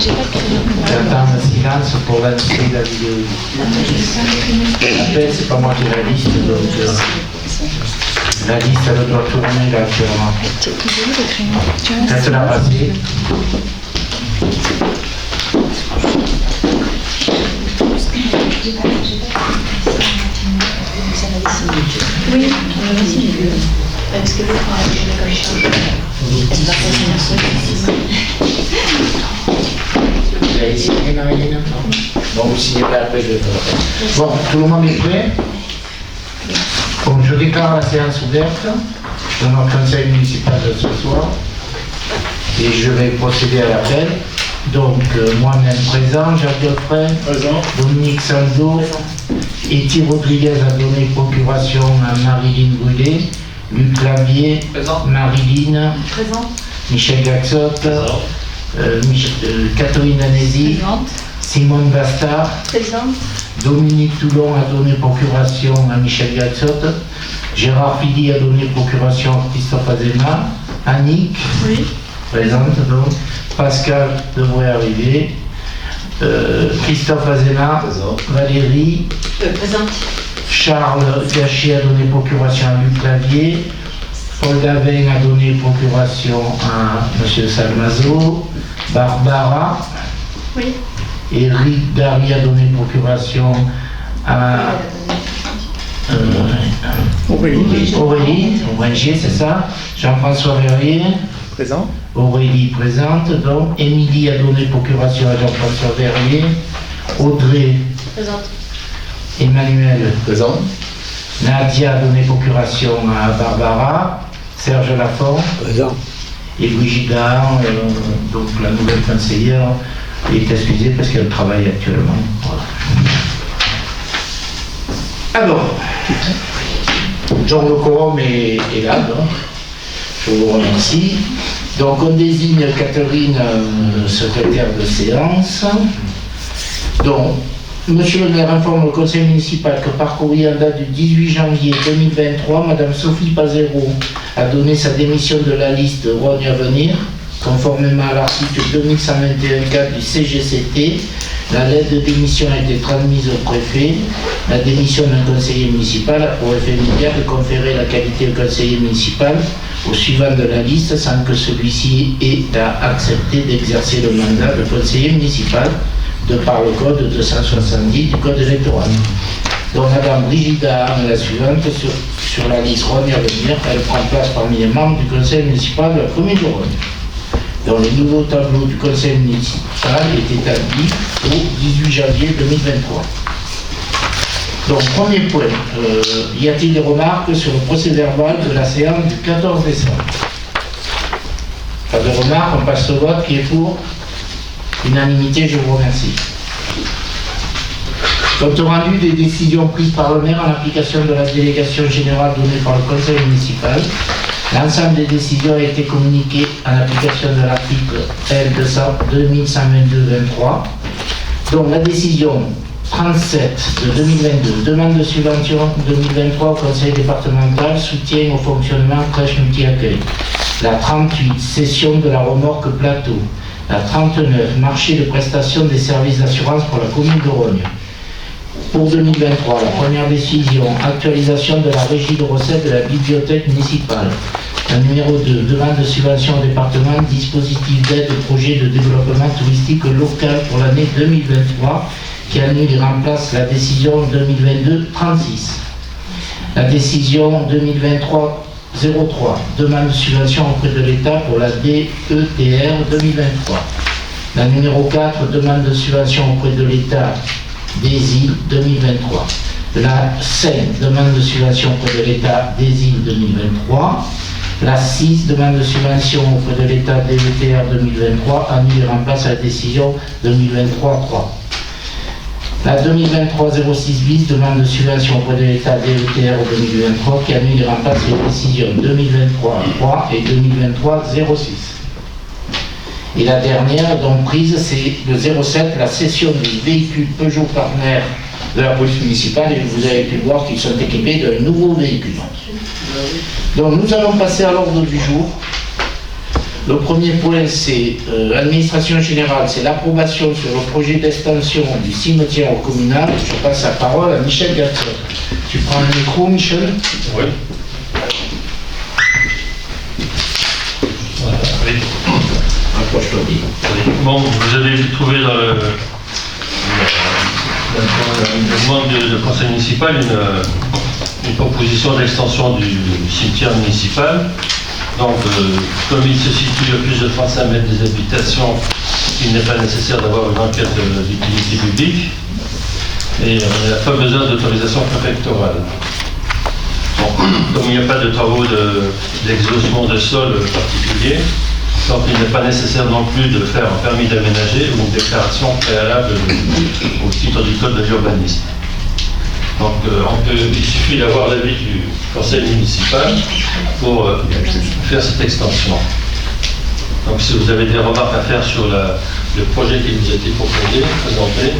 J'attends le silence pour lancer la vidéo. Après, c'est pas moi qui ai la liste, donc la liste, elle doit tourner là actuellement. Faites-la passer. Oui, parce que l'autre, elle va revenir sur le. Vous avez signé, Marilyn? Bon, vous signez pas après, je vais faire. Bon, tout le monde est prêt? Bon, je déclare la séance ouverte dans notre conseil municipal de ce soir et je vais procéder à l'appel. Donc, moi-même présent, Jacques Godfrey, présent, Dominique Saldo, Eti Rodriguez a donné procuration à Marilyn Brûlé, Luc Clavier, présent, Marilyn, présent, Michel Gaxot, Catherine Danesi, Simone Bastard, présente, Dominique Toulon a donné procuration à Michel Gaxot, Gérard Fidi a donné procuration à Christophe Azema, Annick, oui, présente donc, Pascal devrait arriver, Christophe Azema, Valérie, présente, Charles Gachet a donné procuration à Luc Clavier, Paul Davin a donné procuration à M. Salmazo, Barbara, oui, Eric Dari a donné procuration à Aurélie, c'est ça, Jean-François Verrier, présent, Aurélie présente, donc Émilie a donné procuration à Jean-François Verrier, Audrey, présente, Emmanuel, présent, Nadia a donné procuration à Barbara, Serge Lafont, présent, et Brigitte Dahan, donc la nouvelle conseillère, est excusée parce qu'elle travaille actuellement. Voilà. Alors, Jean Le Corum est là, donc je vous remercie. Donc on désigne Catherine secrétaire de séance. Donc, Monsieur le maire informe le conseil municipal que par courrier en date du 18 janvier 2023, Madame Sophie Pazero a donné sa démission de la liste Rhône à venir, conformément à l'article 2121-4 du CGCT. La lettre de démission a été transmise au préfet. La démission d'un conseiller municipal a pour effet immédiat de conférer la qualité de conseiller municipal au suivant de la liste sans que celui-ci ait à accepter d'exercer le mandat de conseiller municipal de par le code 270 du code électoral. Donc Madame Brigitte Dahan est la suivante sur la liste Rhône à venir. Elle prend place parmi les membres du conseil municipal de la commune de Rhône. Donc les nouveaux tableaux du conseil municipal est établi au 18 janvier 2023. Donc premier point, y a-t-il des remarques sur le procès-verbal de la séance du 14 décembre? Pas de remarques, on passe au vote. Qui est pour? Unanimité, je vous remercie. Compte rendu des décisions prises par le maire en application de la délégation générale donnée par le conseil municipal, l'ensemble des décisions a été communiqué en application de l'article L2122-23. Donc la décision 37 de 2022, demande de subvention 2023 au conseil départemental, soutien au fonctionnement crèche multi-accueil. La 38, cession de la remorque plateau. La 39, marché de prestation des services d'assurance pour la commune de Rhône. Pour 2023, la première décision, actualisation de la régie de recettes de la bibliothèque municipale. La numéro 2, demande de subvention au département, dispositif d'aide au projet de développement touristique local pour l'année 2023, qui annule et remplace la décision 2022-36. La décision 2023-03, demande de subvention auprès de l'État pour la DETR 2023. La numéro 4, demande de subvention auprès de l'État des îles 2023. La 5, demande de subvention auprès de l'État des îles 2023. La 6, demande de subvention auprès de l'État DETR 2023, annule et remplace la décision 2023-3. La 2023-06 bis, demande de subvention auprès de l'État DETR 2023, qui annule et remplace les décisions 2023-3 et 2023-06. Et la dernière, donc prise, c'est le 07, la cession des véhicules Peugeot Partner de la police municipale, et vous avez pu voir qu'ils sont équipés d'un nouveau véhicule. Donc nous allons passer à l'ordre du jour. Le premier point, c'est l'administration générale, c'est l'approbation sur le projet d'extension du cimetière communal. Je passe la parole à Michel Gatton. Tu prends le micro, Michel? Oui. Voilà, oui. Approche-toi bien. Bon, vous avez trouvé dans le demande de conseil municipal une proposition d'extension du cimetière municipal. Donc, comme il se situe à plus de 35 mètres des habitations, il n'est pas nécessaire d'avoir une enquête d'utilité publique et on n'a pas besoin d'autorisation préfectorale. Bon, comme il n'y a pas de travaux d'exhaustion de sol particulier, donc il n'est pas nécessaire non plus de faire un permis d'aménager ou une déclaration préalable au titre du code de l'urbanisme. Donc il suffit d'avoir l'avis du conseil municipal pour faire cette extension. Donc si vous avez des remarques à faire sur le projet qui nous a été proposé, présenté.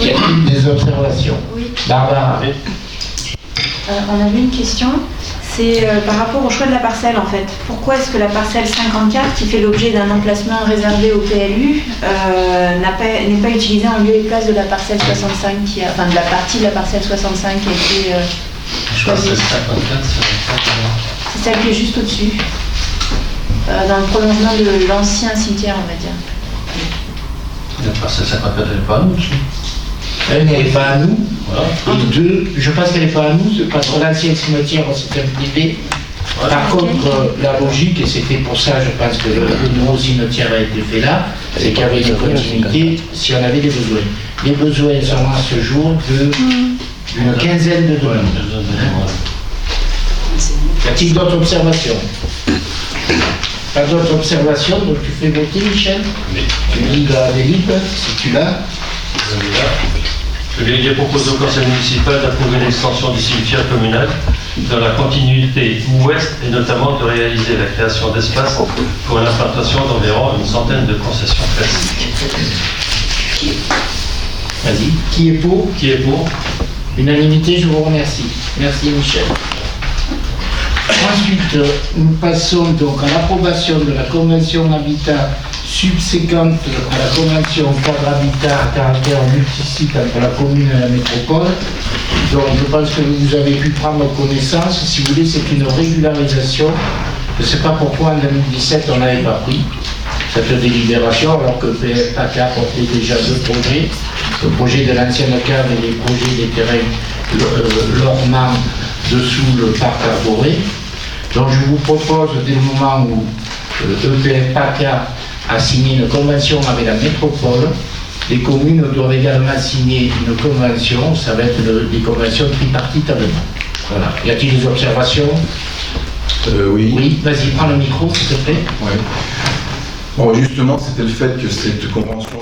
Y a-t-il des observations? Oui. Barbara. On avait une question, c'est par rapport au choix de la parcelle en fait. Pourquoi est-ce que la parcelle 54, qui fait l'objet d'un emplacement réservé au PLU, n'est pas utilisée en lieu et place de la parcelle 65, enfin de la partie de la parcelle 65 qui a été choisie? C'est celle qui est juste au-dessus, dans le prolongement de l'ancien cimetière, on va dire. La parcelle 54 n'est pas à nous, Elle n'est pas à nous. voilà. Et deux, je pense qu'elle n'est pas à nous, parce que l'ancien cimetière, c'est un privé. Voilà. Par contre, la logique, et c'était pour ça, je pense que le nouveau cimetière a été fait là, c'est qu'il y avait une continuité si on avait des besoins. Les besoins sont à ce jour d'une quinzaine de demandes. Y a-t-il d'autres observations? Pas d'autres observations, donc tu fais voter, Michel? Oui. Tu lis la délibération, si tu l'as. Il est proposé au conseil municipal d'approuver l'extension du cimetière communal dans la continuité ouest et notamment de réaliser la création d'espaces pour l'implantation d'environ une centaine de concessions classiques. Vas-y. Qui est pour? Qui est pour? Unanimité, je vous remercie. Merci, Michel. Ensuite, nous passons donc à l'approbation de la convention habitat subséquente à la convention cadre habitat à caractère multisite entre la commune et la métropole. Donc je pense que vous avez pu prendre connaissance. Si vous voulez, c'est une régularisation. Je ne sais pas pourquoi en 2017 on n'avait pas pris cette délibération alors que PFAK portait déjà deux projets. Le projet de l'ancienne cave et les projets des terrains Lormand dessous le parc arboré. Donc je vous propose, dès le moment où EPFAK a signé une convention avec la métropole, les communes doivent également signer une convention, ça va être des conventions tripartites avec nous. Voilà. Y a-t-il des observations? Oui. Oui, vas-y, prends le micro, s'il te plaît. Ouais. Bon, justement, c'était le fait que cette convention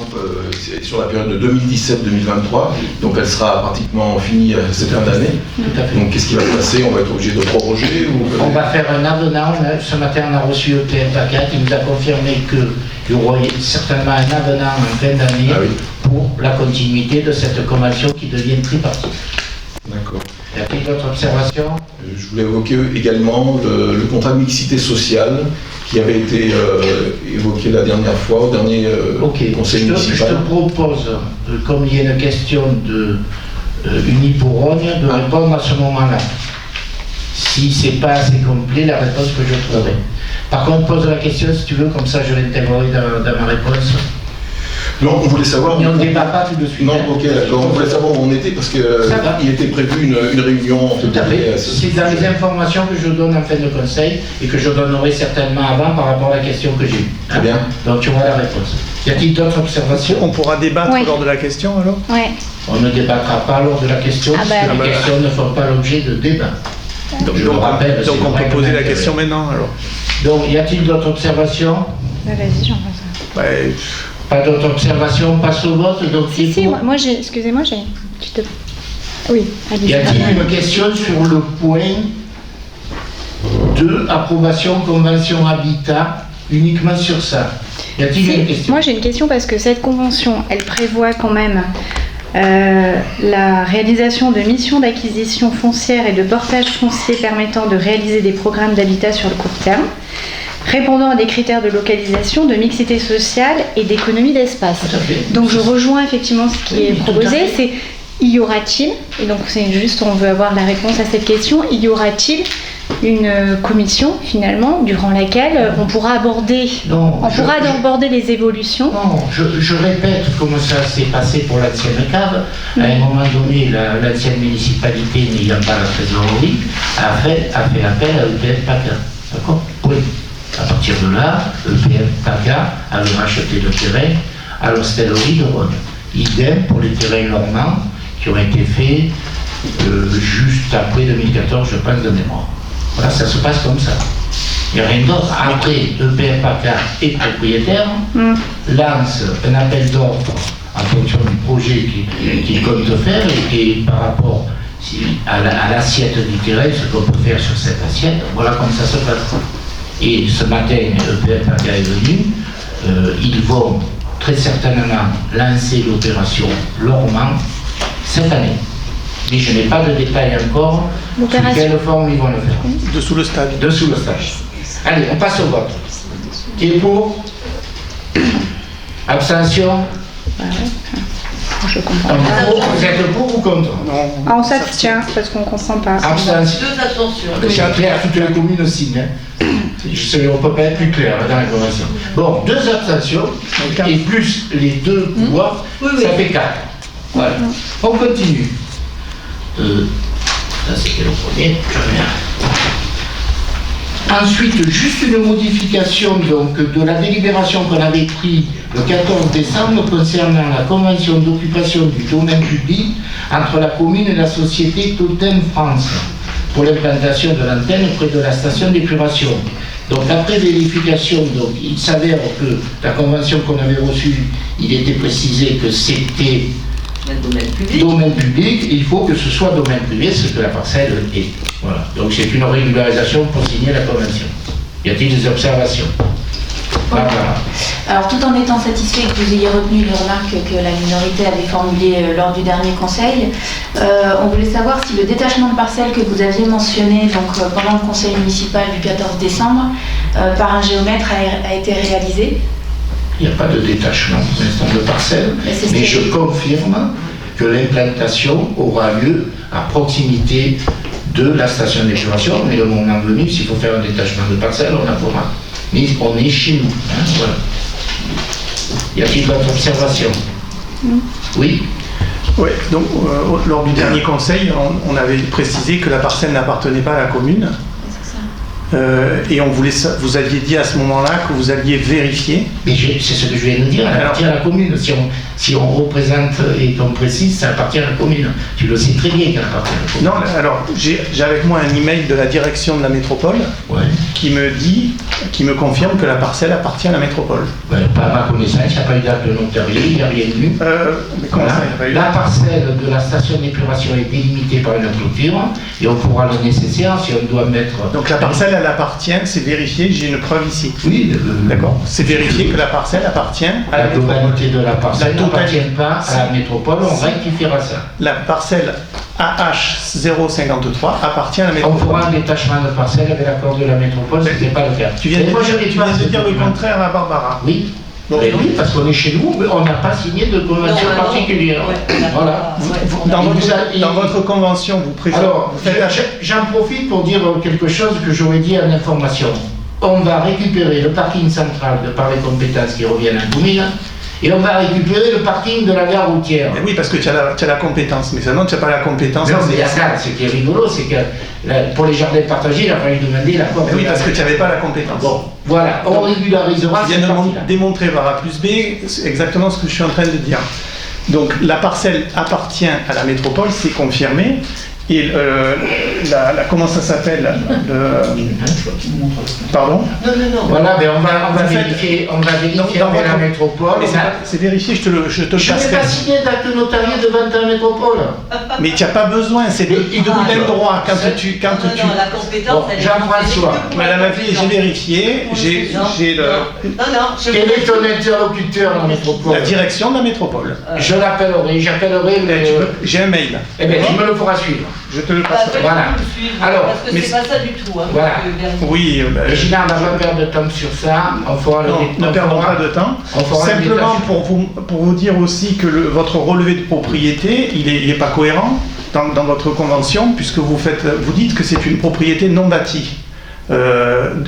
est sur la période de 2017-2023, donc elle sera pratiquement finie cette fin d'année. Tout à fait. Donc qu'est-ce qui va se passer? On va être obligé de proroger ou... On va faire un avenant. Ce matin, on a reçu EPFAK qui nous a confirmé qu'il y aurait certainement un avenant en fin d'année pour la continuité de cette convention qui devient tripartite. D'accord. Y a-t-il d'autres observations? Je voulais évoquer également le contrat de mixité sociale qui avait été évoqué la dernière fois au dernier conseil municipal. Je te propose, comme il y a une question de Uniporogne, de répondre à ce moment-là. Si c'est pas assez complet, la réponse que je trouverai. Par contre, pose la question si tu veux, comme ça je l'intégrerai dans ma réponse. Non, on voulait savoir... Mais on ne débat pas tout de suite. Non, ok, d'accord. On voulait savoir où on était parce qu'il était prévu une réunion. Tout à fait. C'est dans les informations que je donne en fin de conseil et que je donnerai certainement avant par rapport à la question que j'ai eue. Très bien. Donc tu auras la réponse. Y a-t-il d'autres observations? On pourra débattre lors de la question alors? Ouais. On ne débattra pas lors de la question, parce que les questions ne font pas l'objet de débat. Donc, je le rappelle. Donc on peut poser la question maintenant alors? Donc y a-t-il d'autres observations? Vas-y, j'en passe. Ouais. Pas d'autres observations, on passe au vote. Donc Si, moi j'ai. Excusez-moi, j'ai. Oui, allez. Y a-t-il une question sur le point 2, approbation convention habitat, uniquement sur ça? Y a-t-il une question? Moi j'ai une question parce que cette convention, elle prévoit quand même la réalisation de missions d'acquisition foncière et de portage foncier permettant de réaliser des programmes d'habitat sur le court terme. répondant à des critères de localisation, de mixité sociale et d'économie d'espace. Tout à fait. Donc je rejoins effectivement ce qui Oui, est tout à proposé, fait. c'est y aura-t-il, et donc c'est juste, on veut avoir la réponse à cette question, y aura-t-il une commission finalement durant laquelle on pourra aborder, aborder les évolutions. Non, je répète comment ça s'est passé pour l'ancienne cave. À un moment donné, l'ancienne municipalité, n'ayant pas la trésorerie, a fait appel à EPF PACA. D'accord? Oui. À partir de là, EPF PACA avait racheté le terrain à l'hostellerie de Rhône. Idem pour les terrains normands qui ont été faits juste après 2014, je pense, de mémoire. Voilà, ça se passe comme ça. Il n'y a rien d'autre. Après, EPF PACA est propriétaire, lance un appel d'ordre en fonction du projet qu'il compte faire et par rapport à l'assiette du terrain, ce qu'on peut faire sur cette assiette, voilà comme ça se passe. Et ce matin, EPF PACA est venu, ils vont très certainement lancer l'opération Lormand cette année. Mais je n'ai pas de détails encore sur quelle forme ils vont le faire. Dessous le stade. Dessous le stade. Allez, on passe au vote. Qui est pour? Abstention? Je comprends pas. Vous êtes pour ou contre? Non. Ah, on s'abstient parce qu'on ne comprend pas. Abstention. Deux abstentions. C'est clair, toutes les communes aussi. Hein. On ne peut pas être plus clair dans la convention. Bon, 2 abstentions et plus les 2 pouvoirs, ça fait 4. Voilà. On continue. Ça c'était le premier. Ensuite, juste une modification donc, de la délibération qu'on avait prise le 14 décembre concernant la convention d'occupation du domaine public entre la commune et la société Totem France pour l'implantation de l'antenne près de la station d'épuration. Donc après vérification, donc, il s'avère que la convention qu'on avait reçue, il était précisé que c'était domaine public, il faut que ce soit domaine privé, ce que la parcelle est. Voilà. Donc c'est une régularisation pour signer la convention. Y a-t-il des observations? Voilà. Alors tout en étant satisfait que vous ayez retenu les remarques que la minorité avait formulées lors du dernier conseil, on voulait savoir si le détachement de parcelles que vous aviez mentionné pendant le conseil municipal du 14 décembre par un géomètre a été réalisé. Il n'y a pas de détachement pour l'instant de parcelle, mais je confirme que l'implantation aura lieu à proximité de la station d'épuration, mais le moment venu, s'il faut faire un détachement de parcelle, on en fera. Mais on est chez nous. Hein, voilà. Y a-t-il d'autres observations? Oui. Oui, donc lors du dernier conseil, on avait précisé que la parcelle n'appartenait pas à la commune. Et vous aviez dit à ce moment-là que vous alliez vérifier. Mais c'est ce que je viens de dire, elle appartient à la commune. Si on représente et qu'on précise, ça appartient à la commune. Tu le sais très bien qu'elle appartient à la commune. Non, alors j'ai avec moi un email de la direction de la métropole qui me confirme que la parcelle appartient à la métropole. Pas à ma connaissance, il n'y a pas eu d'acte de notarié, il n'y a rien eu. Mais comment ça, il n'y a pas eu la parcelle de la station d'épuration est délimitée par une clôture et on pourra le nécessaire si on doit mettre. Donc la parcelle, elle appartient, c'est vérifié, j'ai une preuve ici. Oui, d'accord. C'est vérifié que la parcelle appartient à la métropole. La totalité de la parcelle n'appartient pas à la métropole, on rectifiera ça. La parcelle AH053 appartient à la métropole. On fera un détachement de parcelle avec l'accord de la métropole, ce n'était pas le cas. Tu viens de dire le contraire à Barbara. Oui. Oui, parce qu'on est chez nous, mais on n'a pas signé de convention particulière. Voilà. Dans votre convention, vous précisez. Alors, j'en profite pour dire quelque chose que j'aurais dit en information. On va récupérer le parking central de par les compétences qui reviennent à la commune, et on va récupérer le parking de la gare routière. Mais oui, parce que tu as la compétence, mais sinon tu n'as pas la compétence. Non, mais il y a ça, ce qui est rigolo, c'est que pour les jardins partagés, il a fallu demander l'accord. Oui, parce que tu n'avais pas la compétence. Bon, voilà, on régularisera. Tu viens de démontrer par A plus B exactement ce que je suis en train de dire. Donc la parcelle appartient à la métropole, c'est confirmé. Et comment ça s'appelle Pardon? Non. Voilà, mais on va vérifier avec la métropole. C'est vérifié, je te le Je n'ai pas signé d'acte notarié devant ta métropole. Mais tu n'as pas besoin, c'est de plein droit. Quand tu... Non, la compétence, elle est... Jean-François. Madame la fille, j'ai vérifié, j'ai le... Non. Quel est ton interlocuteur dans la métropole? La direction de la métropole. J'appellerai, J'ai un mail. Eh bien, tu me le feras suivre. Je te le passe. Voilà. Alors, parce que c'est pas ça du tout. Hein, voilà. Oui, Gina, on va pas perdre de temps sur ça. On fera ne perdons pas de temps. Simplement pour vous dire aussi que votre relevé de propriété, il est pas cohérent dans votre convention, puisque vous dites que c'est une propriété non bâtie.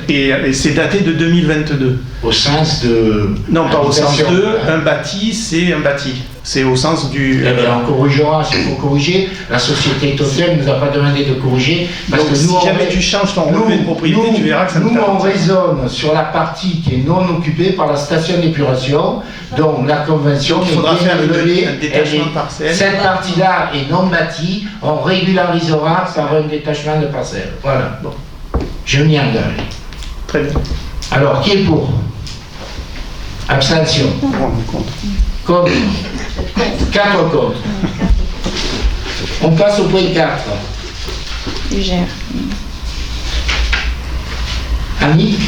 Et c'est daté de 2022. Au sens de... Non, pas au sens de... Un bâti, c'est un bâti. C'est au sens du... Eh bien, on corrigera s'il faut corriger. La société Totem ne nous a pas demandé de corriger. Parce donc, que si jamais tu changes ton relevé de propriété, tu verras que ça nous on raisonne sur la partie qui est non occupée par la station d'épuration. Donc, la convention... Il faudra faire un détachement de parcelle. Cette partie-là est non bâtie. On régularisera par un détachement de parcelle. Voilà. Bon. Je m'y engage. Très bien. Alors, qui est pour? Abstention. Contre. 4 contre. On passe au point 4. Annick,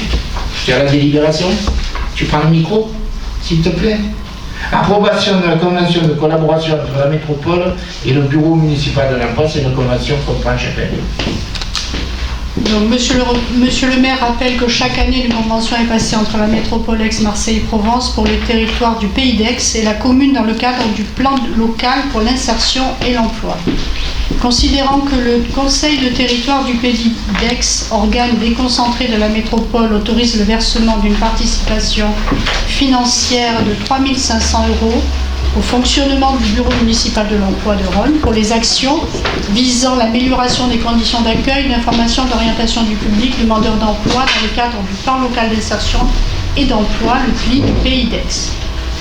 tu as la délibération? Tu prends le micro, s'il te plaît? Approbation de la convention de collaboration entre la métropole et le bureau municipal de l'emploi, c'est une convention comprend chacun. Donc, monsieur le maire rappelle que chaque année, une convention est passée entre la métropole Aix-Marseille-Provence pour le territoire du Pays d'Aix et la commune dans le cadre du plan local pour l'insertion et l'emploi. Considérant que le conseil de territoire du Pays d'Aix, organe déconcentré de la métropole, autorise le versement d'une participation financière de 3 500 € au fonctionnement du bureau municipal de l'emploi de Rhône pour les actions visant l'amélioration des conditions d'accueil, d'information, d'orientation du public, demandeur d'emploi dans le cadre du plan local d'insertion et d'emploi, le PLI du Pays d'Aix.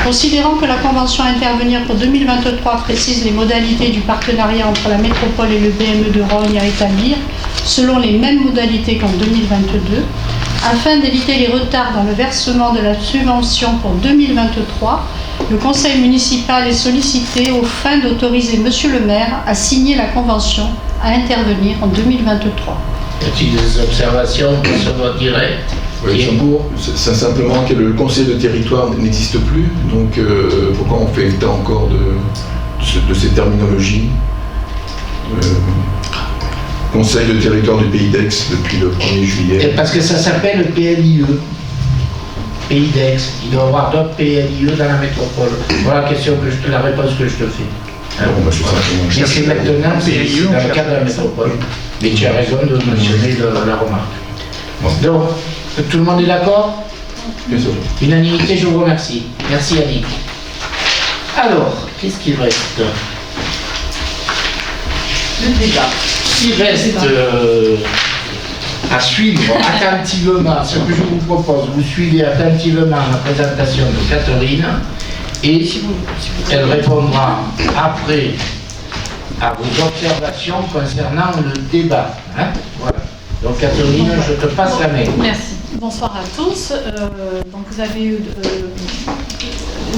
Considérant que la convention à intervenir pour 2023 précise les modalités du partenariat entre la métropole et le BME de Rhône à établir selon les mêmes modalités qu'en 2022, afin d'éviter les retards dans le versement de la subvention pour 2023, le conseil municipal est sollicité aux fins d'autoriser monsieur le maire à signer la convention à intervenir en 2023. Y a-t-il des observations pour ce vote direct? Oui, c'est simplement que le conseil de territoire n'existe plus, donc pourquoi on fait état encore de ces terminologies? Conseil de territoire du Pays d'Aix depuis le 1er juillet. Et parce que ça s'appelle le PLIE. Pays d'Aix. Il doit y avoir d'autres PLIE dans la métropole. Voilà la réponse que je te fais. Mais c'est maintenant, c'est dans le cadre de la métropole. Mais tu as raison de mentionner la remarque. Bon. Donc, tout le monde est d'accord? Bien sûr. Unanimité, je vous remercie. Merci Annick. Alors, qu'est-ce qu'il reste? Le débat. Il reste à suivre attentivement ce que je vous propose. Vous suivez attentivement la présentation de Catherine et elle répondra après à vos observations concernant le débat. Hein, voilà. Donc Catherine, je te passe la main. Merci. Bonsoir à tous. Donc vous avez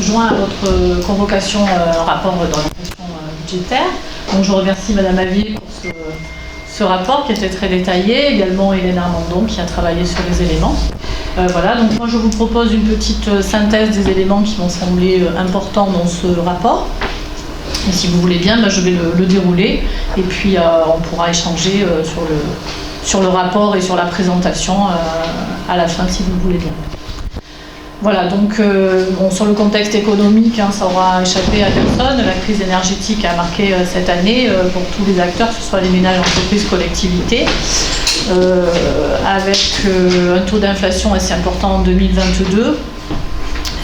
joint à votre convocation un rapport d'orientation budgétaire. Donc je remercie Madame Avier pour ce rapport qui était très détaillé, également Hélène Armandon qui a travaillé sur les éléments. Voilà, donc moi je vous propose une petite synthèse des éléments qui m'ont semblé importants dans ce rapport. Et si vous voulez bien, je vais le dérouler et puis on pourra échanger sur le rapport et sur la présentation à la fin si vous voulez bien. Voilà, donc sur le contexte économique, ça aura échappé à personne. La crise énergétique a marqué cette année pour tous les acteurs, que ce soit les ménages, entreprises, collectivités, avec un taux d'inflation assez important en 2022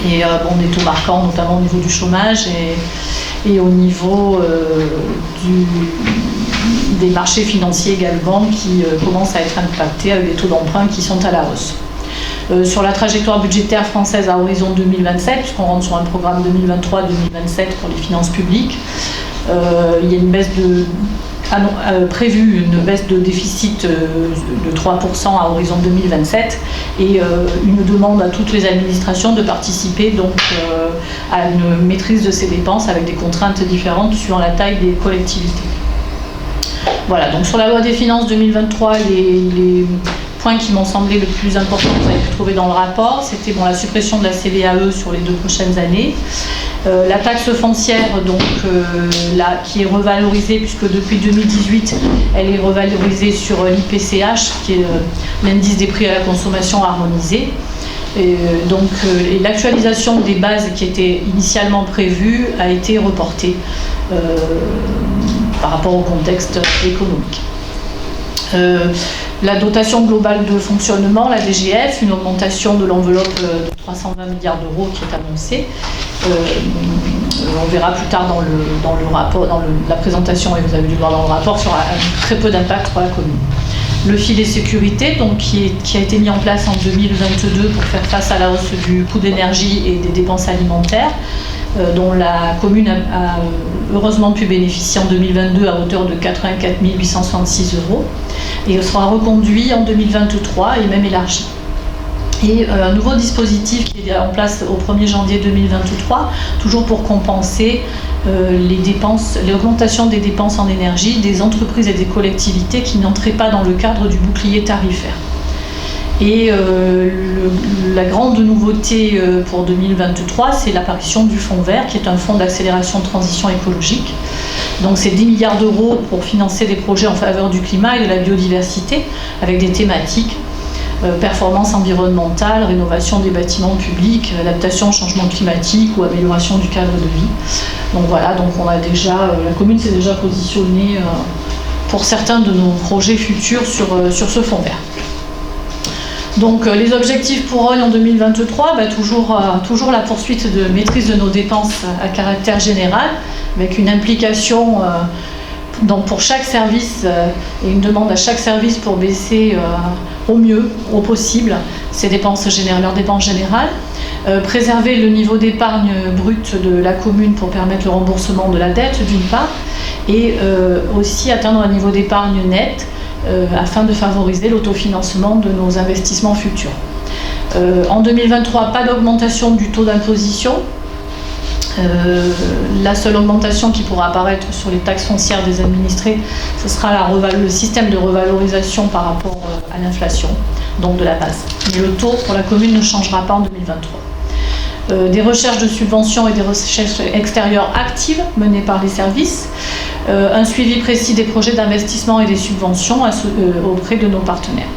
et des taux marquants, notamment au niveau du chômage et au niveau des marchés financiers également qui commencent à être impactés avec des taux d'emprunt qui sont à la hausse. Sur la trajectoire budgétaire française à horizon 2027, puisqu'on rentre sur un programme 2023-2027 pour les finances publiques, il y a une baisse prévue une baisse de déficit de 3% à horizon 2027 et une demande à toutes les administrations de participer donc à une maîtrise de ces dépenses avec des contraintes différentes suivant la taille des collectivités. Voilà, donc sur la loi des finances 2023, les points qui m'ont semblé le plus important que vous avez pu trouver dans le rapport, c'était la suppression de la CVAE sur les 2 prochaines années La taxe foncière, donc, qui est revalorisée, puisque depuis 2018, elle est revalorisée sur l'IPCH, qui est l'indice des prix à la consommation harmonisé. Et l'actualisation des bases qui était initialement prévue a été reportée par rapport au contexte économique. La dotation globale de fonctionnement, la DGF, une augmentation de l'enveloppe de 320 milliards d'euros qui est annoncée. On verra plus tard dans le rapport, la présentation, et vous avez dû le voir dans le rapport, sera très peu d'impact pour la commune. Le filet sécurité, donc, qui a été mis en place en 2022 pour faire face à la hausse du coût d'énergie et des dépenses alimentaires, dont la commune a heureusement pu bénéficier en 2022 à hauteur de 84 866 euros, et sera reconduit en 2023 et même élargi. Et un nouveau dispositif qui est en place au 1er janvier 2023, toujours pour compenser l'augmentation des dépenses en énergie des entreprises et des collectivités qui n'entraient pas dans le cadre du bouclier tarifaire. Et la grande nouveauté pour 2023, c'est l'apparition du fonds vert, qui est un fonds d'accélération de transition écologique. Donc c'est 10 milliards d'euros pour financer des projets en faveur du climat et de la biodiversité, avec des thématiques performance environnementale, rénovation des bâtiments publics, adaptation au changement climatique ou amélioration du cadre de vie. Donc voilà, donc la commune s'est déjà positionnée pour certains de nos projets futurs sur ce fonds vert. Donc les objectifs pour Rognes en 2023, toujours la poursuite de maîtrise de nos dépenses à caractère général, avec une implication pour chaque service et une demande à chaque service pour baisser au mieux, au possible, leurs dépenses générales. Préserver le niveau d'épargne brute de la commune pour permettre le remboursement de la dette d'une part, et aussi atteindre un niveau d'épargne net afin de favoriser l'autofinancement de nos investissements futurs. En 2023, pas d'augmentation du taux d'imposition. La seule augmentation qui pourra apparaître sur les taxes foncières des administrés, ce sera le système de revalorisation par rapport à l'inflation, donc de la base. Mais le taux pour la commune ne changera pas en 2023. Des recherches de subventions et des recherches extérieures actives menées par les services, un suivi précis des projets d'investissement et des subventions auprès de nos partenaires.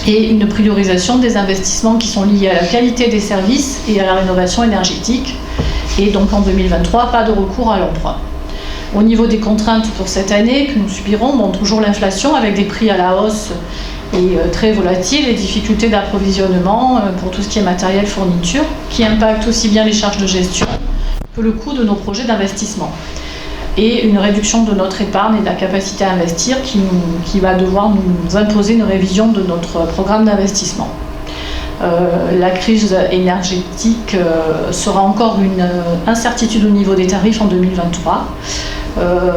Et une priorisation des investissements qui sont liés à la qualité des services et à la rénovation énergétique. Et donc en 2023, pas de recours à l'emprunt. Au niveau des contraintes pour cette année que nous subirons, toujours l'inflation avec des prix à la hausse et très volatiles, et difficultés d'approvisionnement pour tout ce qui est matériel fourniture, qui impactent aussi bien les charges de gestion que le coût de nos projets d'investissement. Et une réduction de notre épargne et de la capacité à investir qui va devoir nous imposer une révision de notre programme d'investissement. La crise énergétique sera encore une incertitude au niveau des tarifs en 2023.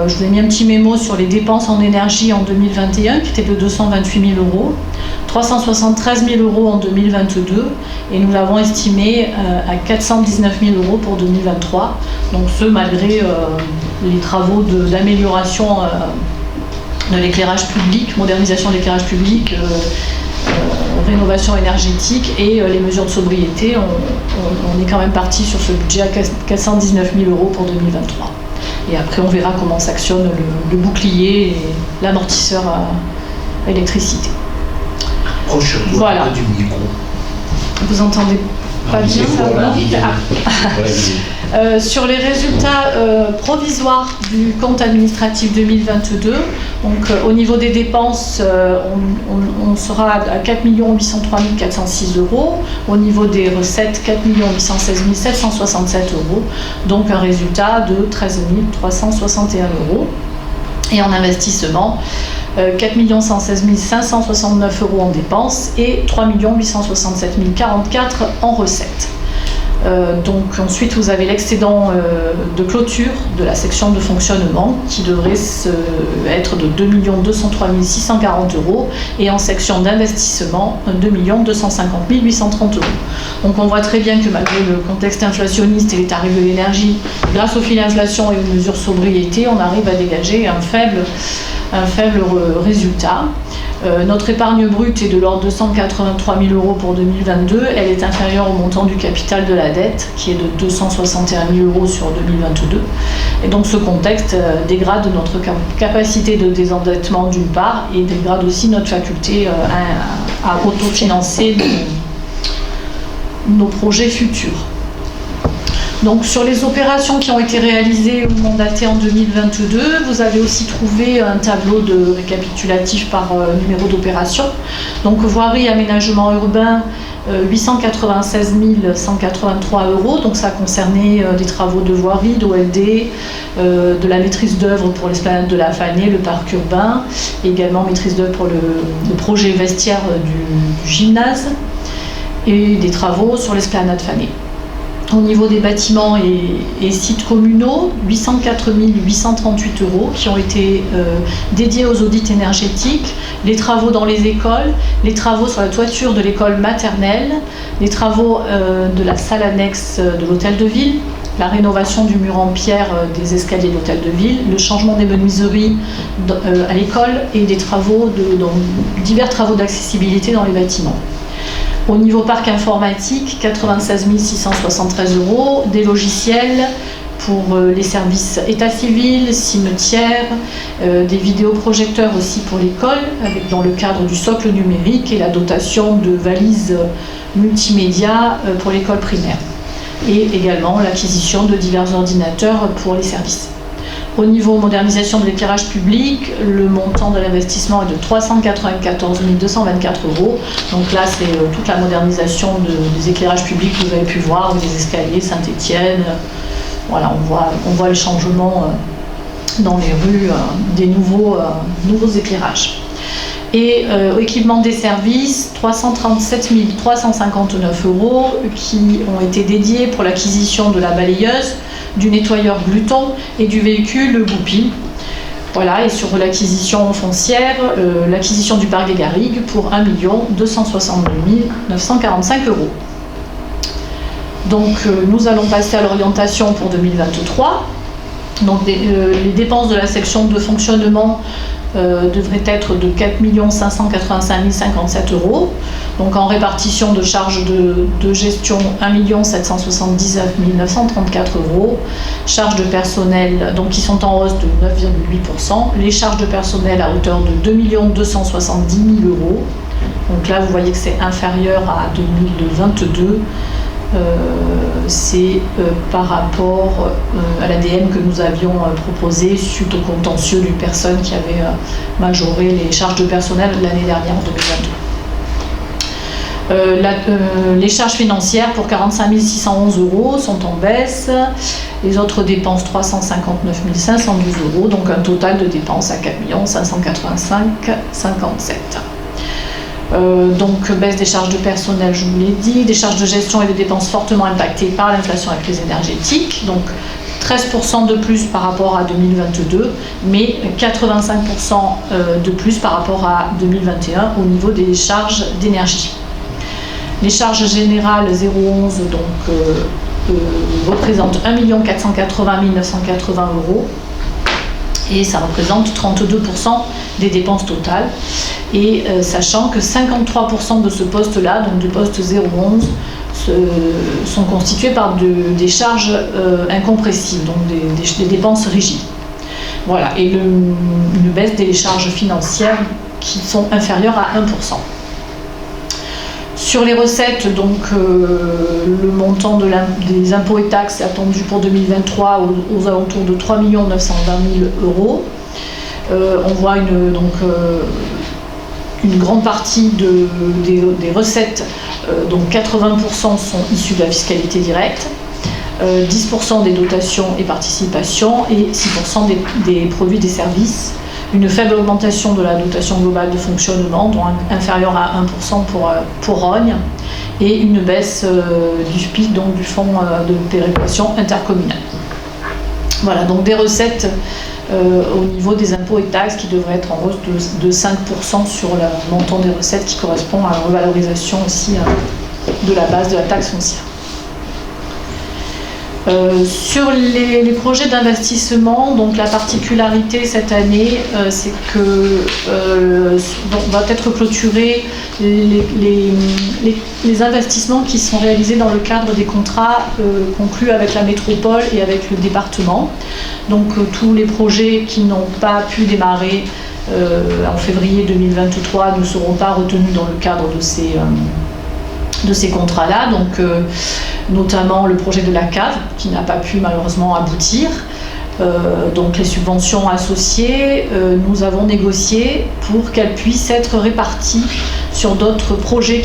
Je vous ai mis un petit mémo sur les dépenses en énergie en 2021 qui étaient de 228 000 euros, 373 000 euros en 2022 et nous l'avons estimé à 419 000 euros pour 2023. Donc ce malgré les travaux d'amélioration de l'éclairage public, modernisation de l'éclairage public, rénovation énergétique et les mesures de sobriété. On est quand même parti sur ce budget à 419 000 euros pour 2023. Et après, on verra comment s'actionne le bouclier et l'amortisseur à électricité. Voilà. Du micro. Vous entendez pas bien ça? Sur les résultats provisoires du compte administratif 2022, donc au niveau des dépenses, on sera à 4 803 406 euros. Au niveau des recettes, 4 816 767 euros. Donc un résultat de 13 361 euros. Et en investissement, 4 116 569 euros en dépenses et 3 867 044 en recettes. Donc ensuite vous avez l'excédent de clôture de la section de fonctionnement qui devrait être de 2 203 640 euros et en section d'investissement 2 250 830 euros. Donc on voit très bien que malgré le contexte inflationniste et les tarifs de l'énergie, grâce au filet inflation et aux mesures sobriété, on arrive à dégager un faible résultat. Notre épargne brute est de l'ordre de 183 000 euros pour 2022. Elle est inférieure au montant du capital de la dette, qui est de 261 000 euros sur 2022. Et donc ce contexte dégrade notre capacité de désendettement d'une part, et dégrade aussi notre faculté à autofinancer nos projets futurs. Donc sur les opérations qui ont été réalisées ou mandatées en 2022, vous avez aussi trouvé un tableau de récapitulatif par numéro d'opération. Donc voirie, aménagement urbain, 896 183 euros. Donc ça a concerné des travaux de voirie, d'OLD, de la maîtrise d'œuvre pour l'esplanade de la Fanée, le parc urbain, également maîtrise d'œuvre pour le projet vestiaire du gymnase et des travaux sur l'esplanade Fanée. Au niveau des bâtiments et sites communaux, 804 838 euros qui ont été dédiés aux audits énergétiques, les travaux dans les écoles, les travaux sur la toiture de l'école maternelle, les travaux de la salle annexe de l'hôtel de ville, la rénovation du mur en pierre des escaliers de l'hôtel de ville, le changement des menuiseries à l'école et des travaux divers travaux d'accessibilité dans les bâtiments. Au niveau parc informatique, 96 673 euros, des logiciels pour les services état civil, cimetière, des vidéoprojecteurs aussi pour l'école, dans le cadre du socle numérique et la dotation de valises multimédia pour l'école primaire. Et également l'acquisition de divers ordinateurs pour les services. Au niveau modernisation de l'éclairage public, le montant de l'investissement est de 394 224 euros. Donc là, c'est toute la modernisation des éclairages publics que vous avez pu voir, des escaliers Saint-Étienne. Voilà, on voit le changement dans les rues des nouveaux éclairages. Et équipement des services, 337 359 euros qui ont été dédiés pour l'acquisition de la balayeuse, du nettoyeur gluton et du véhicule Goupil. Voilà, et sur l'acquisition foncière, l'acquisition du parc des Garrigues pour 1 262 945 euros. Donc nous allons passer à l'orientation pour 2023. Donc les dépenses de la section de fonctionnement devraient être de 4 585 057 euros. Donc en répartition de charges de gestion, 1 779 934 euros. Charges de personnel donc, qui sont en hausse de 9,8%. Les charges de personnel à hauteur de 2 270 000 euros. Donc là, vous voyez que c'est inférieur à 2022. C'est par rapport à l'ADM que nous avions proposé suite au contentieux d'une personne qui avait majoré les charges de personnel l'année dernière en 2022. Les charges financières pour 45 611 euros sont en baisse, les autres dépenses 359 512 euros, donc un total de dépenses à 4 585 57. Donc baisse des charges de personnel, je vous l'ai dit, des charges de gestion et de dépenses fortement impactées par l'inflation et la crise énergétique, donc 13% de plus par rapport à 2022, mais 85% de plus par rapport à 2021 au niveau des charges d'énergie. Les charges générales 011 donc, représentent 1 480 980 euros. Et ça représente 32% des dépenses totales. Et sachant que 53% de ce poste-là, donc du poste 011, sont constitués par des charges incompressibles, donc des dépenses rigides. Voilà, et une baisse des charges financières qui sont inférieures à 1%. Sur les recettes, donc le montant des impôts et taxes est attendu pour 2023 aux alentours de 3 920 000 euros. On voit une grande partie des recettes, donc 80% sont issues de la fiscalité directe, 10% des dotations et participations et 6% des produits des services. Une faible augmentation de la dotation globale de fonctionnement, dont inférieure à 1% pour Rognes, et une baisse du FPIC, donc du fonds de péréquation intercommunale. Voilà, donc des recettes au niveau des impôts et taxes qui devraient être en hausse de 5% sur le montant des recettes qui correspond à la revalorisation aussi de la base de la taxe foncière. Sur les projets d'investissement, donc la particularité cette année, c'est que va être clôturés les investissements qui sont réalisés dans le cadre des contrats conclus avec la métropole et avec le département. Donc tous les projets qui n'ont pas pu démarrer en février 2023 ne seront pas retenus dans le cadre de ces contrats-là, donc notamment le projet de la cave qui n'a pas pu malheureusement aboutir. Donc les subventions associées, nous avons négocié pour qu'elles puissent être réparties sur d'autres projets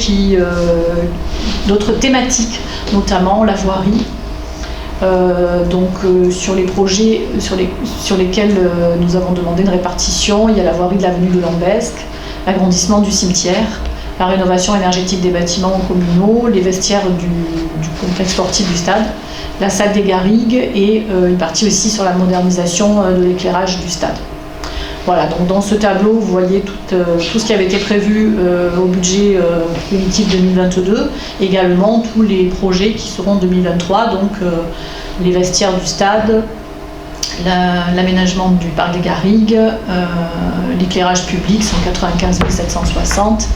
d'autres thématiques, notamment la voirie. Sur les projets sur lesquels nous avons demandé une répartition, il y a la voirie de l'avenue de Lambesque, l'agrandissement du cimetière, la rénovation énergétique des bâtiments communaux, les vestiaires du complexe sportif du stade, la salle des Garrigues et une partie aussi sur la modernisation de l'éclairage du stade. Voilà, donc dans ce tableau, vous voyez tout ce qui avait été prévu au budget primitif 2022, également tous les projets qui seront en 2023, donc les vestiaires du stade, l'aménagement du parc des Garrigues, l'éclairage public 195 760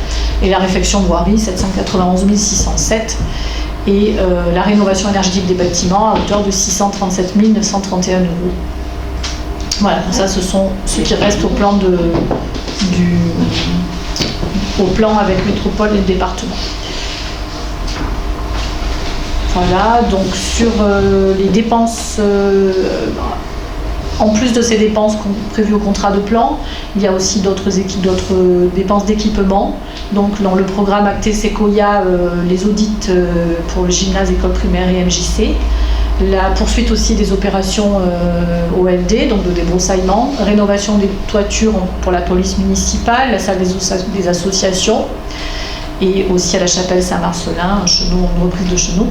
et la réfection voirie 791 607 et la rénovation énergétique des bâtiments à hauteur de 637 931 €. Voilà, donc ça ce sont ceux qui restent au plan avec métropole et le département. Voilà, donc sur les dépenses, en plus de ces dépenses prévues au contrat de plan, il y a aussi d'autres dépenses d'équipement. Donc dans le programme Acté Sequoia, les audits pour le gymnase, école primaire et MJC. La poursuite aussi des opérations OLD, donc de débroussaillement, rénovation des toitures pour la police municipale, la salle des associations, et aussi à la chapelle Saint-Marcelin, une reprise de Cheneaux.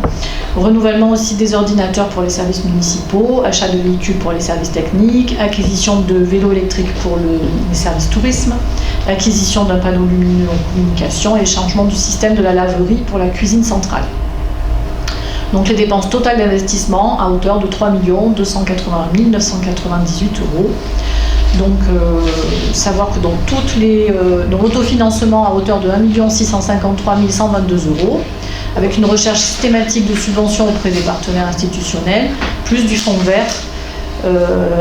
Renouvellement aussi des ordinateurs pour les services municipaux, achat de véhicules pour les services techniques, acquisition de vélos électriques pour les services tourisme, acquisition d'un panneau lumineux en communication et changement du système de la laverie pour la cuisine centrale. Donc les dépenses totales d'investissement à hauteur de 3 280 998 €. Donc savoir que dans l'autofinancement à hauteur de 1 653 122 €, avec une recherche systématique de subventions auprès des partenaires institutionnels, plus du fonds vert,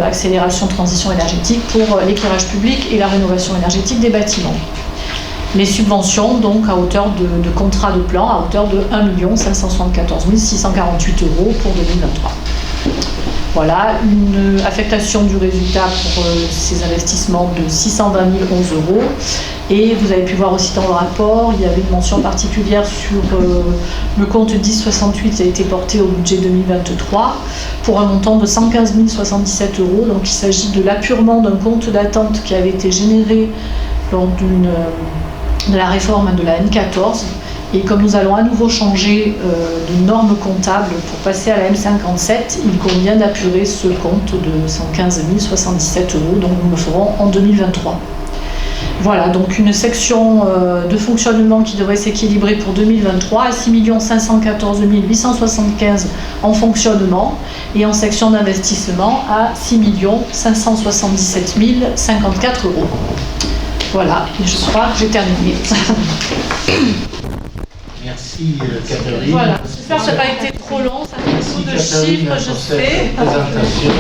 accélération transition énergétique pour l'éclairage public et la rénovation énergétique des bâtiments. Les subventions, donc à hauteur de contrat de plan, à hauteur de 1 574 648 € pour 2023. Voilà, une affectation du résultat pour ces investissements de 620 011 €. Et vous avez pu voir aussi dans le rapport, il y avait une mention particulière sur le compte 1068 qui a été porté au budget 2023 pour un montant de 115 077 €. Donc il s'agit de l'appurement d'un compte d'attente qui avait été généré lors de la réforme de la N14. Et comme nous allons à nouveau changer de norme comptable pour passer à la M57, il convient d'apurer ce compte de 115 077 €, donc nous le ferons en 2023. Voilà, donc une section de fonctionnement qui devrait s'équilibrer pour 2023 à 6 514 875 en fonctionnement et en section d'investissement à 6 577 054 €. Voilà, et je crois que j'ai terminé. Merci Catherine. Voilà, j'espère que ça n'a pas été trop long, ça fait beaucoup de chiffres, je sais. Présentation.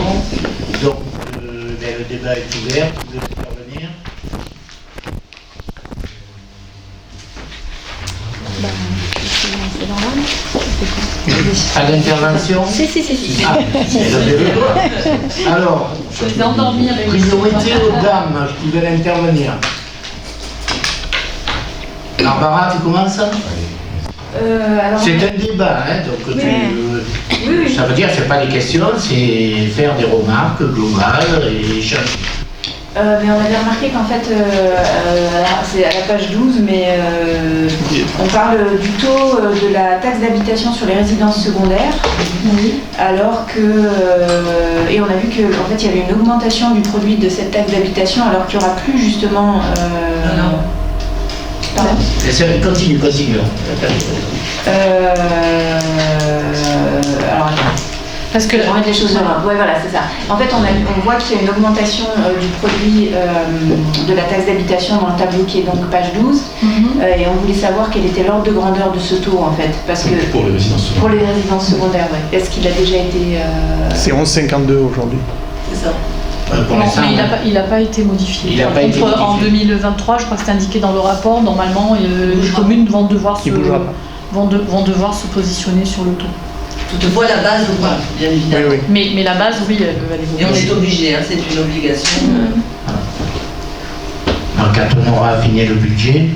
Donc le débat est ouvert, vous pouvez intervenir. À l'intervention. Si. Ah, alors, priorité aux dames qui veulent intervenir. Barbara, tu commences? C'est un débat, hein, donc Oui. ça veut dire que ce n'est pas des questions, c'est faire des remarques globales et échanger. Mais on avait remarqué qu'en fait, c'est à la page 12, mais on parle du taux de la taxe d'habitation sur les résidences secondaires, alors que, et on a vu qu'en fait il y avait une augmentation du produit de cette taxe d'habitation, alors qu'il n'y aura plus justement... Pardon. Continue. Alors attends. Parce que remettre les choses en ordre. Ouais, voilà, c'est ça. En fait, on voit qu'il y a une augmentation du produit de la taxe d'habitation dans le tableau qui est donc page 12. Et on voulait savoir quel était l'ordre de grandeur de ce taux, en fait. Parce que pour les résidences secondaires. Pour les résidences secondaires, oui. Est-ce qu'il a déjà été... C'est 11,52 aujourd'hui. C'est ça. Non, mais il n'a pas été modifié. Par contre, en 2023, je crois que c'est indiqué dans le rapport, normalement, les communes vont devoir se positionner sur le taux. Toutefois, la base, bien évidemment. Oui. Mais la base, oui, elle va évoluer. Et on est obligé, c'est une obligation. Donc, quand on aura affiné le budget,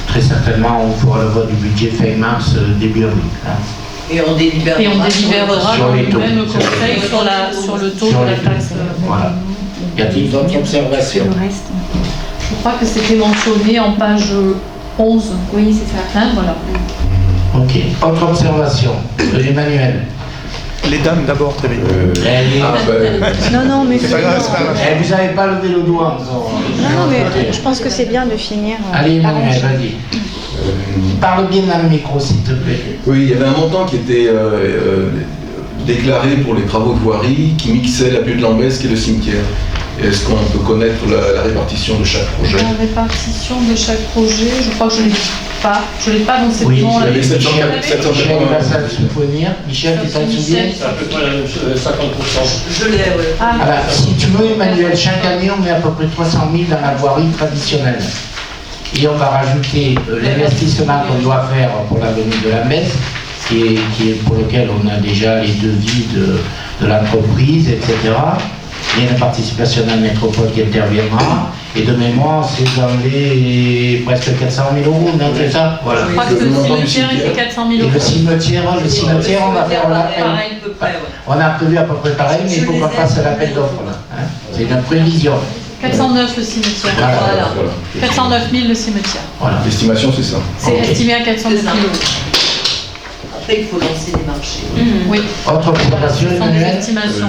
très certainement, on fera le vote du budget fin mars, début avril. Et on délibérera sur les taux. Même conseil sur le taux de la taxe. Voilà. Y a-t-il d'autres observations? Je crois que c'était mentionné en page 11. Oui, c'est ça. Voilà. Ok. Autre observation. Emmanuel. Les dames d'abord, très bien. Non, mais c'est pas grave, c'est pas grave. Vous n'avez pas levé le doigt encore. Non, mais je pense que c'est bien de finir. Allez, Emmanuel, vas-y. Parle bien dans le micro, s'il te plaît. Oui, il y avait un montant qui était déclaré pour les travaux de voirie qui mixait l'avenue de Lambesc et le cimetière. Est-ce qu'on peut connaître la répartition de chaque projet? La répartition de chaque projet, je crois que je ne l'ai pas. Je ne l'ai pas dans cette Oui, nom. Michel va s'en souvenir. Michel, tu t'en souviens? C'est à peu près la même chose, 50%. Je l'ai, oui. Alors, si tu veux, Emmanuel, chaque année, on met à peu près 300 000 dans la voirie traditionnelle. Et on va rajouter l'investissement qu'on doit faire pour l'avenue de la Messe, pour lequel on a déjà les devis de l'entreprise, etc. Il y a une participation de la métropole qui interviendra. Et de mémoire, c'est dans les presque 400 000 euros, non, c'est ça? Voilà. Je crois que le cimetière était 400 000 euros. Et le cimetière, on va faire l'appel. On a prévu à peu près pareil, mais il faut qu'on fasse l'appel d'offres là. C'est une prévision. 409 le cimetière. Voilà. 409 000 le cimetière. Voilà. L'estimation, c'est ça. C'est estimé à 409 000 euros. Après, il faut lancer les marchés. Oui. Autre observation, Ce sont des Emmanuel? estimations.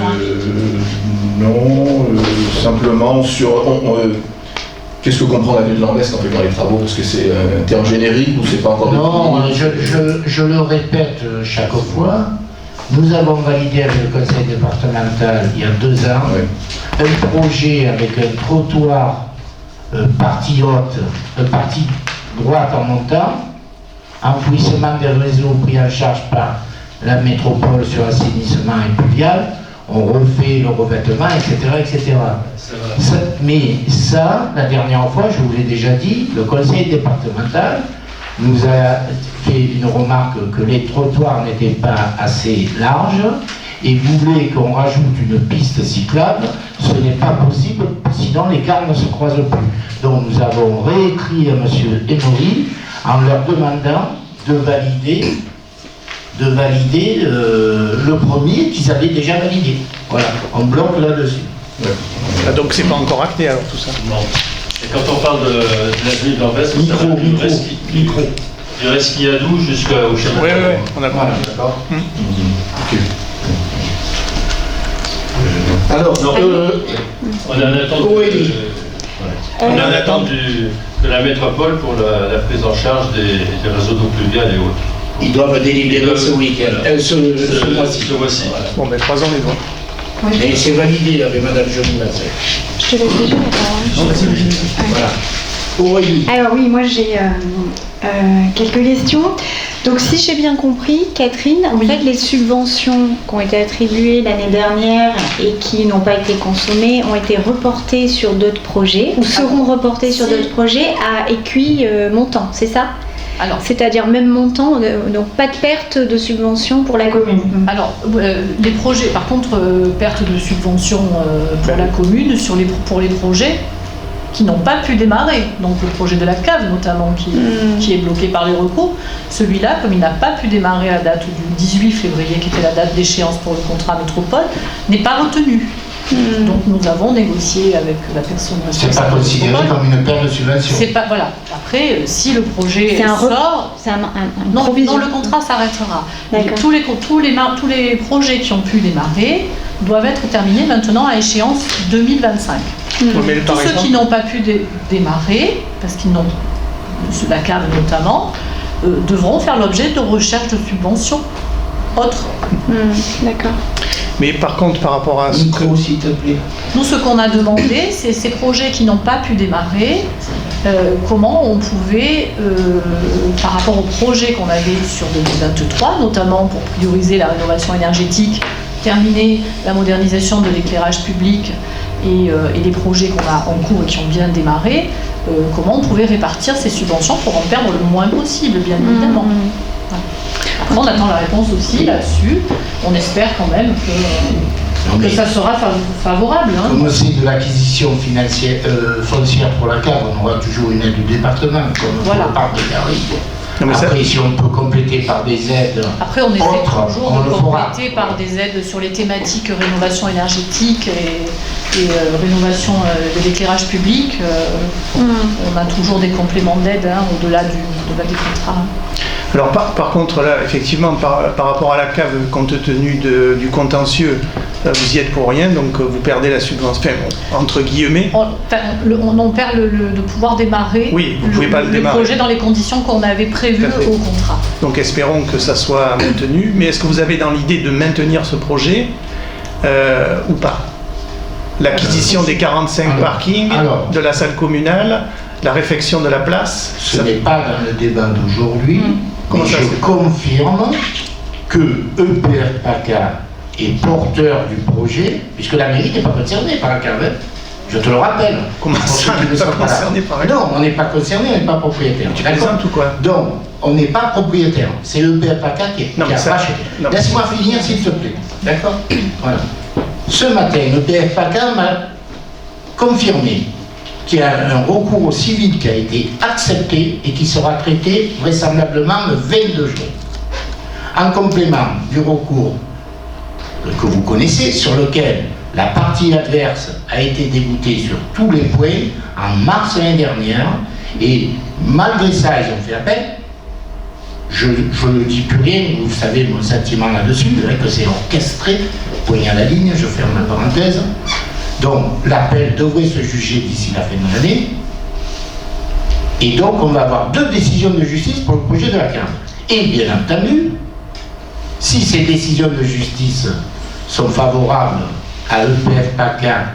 Non, simplement sur... Qu'est-ce que comprend l'avenue de Lambesc en fait dans les travaux? Parce que c'est un terme générique ou c'est pas encore Non, défini? je le répète chaque fois. Nous avons validé avec le conseil départemental il y a 2 ans un projet avec un trottoir partie haute, partie droite en montant, enfouissement des réseaux pris en charge par la métropole sur assainissement et pluvial, on refait le revêtement, etc. Mais ça, la dernière fois, je vous l'ai déjà dit, le conseil départemental nous a fait une remarque que les trottoirs n'étaient pas assez larges et voulait qu'on rajoute une piste cyclable. Ce n'est pas possible, sinon les cars ne se croisent plus. Donc nous avons réécrit à M. Emory en leur demandant de valider le premier qu'ils avaient déjà validé. Voilà, on bloque là-dessus. Donc c'est pas encore acté alors tout ça? Non. Et quand on parle de l'avenue de Lambesc, micro. Du Resquiadou jusqu'au chemin. Oui, on a compris. Voilà, d'accord. Ok. Alors, on est en attente, on est en attente de la métropole pour la prise en charge des réseaux d'eau pluviale et autres. Ils doivent délibérer ce week-end, ce mois-ci. Voilà. Bon, ben croisons les doigts. Et c'est validé avec Madame Jolie Massé. Je te laisse déjà la parole. Voilà. Oui. Alors oui, moi j'ai quelques questions. Donc si j'ai bien compris, Catherine, en fait les subventions qui ont été attribuées l'année dernière et qui n'ont pas été consommées ont été reportées sur d'autres projets ou seront reportées sur d'autres projets à écui montant, c'est ça? Alors, c'est-à-dire même montant, donc pas de perte de subvention pour la commune. Alors, les projets, par contre, perte de subvention pour la commune pour les projets qui n'ont pas pu démarrer. Donc le projet de la cave notamment qui est bloqué par les recours, celui-là, comme il n'a pas pu démarrer à la date du 18 février, qui était la date d'échéance pour le contrat métropole, n'est pas retenu. Donc nous avons négocié avec la personne responsable. C'est pas considéré comme une perte de subvention. C'est pas, voilà. Après, si le projet sort, non, le contrat s'arrêtera. Tous les projets qui ont pu démarrer doivent être terminés maintenant à échéance 2025. Tous ceux qui n'ont pas pu démarrer, parce qu'ils n'ont, la cave notamment, devront faire l'objet de recherche de subventions autres. D'accord. Mais par contre, par rapport à ce que... Micro, s'il te plaît. Nous, ce qu'on a demandé, c'est ces projets qui n'ont pas pu démarrer, comment on pouvait, par rapport aux projets qu'on avait sur 2023, notamment pour prioriser la rénovation énergétique, terminer la modernisation de l'éclairage public et les projets qu'on a en cours et qui ont bien démarré, comment on pouvait répartir ces subventions pour en perdre le moins possible, bien évidemment. Voilà. Après, on attend la réponse aussi là-dessus. On espère quand même que ça sera favorable. Hein. Comme c'est de l'acquisition financière, foncière pour la cave, on aura toujours une aide du département, comme pour le parc de Garrigue. Après, si on peut compléter par des aides Après, on essaie autres, toujours de compléter par des aides sur les thématiques rénovation énergétique et rénovation de l'éclairage public. On a toujours des compléments d'aide au-delà des contrats. Alors par contre, là, effectivement, par rapport à la cave, compte tenu du contentieux, vous y êtes pour rien, donc vous perdez la subvention, entre guillemets. On perd de pouvoir démarrer le projet dans les conditions qu'on avait prévues au contrat. Donc espérons que ça soit maintenu, mais est-ce que vous avez dans l'idée de maintenir ce projet ou pas? L'acquisition des 45 parkings, de la salle communale, la réfection de la place. Ce n'est pas dans le débat d'aujourd'hui, mais je confirme que EPF PACA est porteur du projet, puisque la mairie n'est pas concernée par la cave. Je te le rappelle. Comment ça, on n'est pas concerné par la... Non, on n'est pas concerné, on n'est pas propriétaire. Tu plaisantes ou quoi? Donc, on n'est pas propriétaire. C'est EPF PACA qui a racheté. Laisse-moi finir, s'il te plaît. D'accord? Voilà. Ce matin, EPF PACA m'a confirmé qu'il y a un recours civil qui a été accepté et qui sera traité vraisemblablement le 22 juin. En complément du recours que vous connaissez, sur lequel la partie adverse a été déboutée sur tous les points en mars l'année dernière, et malgré ça, ils ont fait appel. Je ne dis plus rien, vous savez mon sentiment là-dessus, que c'est orchestré, point à la ligne, je ferme la parenthèse. Donc l'appel devrait se juger d'ici la fin de l'année, et donc on va avoir 2 décisions de justice pour le projet de la cave. Et bien entendu, si ces décisions de justice sont favorables à EPF PACA,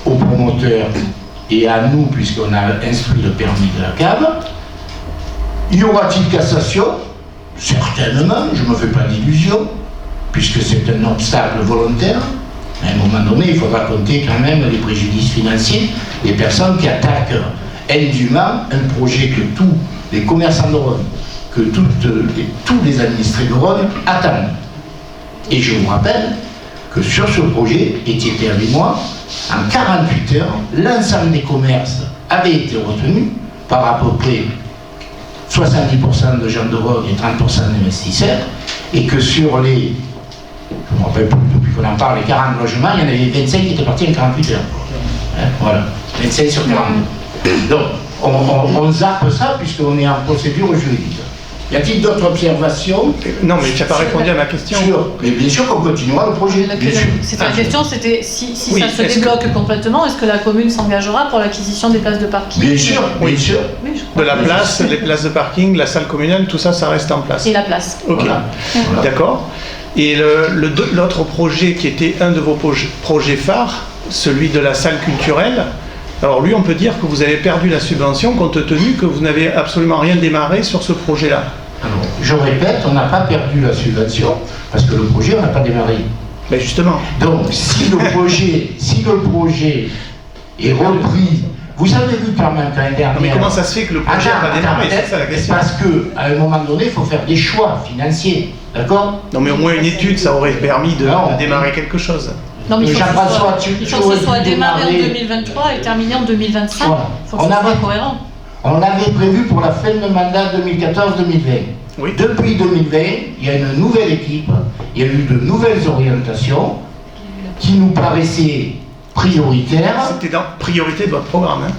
aux promoteurs et à nous, puisqu'on a instruit le permis de la cave, y aura-t-il cassation? Certainement, je ne me fais pas d'illusions, puisque c'est un obstacle volontaire. À un moment donné, il faudra compter quand même les préjudices financiers des personnes qui attaquent indûment un projet que tous les commerçants de Rhône, que tous les administrés de Rhône attendent. Et je vous rappelle que sur ce projet, et tu étais avec moi, en 48 heures, l'ensemble des commerces avait été retenu par à peu près 70% de gens de Rhône et 30% d'investisseurs, et que sur les, je ne me rappelle plus depuis qu'on en parle, les 40 logements, il y en avait 25 qui étaient partis en 48 heures. Voilà, 25 sur 40. Donc, on zappe ça puisqu'on est en procédure juridique. Y a-t-il d'autres observations? Non, mais tu n'as pas répondu à ma question. Mais bien sûr qu'on continuera le projet. C'était la question, c'était si ça se débloque complètement, est-ce que la commune s'engagera pour l'acquisition des places de parking? Bien sûr, bien sûr. De la place, les places de parking, la salle communale, tout ça, ça reste en place. Et la place. Ok, voilà. D'accord. Et l'autre projet qui était un de vos projets phares, celui de la salle culturelle, alors lui, on peut dire que vous avez perdu la subvention compte tenu que vous n'avez absolument rien démarré sur ce projet-là. Alors, je répète, on n'a pas perdu la subvention parce que le projet, on n'a pas démarré. Ben justement. Donc, si le projet est repris, vous avez vu quand même l'année dernière. Mais comment ça se fait que le projet n'a pas démarré? C'est ça la question. Parce qu'à un moment donné, il faut faire des choix financiers. D'accord? Non, mais au moins une étude, ça aurait permis de démarrer quelque chose. Non, mais il faut que ce soit démarré en 2023 et terminé en 2025. Voilà. Il faut que ce soit cohérent. On l'avait prévu pour la fin de mandat 2014-2020. Oui. Depuis 2020, il y a une nouvelle équipe, il y a eu de nouvelles orientations qui nous paraissaient prioritaires. C'était dans priorité de votre programme, hein?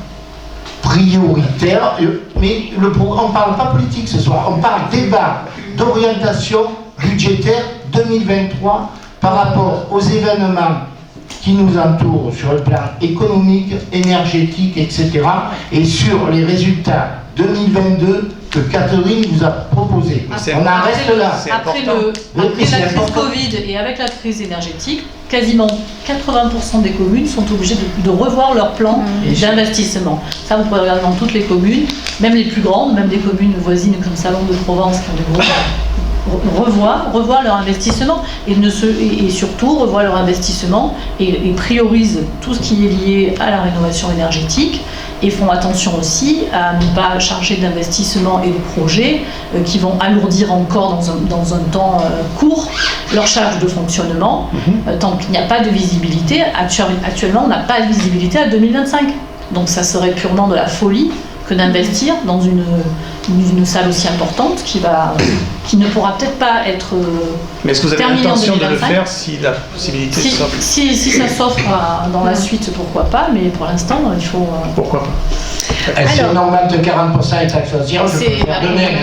Prioritaire, mais on ne parle pas politique ce soir, on parle débat d'orientation budgétaire 2023 par rapport aux événements qui nous entourent sur le plan économique, énergétique, etc. et sur les résultats 2022 que Catherine vous a proposé. On en reste là. Après la crise Covid et avec la crise énergétique, quasiment 80% des communes sont obligées de revoir leur plan d'investissement. Ça, vous pouvez regarder dans toutes les communes, même les plus grandes, même des communes voisines comme Salon de Provence qui ont des gros... revoir leur investissement et surtout revoir leur investissement et priorisent tout ce qui est lié à la rénovation énergétique et font attention aussi à ne pas charger d'investissement et de projets qui vont alourdir encore dans un temps court leur charge de fonctionnement tant qu'il n'y a pas de visibilité. Actuellement, on n'a pas de visibilité à 2025. Donc ça serait purement de la folie que d'investir dans une salle aussi importante qui ne pourra peut-être pas être mais est-ce que vous avez l'intention de le faire si la possibilité s'offre? Si ça s'offre dans la suite, pourquoi pas, mais pour l'instant, il faut... Pourquoi pas? Si on augmente de 40% les taxes foncières, je peux faire de même.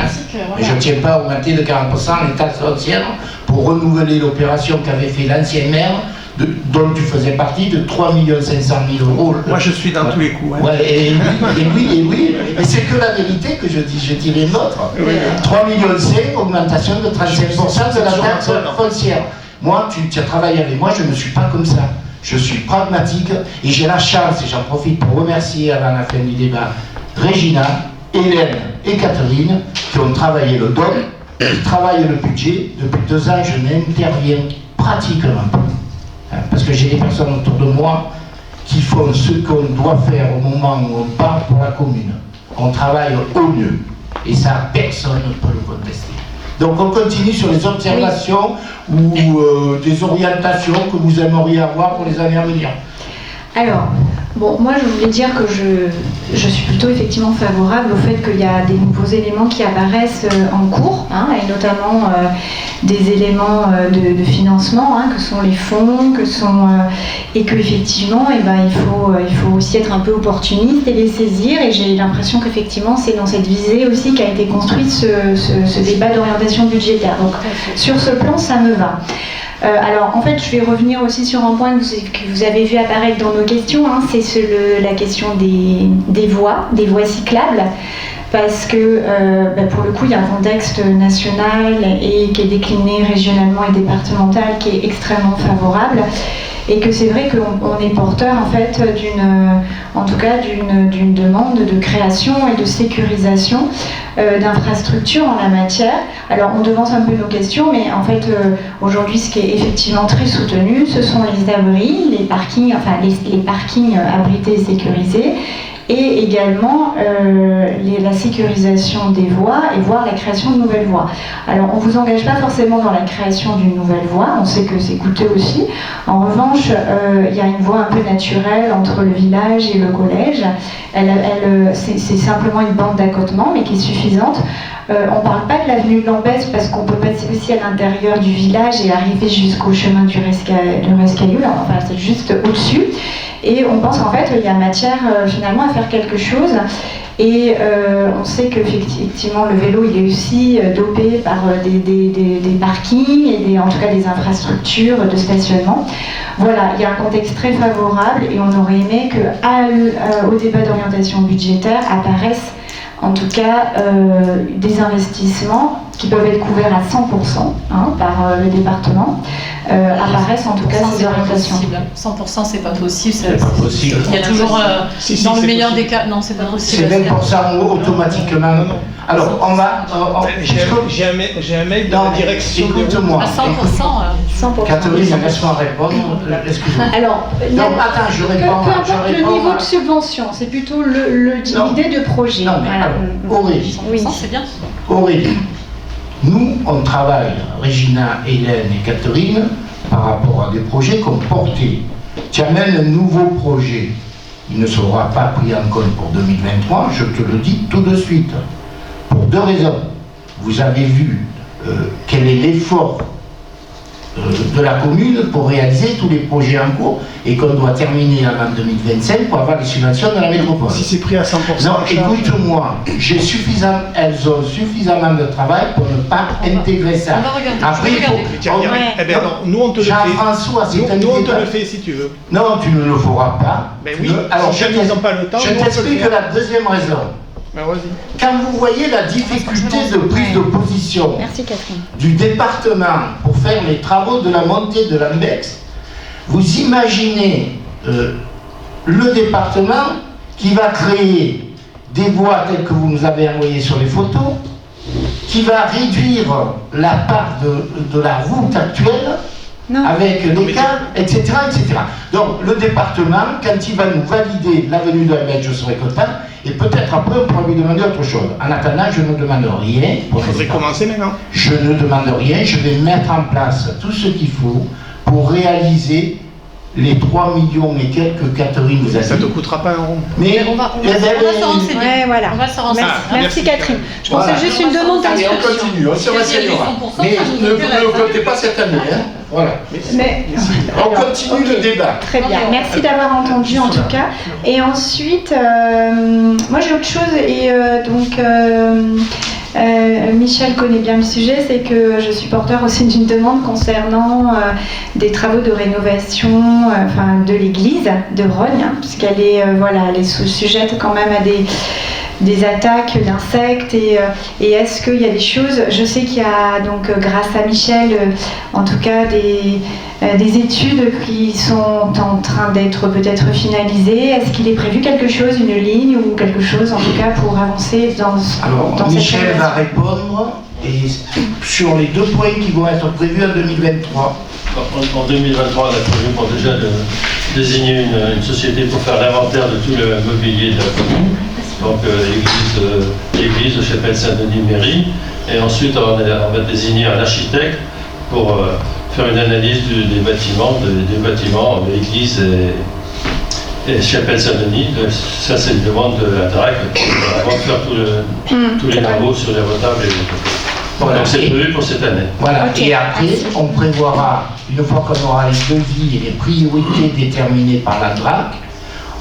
Mais je ne tiens pas à augmenter de 40% les taxes foncières pour renouveler l'opération qu'avait fait l'ancien maire, dont tu faisais partie, de 3 500 000 euros. Moi, je suis dans tous les coups. Hein. Ouais, et oui. Et c'est que la vérité que je dis, je dirais l'autre. 3 millions c'est augmentation de 35% de la taxe foncière. Moi, tu as travaillé avec moi, je ne suis pas comme ça. Je suis pragmatique et j'ai la chance, et j'en profite pour remercier avant la fin du débat, Régina, Hélène et Catherine, qui ont travaillé le DOM, qui travaillent le budget. Depuis 2 ans, je n'interviens pratiquement pas. Parce que j'ai des personnes autour de moi qui font ce qu'on doit faire au moment où on part pour la commune. On travaille au mieux. Et ça, personne ne peut le contester. Donc on continue sur les observations ou des orientations que vous aimeriez avoir pour les années à venir. Alors, bon, moi je voulais dire que je suis plutôt effectivement favorable au fait qu'il y a des nouveaux éléments qui apparaissent en cours, et notamment des éléments de financement, que sont les fonds, et qu'effectivement il faut aussi être un peu opportuniste et les saisir, et j'ai l'impression qu'effectivement c'est dans cette visée aussi qu'a été construit ce débat d'orientation budgétaire. Donc sur ce plan, ça me va. Alors en fait je vais revenir aussi sur un point que vous avez vu apparaître dans nos questions, c'est la question des voies cyclables, parce que pour le coup il y a un contexte national et qui est décliné régionalement et départemental qui est extrêmement favorable, et que c'est vrai qu'on est porteur en fait d'une demande de création et de sécurisation d'infrastructures en la matière. Alors on devance un peu nos questions, mais en fait aujourd'hui ce qui est effectivement très soutenu, ce sont les abris, les parkings abrités et sécurisés, et également la sécurisation des voies et voire la création de nouvelles voies. Alors on ne vous engage pas forcément dans la création d'une nouvelle voie, on sait que c'est coûteux aussi. En revanche, il y a une voie un peu naturelle entre le village et le collège. C'est simplement une bande d'accotement, mais qui est suffisante. On ne parle pas de l'avenue de Lambès parce qu'on peut passer aussi à l'intérieur du village et arriver jusqu'au chemin du Rescaillou, enfin c'est juste au-dessus. Et on pense qu'en fait il y a matière finalement à faire quelque chose. Et on sait qu'effectivement le vélo il est aussi dopé par des parkings et en tout cas des infrastructures de stationnement. Voilà, il y a un contexte très favorable et on aurait aimé qu'au débat d'orientation budgétaire apparaissent en tout cas des investissements qui peuvent être couverts à 100% par le département, apparaissent en tout cas ces orientations. 100% c'est pas possible. C'est pas possible. Il y a toujours, dans le meilleur des cas, non c'est pas possible. C'est 20% automatiquement. Alors on va... J'ai un mail dans la direction de... Écoute-moi. À 100%. Catherine, laisse-moi répondre. Excuse-moi. Alors, non, attends, je réponds. Peu importe le niveau de subvention, c'est plutôt l'idée de projet. Non, mais alors, Aurélie. Oui. C'est bien. Aurélie, nous, on travaille, Régina, Hélène et Catherine, par rapport à des projets qu'on portait. Tu amènes un nouveau projet, il ne sera pas pris en compte pour 2023, je te le dis tout de suite. Pour 2 raisons. Vous avez vu quel est l'effort de la commune pour réaliser tous les projets en cours et qu'on doit terminer avant 2025 pour avoir les subventions de la métropole. Si c'est pris à 100%. Non, écoute-moi, elles ont suffisamment de travail pour ne pas intégrer ça. On va regarder. Après, nous on te le fait. Jean-François, nous on te le fait si tu veux. Non, tu ne le feras pas. Mais oui, alors si jamais ils n'ont pas le temps, je t'explique la deuxième raison. Ben, vas-y. Quand vous voyez la difficulté de prise de position Merci Catherine. du département pour faire les travaux de la montée de l'Ambex, vous imaginez le département qui va créer des voies telles que vous nous avez envoyées sur les photos, qui va réduire la part de la route actuelle avec l'écart, etc., etc. Donc le département, quand il va nous valider l'avenue de l'Ambex, je serai content, et peut-être après on pourra lui demander autre chose. En attendant, je ne demande rien. Il faudrait commencer maintenant. Je ne demande rien, je vais mettre en place tout ce qu'il faut pour réaliser les 3 millions et quelques Catherine vous a dit. Ça ne te coûtera pas un rond. Mais on va se renseigner. Ouais, voilà. On va se renseigner. Merci Catherine. Je pensais juste une demande Allez, on d'instruction. continue, on se renseignera. Mais ne comptez pas cette année, hein. Voilà. Mais, On continue le débat. Très bien, merci d'avoir entendu en tout cas. Et ensuite, moi j'ai autre chose et Michel connaît bien le sujet, c'est que je suis porteur aussi d'une demande concernant des travaux de rénovation de l'église de Rognes, hein, puisqu'elle est, elle est sujette quand même à des attaques d'insectes et est-ce qu'il y a des choses, je sais qu'il y a donc grâce à Michel en tout cas des études qui sont en train d'être peut-être finalisées. Est-ce qu'il est prévu quelque chose, une ligne ou quelque chose en tout cas pour avancer dans cette Michel va répondre et sur les 2 points qui vont être prévus en 2023. En 2023, on a prévu pour déjà désigner une société pour faire l'inventaire de tout le mobilier de la commune. Donc l'église de Chapelle Saint-Denis-Mairie. Et ensuite, on va désigner un architecte pour faire une analyse des bâtiments de l'église et Chapelle Saint-Denis. Ça, c'est une demande de la DRAC avant de faire tous les travaux sur les retables. Voilà. Donc c'est prévu pour cette année. Voilà. Okay. Et après, on prévoira, une fois qu'on aura les devis et les priorités déterminées par la DRAC,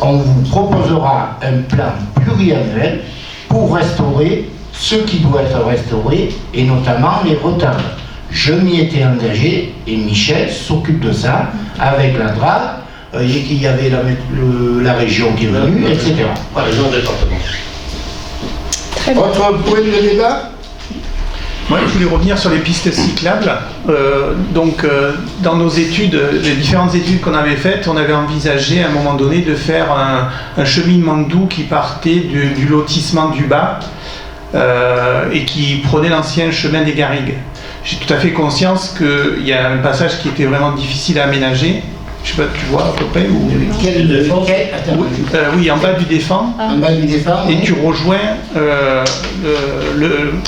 on vous proposera un plan pluriannuel pour restaurer ce qui doit être restauré, et notamment les retables. Je m'y étais engagé, et Michel s'occupe de ça, avec la DRAC, et qu'il y avait la région qui est venue, etc. La région département. Très bien. Autre point de débat ? Moi, je voulais revenir sur les pistes cyclables. Dans nos études, les différentes études qu'on avait faites, on avait envisagé à un moment donné de faire un cheminement doux qui partait du lotissement du Bas et qui prenait l'ancien chemin des Garrigues. J'ai tout à fait conscience qu'il y a un passage qui était vraiment difficile à aménager. Je sais pas, tu vois à peu près où... Oui, en bas du Défend. En bas du Défend. Et tu rejoins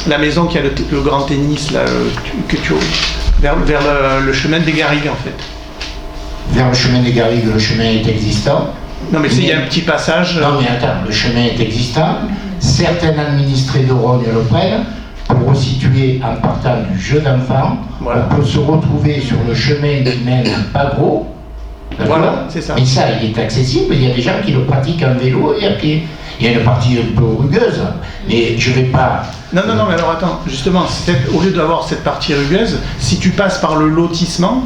la maison qui a le grand tennis là, vers le chemin des Garrigues en fait. Vers le chemin des Garrigues, le chemin est existant. Non mais il y a un petit passage. Non mais attends, le chemin est existant. Certains administrés de Rognes le prennent. Pour resituer en partant du jeu d'enfant, voilà. On peut se retrouver sur le chemin qui mène pas gros. Voilà, c'est ça. Et ça, il est accessible, il y a des gens qui le pratiquent en vélo et à pied. Il y a une partie un peu rugueuse, mais je ne vais pas... Non, mais alors attends, justement, au lieu d'avoir cette partie rugueuse, si tu passes par le lotissement,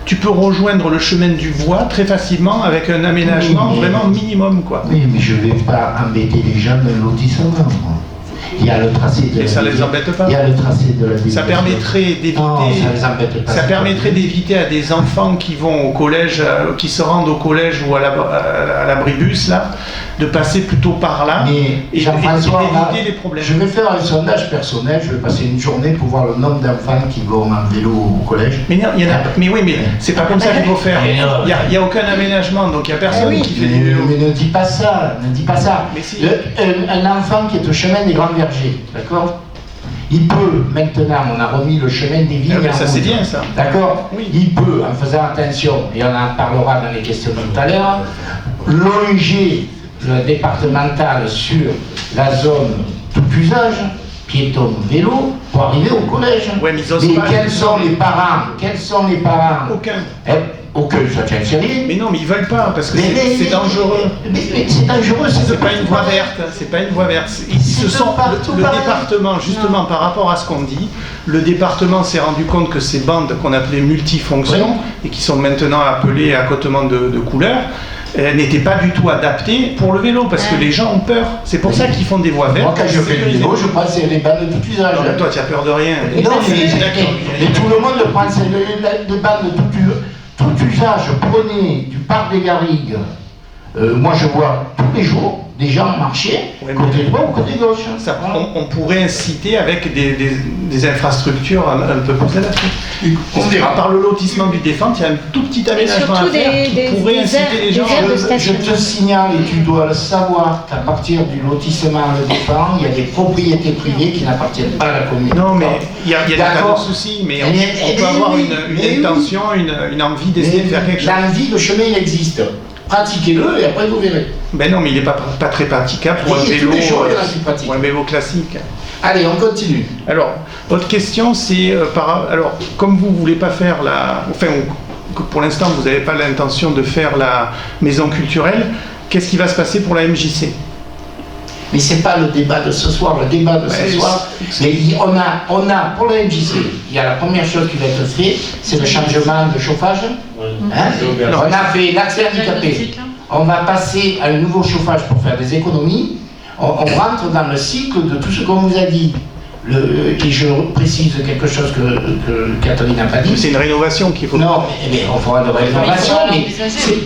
tu peux rejoindre le chemin du bois très facilement avec un aménagement vraiment minimum, quoi. Oui, mais je ne vais pas embêter les gens dans le lotissement. Il y a le tracé de... Et ça les embête pas. Il y a le tracé de la... Ça permettrait d'éviter... Non, ça les embête pas. Ça permettrait d'éviter à des enfants qui vont au collège, qui se rendent au collège ou à l'abribus, là, de passer plutôt par là et d'éviter les problèmes. Je vais faire un sondage personnel, je vais passer une journée pour voir le nombre d'enfants qui vont en vélo au collège. Mais non, mais c'est pas comme ça qu'il faut faire. Il n'y a aucun aménagement, donc il n'y a personne qui fait du vélo. Mais ne dis pas ça, ne dis pas ça. Mais si. Un enfant qui est au chemin des Grands Vergers, d'accord ? Il peut, maintenant, on a remis le chemin des vignes. Ça c'est bien ça. D'accord ? Oui. Il peut, en faisant attention, et on en parlera dans les questions tout à l'heure, longer le départemental sur la zone tout usage, piéton, vélo, pour arriver au collège. Ouais, mais quels sont les parents ? Aucun. Aucun, ça tient sérieux. Mais non, mais ils veulent pas parce que c'est dangereux. Mais c'est dangereux, c'est pas une voie verte. C'est pas une voie verte. Le département, justement, par rapport à ce qu'on dit, le département s'est rendu compte que ces bandes qu'on appelait multifonctions et qui sont maintenant appelées accotement de couleurs, n'était pas du tout adapté pour le vélo, parce que les gens ont peur. C'est pour ça qu'ils font des voies vertes. Moi, quand je fais du vélo, je prends les bandes de tout usage. Non, mais toi, tu as peur de rien. Non, mais tout le monde prend les bandes de tout usage. Prenez du parc des Garrigues. Moi, je vois tous les jours des gens marcher côté droit ou côté gauche. Ça, on pourrait inciter avec des infrastructures un peu plus adaptées. À part le lotissement du Défense, il y a un tout petit aménagement à faire qui pourrait inciter les gens. Je te signale, et tu dois le savoir, qu'à partir du lotissement Le Défense, il y a des propriétés privées qui n'appartiennent pas à la commune. Non, mais il y a des tas de soucis, mais on peut avoir une intention, une envie d'essayer de faire quelque chose. L'envie, le chemin, il existe. Pratiquez-le et après vous verrez. Ben non, mais il n'est pas très praticable pour un vélo classique. Allez, on continue. Alors, votre question, c'est alors, comme vous ne voulez pas faire pour l'instant, vous n'avez pas l'intention de faire la maison culturelle, qu'est-ce qui va se passer pour la MJC? Mais ce n'est pas le débat de ce soir. Le débat de ce soir, on a pour la MJC, il y a la première chose qui va être faite, c'est le changement de chauffage. On a fait l'accès handicapé. On va passer à un nouveau chauffage pour faire des économies. On rentre dans le cycle de tout ce qu'on vous a dit. Et je précise quelque chose que Catherine n'a pas dit. C'est une rénovation qu'il faut. Non, mais on fera une rénovation, mais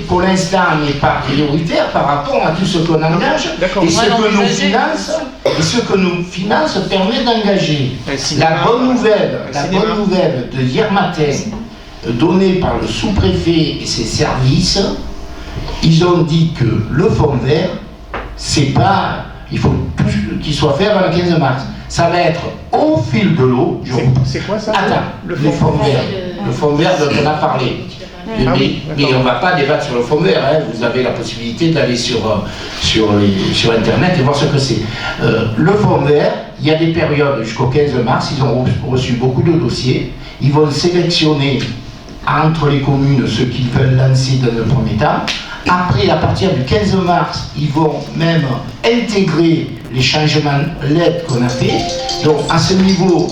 pour l'instant n'est pas prioritaire par rapport à tout ce qu'on engage et ce que nous finances permet d'engager. La bonne nouvelle de hier matin donnée par le sous-préfet et ses services, ils ont dit que le fonds vert, c'est pas, il faut qu'il soit fait avant le 15 mars. Ça va être au fil de l'eau. C'est quoi ça? Attends, le fonds vert dont on a parlé. Mais on ne va pas débattre sur le fonds vert. Hein. Vous avez la possibilité d'aller sur Internet et voir ce que c'est. Le fonds vert, il y a des périodes jusqu'au 15 mars. Ils ont reçu beaucoup de dossiers. Ils vont sélectionner entre les communes ceux qu'ils veulent lancer dans le premier temps. Après, à partir du 15 mars, ils vont même intégrer les changements LED qu'on a fait. Donc, à ce niveau,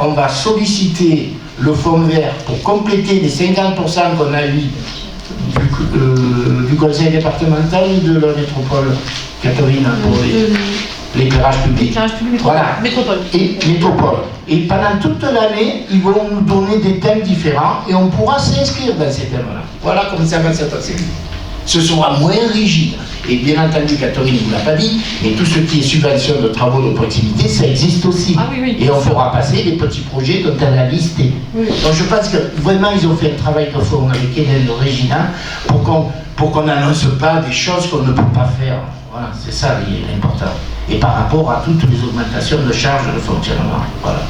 on va solliciter le fonds vert pour compléter les 50% qu'on a eu du conseil départemental et de la métropole, Catherine, pour l'éclairage public. Voilà. Métropole. Et métropole. Et pendant toute l'année, ils vont nous donner des thèmes différents et on pourra s'inscrire dans ces thèmes-là. Voilà comment ça va se passer. Ce sera moins rigide. Et bien entendu, Catherine ne vous l'a pas dit, mais tout ce qui est subvention de travaux de proximité, ça existe aussi. Ah, oui, et on fera passer des petits projets dont elle a listé. Oui. Donc je pense que vraiment, ils ont fait un travail de fond avec Hélène et Régina pour qu'on n'annonce pas des choses qu'on ne peut pas faire. Voilà, c'est ça l'important. Et par rapport à toutes les augmentations de charges de fonctionnement. Voilà.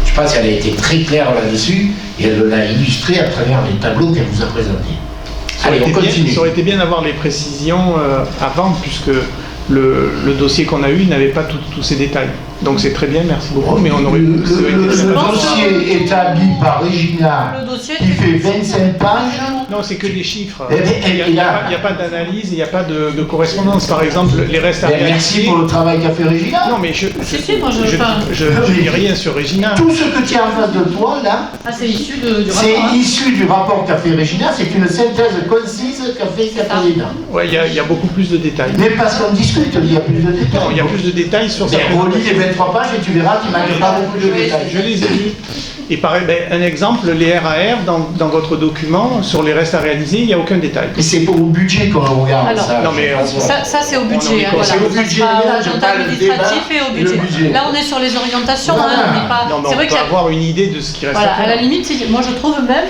Je pense qu'elle a été très claire là-dessus et elle l'a illustré à travers les tableaux qu'elle vous a présentés. Allez, on continue. Ça aurait été bien d'avoir les précisions avant, puisque le dossier qu'on a eu n'avait pas tous ces détails. Donc c'est très bien, merci beaucoup. Mais on aurait le dossier établi par Régina, qui fait 25 pages. Non, c'est que des chiffres. Il n'y a pas d'analyse, il n'y a pas de correspondance. Par exemple, les restes à réaliser. Merci pour le travail qu'a fait Régina. Non, mais je dis rien sur Régina. Tout ce que tu as en face de toi, là, c'est issu du rapport. C'est issu du rapport qu'a fait Régina, c'est une synthèse concise qu'a fait Catherine. Oui, il y a beaucoup plus de détails. Mais parce qu'on discute, il y a plus de détails. Non, il y a plus de détails sur ça. Relis les 23 pages et tu verras qu'il ne manque pas beaucoup de détails. Je les ai lus. Et pareil, un exemple, les RAR, dans votre document, sur les restes à réaliser, il n'y a aucun détail. Et c'est pour le budget qu'on regarde. Alors, ça. Non, mais ça c'est au budget. C'est au budget, administratif et au budget. Là, on est sur les orientations. Non, mais on peut avoir une idée de ce qui reste à faire. À la limite, moi je trouve même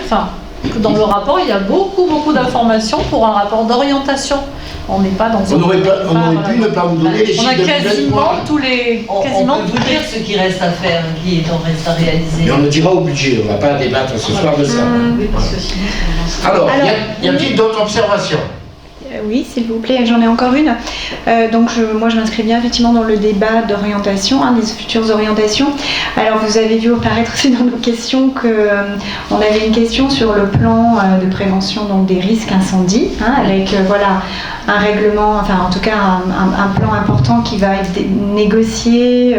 que dans le rapport, il y a beaucoup d'informations pour un rapport d'orientation. On n'est pas dans on aurait pu ne pas vous donner les chiffres. On a quasiment tous les. On peut vous dire ce qui reste à faire, qui est en reste à réaliser. Et on le dira au budget, on ne va pas débattre ce soir de ça. Alors, y a-t-il d'autres observations? Oui, s'il vous plaît, j'en ai encore une. Donc, moi, je m'inscris bien effectivement dans le débat d'orientation, des futures orientations. Alors, vous avez vu apparaître aussi dans nos questions qu'on avait une question sur le plan de prévention donc, des risques incendies, avec un règlement, enfin en tout cas un plan important qui va être négocié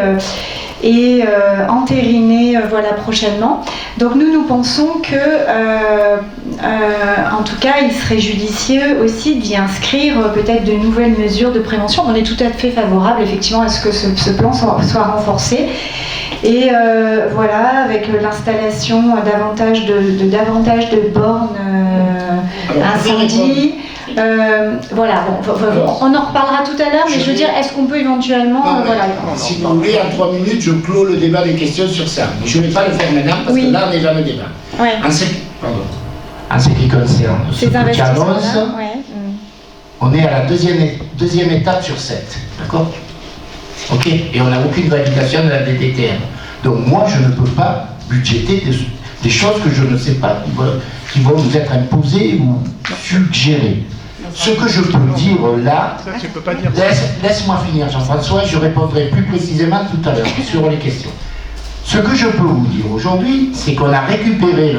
et entériné voilà, prochainement. Donc nous pensons que, en tout cas, il serait judicieux aussi d'y inscrire peut-être de nouvelles mesures de prévention. On est tout à fait favorable effectivement à ce que ce plan soit renforcé. Et voilà, avec l'installation davantage de bornes incendie. Voilà, on en reparlera tout à l'heure, mais je veux dire, est-ce qu'on peut éventuellement... voilà. Si vous voulez, en 3 minutes, je clôt le débat des questions sur ça. Mais je ne vais pas le faire maintenant, parce que là, on est dans le débat. Ouais. En ce qui concerne ce que tu annonces, on est à la deuxième étape sur 7, d'accord? Ok. Et on n'a aucune validation de la DDTM. Donc moi, je ne peux pas budgéter des choses que je ne sais pas qui vont nous être imposées ou suggérées. Ce que je peux dire là, laisse-moi finir Jean-François, je répondrai plus précisément tout à l'heure sur les questions. Ce que je peux vous dire aujourd'hui, c'est qu'on a récupéré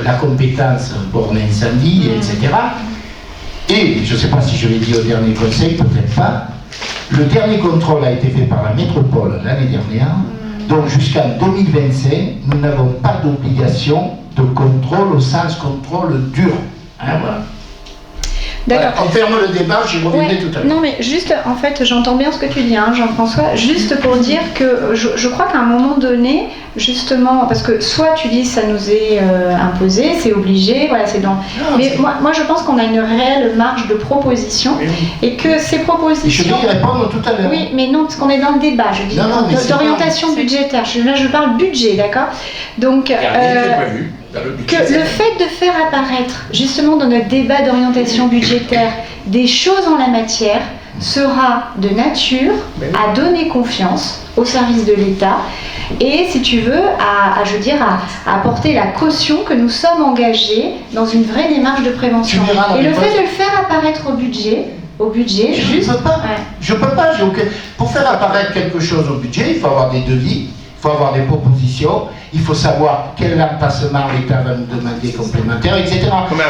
la compétence borne incendie, etc. Et, je ne sais pas si je l'ai dit au dernier conseil, peut-être pas, le dernier contrôle a été fait par la métropole l'année dernière, donc jusqu'en 2025, nous n'avons pas d'obligation de contrôle au sens contrôle dur. Hein, voilà. D'accord. Voilà, on ferme le débat, j'y reviendrai tout à l'heure. Non mais juste, en fait, j'entends bien ce que tu dis, hein, Jean-François, juste pour dire que je crois qu'à un moment donné, justement, parce que soit tu dis ça nous est imposé, c'est obligé, voilà, c'est dans... Non, mais moi je pense qu'on a une réelle marge de proposition et que ces propositions... Je vais y répondre tout à l'heure. Oui, mais non, parce qu'on est dans le débat, je dis, d'orientation budgétaire. Là je parle budget, d'accord? Donc... que le fait de faire apparaître justement dans notre débat d'orientation budgétaire des choses en la matière sera de nature à donner confiance au service de l'État et, si tu veux, à apporter la caution que nous sommes engagés dans une vraie démarche de prévention. Et le fait de le faire apparaître au budget, je peux pas, pour faire apparaître quelque chose au budget, il faut avoir des devis, il faut avoir des propositions, il faut savoir quel emplacement l'État va nous demander complémentaire, etc. Mais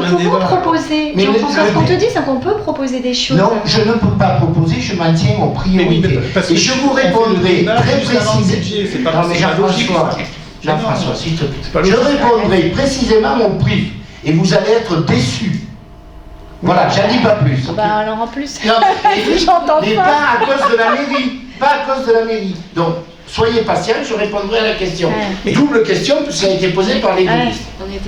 nous pouvons proposer, Jean-François, ce qu'on te dit, c'est qu'on peut proposer des choses. Non, je ne peux pas proposer, je maintiens aux priorités. Et je vous répondrai très précisément. Non mais Jean-François, s'il te plaît. Je répondrai précisément au prix. Et vous allez être déçus. Voilà, j'en dis pas plus. Bah alors en plus, non, mais pas à cause de la mairie. Pas à cause de la mairie. Donc, soyez patient, je répondrai à la question. Double question, parce que ça a été posé par les ministres.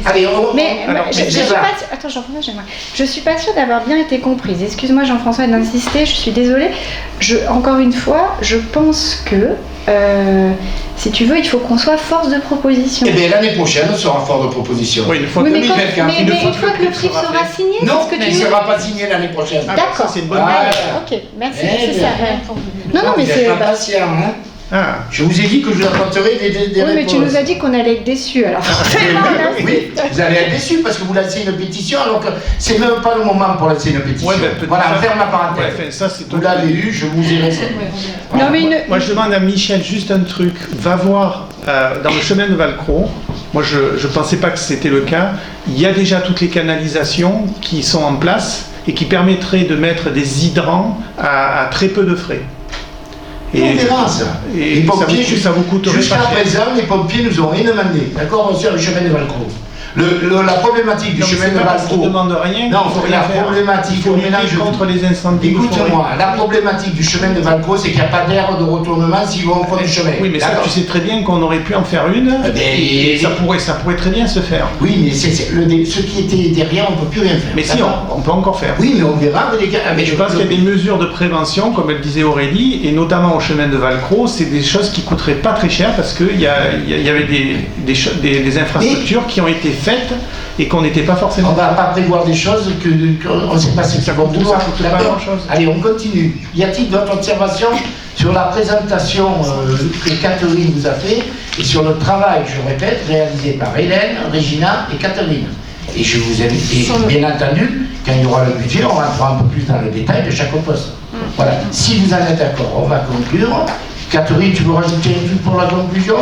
Allez, Attends, Jean-François, je suis pas sûre d'avoir bien été comprise. Excuse-moi, Jean-François, d'insister, je suis désolée. Encore une fois, je pense que, si tu veux, il faut qu'on soit force de proposition. Eh bien, l'année prochaine, on sera force de proposition. Oui, une fois que une fois que le prix sera signé, non, c'est ce que tu il ne sera pas signé l'année prochaine. D'accord. C'est une bonne idée. Ok, merci, c'est ça. Non, mais c'est... pas patient, hein. Je vous ai dit que je vous apporterai des réponses. Oui, mais tu nous as dit qu'on allait être déçus, alors forcément. Oui, vous allez être déçus parce que vous lancez une pétition alors que c'est même pas le moment pour lancer une pétition. Voilà, on ferme la parenthèse. Vous l'avez eu, je vous ai répondu. Moi, je demande à Michel juste un truc. Va voir dans le chemin de Valcro. Moi, je ne pensais pas que c'était le cas. Il y a déjà toutes les canalisations qui sont en place et qui permettraient de mettre des hydrants à très peu de frais. Et on verra ça. Et les pompiers, ça vous coûterait jusqu'à présent, les pompiers nous ont rien demandé. D'accord, sur le chemin de Valcro. La problématique du chemin de Valcro. Ne demande rien. Non, la problématique du ménage contre les incendies. Écoute-moi, la problématique du chemin de Valcro, c'est qu'il n'y a pas d'aire de retournement s'ils vont au fond du chemin. Oui, mais ça, tu sais très bien qu'on aurait pu en faire une. Et ça pourrait très bien se faire. Oui, mais ce qui était derrière, on ne peut plus rien faire. Mais si, on peut encore faire. Oui, mais on verra. Mais je pense qu'il y a des mesures de prévention, comme elle disait Aurélie, et notamment au chemin de Valcro, c'est des choses qui coûteraient pas très cher parce qu'il y avait des infrastructures qui ont été faites et qu'on n'était pas forcément... On ne va pas prévoir des choses qu'on ne sait pas si ça va vouloir. Allez, on continue. Y a-t-il d'autres observations sur la présentation que Catherine vous a fait et sur le travail, je répète, réalisé par Hélène, Régina et Catherine? Et je vous invite, et bien entendu, quand il y aura le budget, on rentrera un peu plus dans le détail de chaque poste. Voilà. Si vous en êtes d'accord, on va conclure. Catherine, tu veux rajouter un truc pour la conclusion?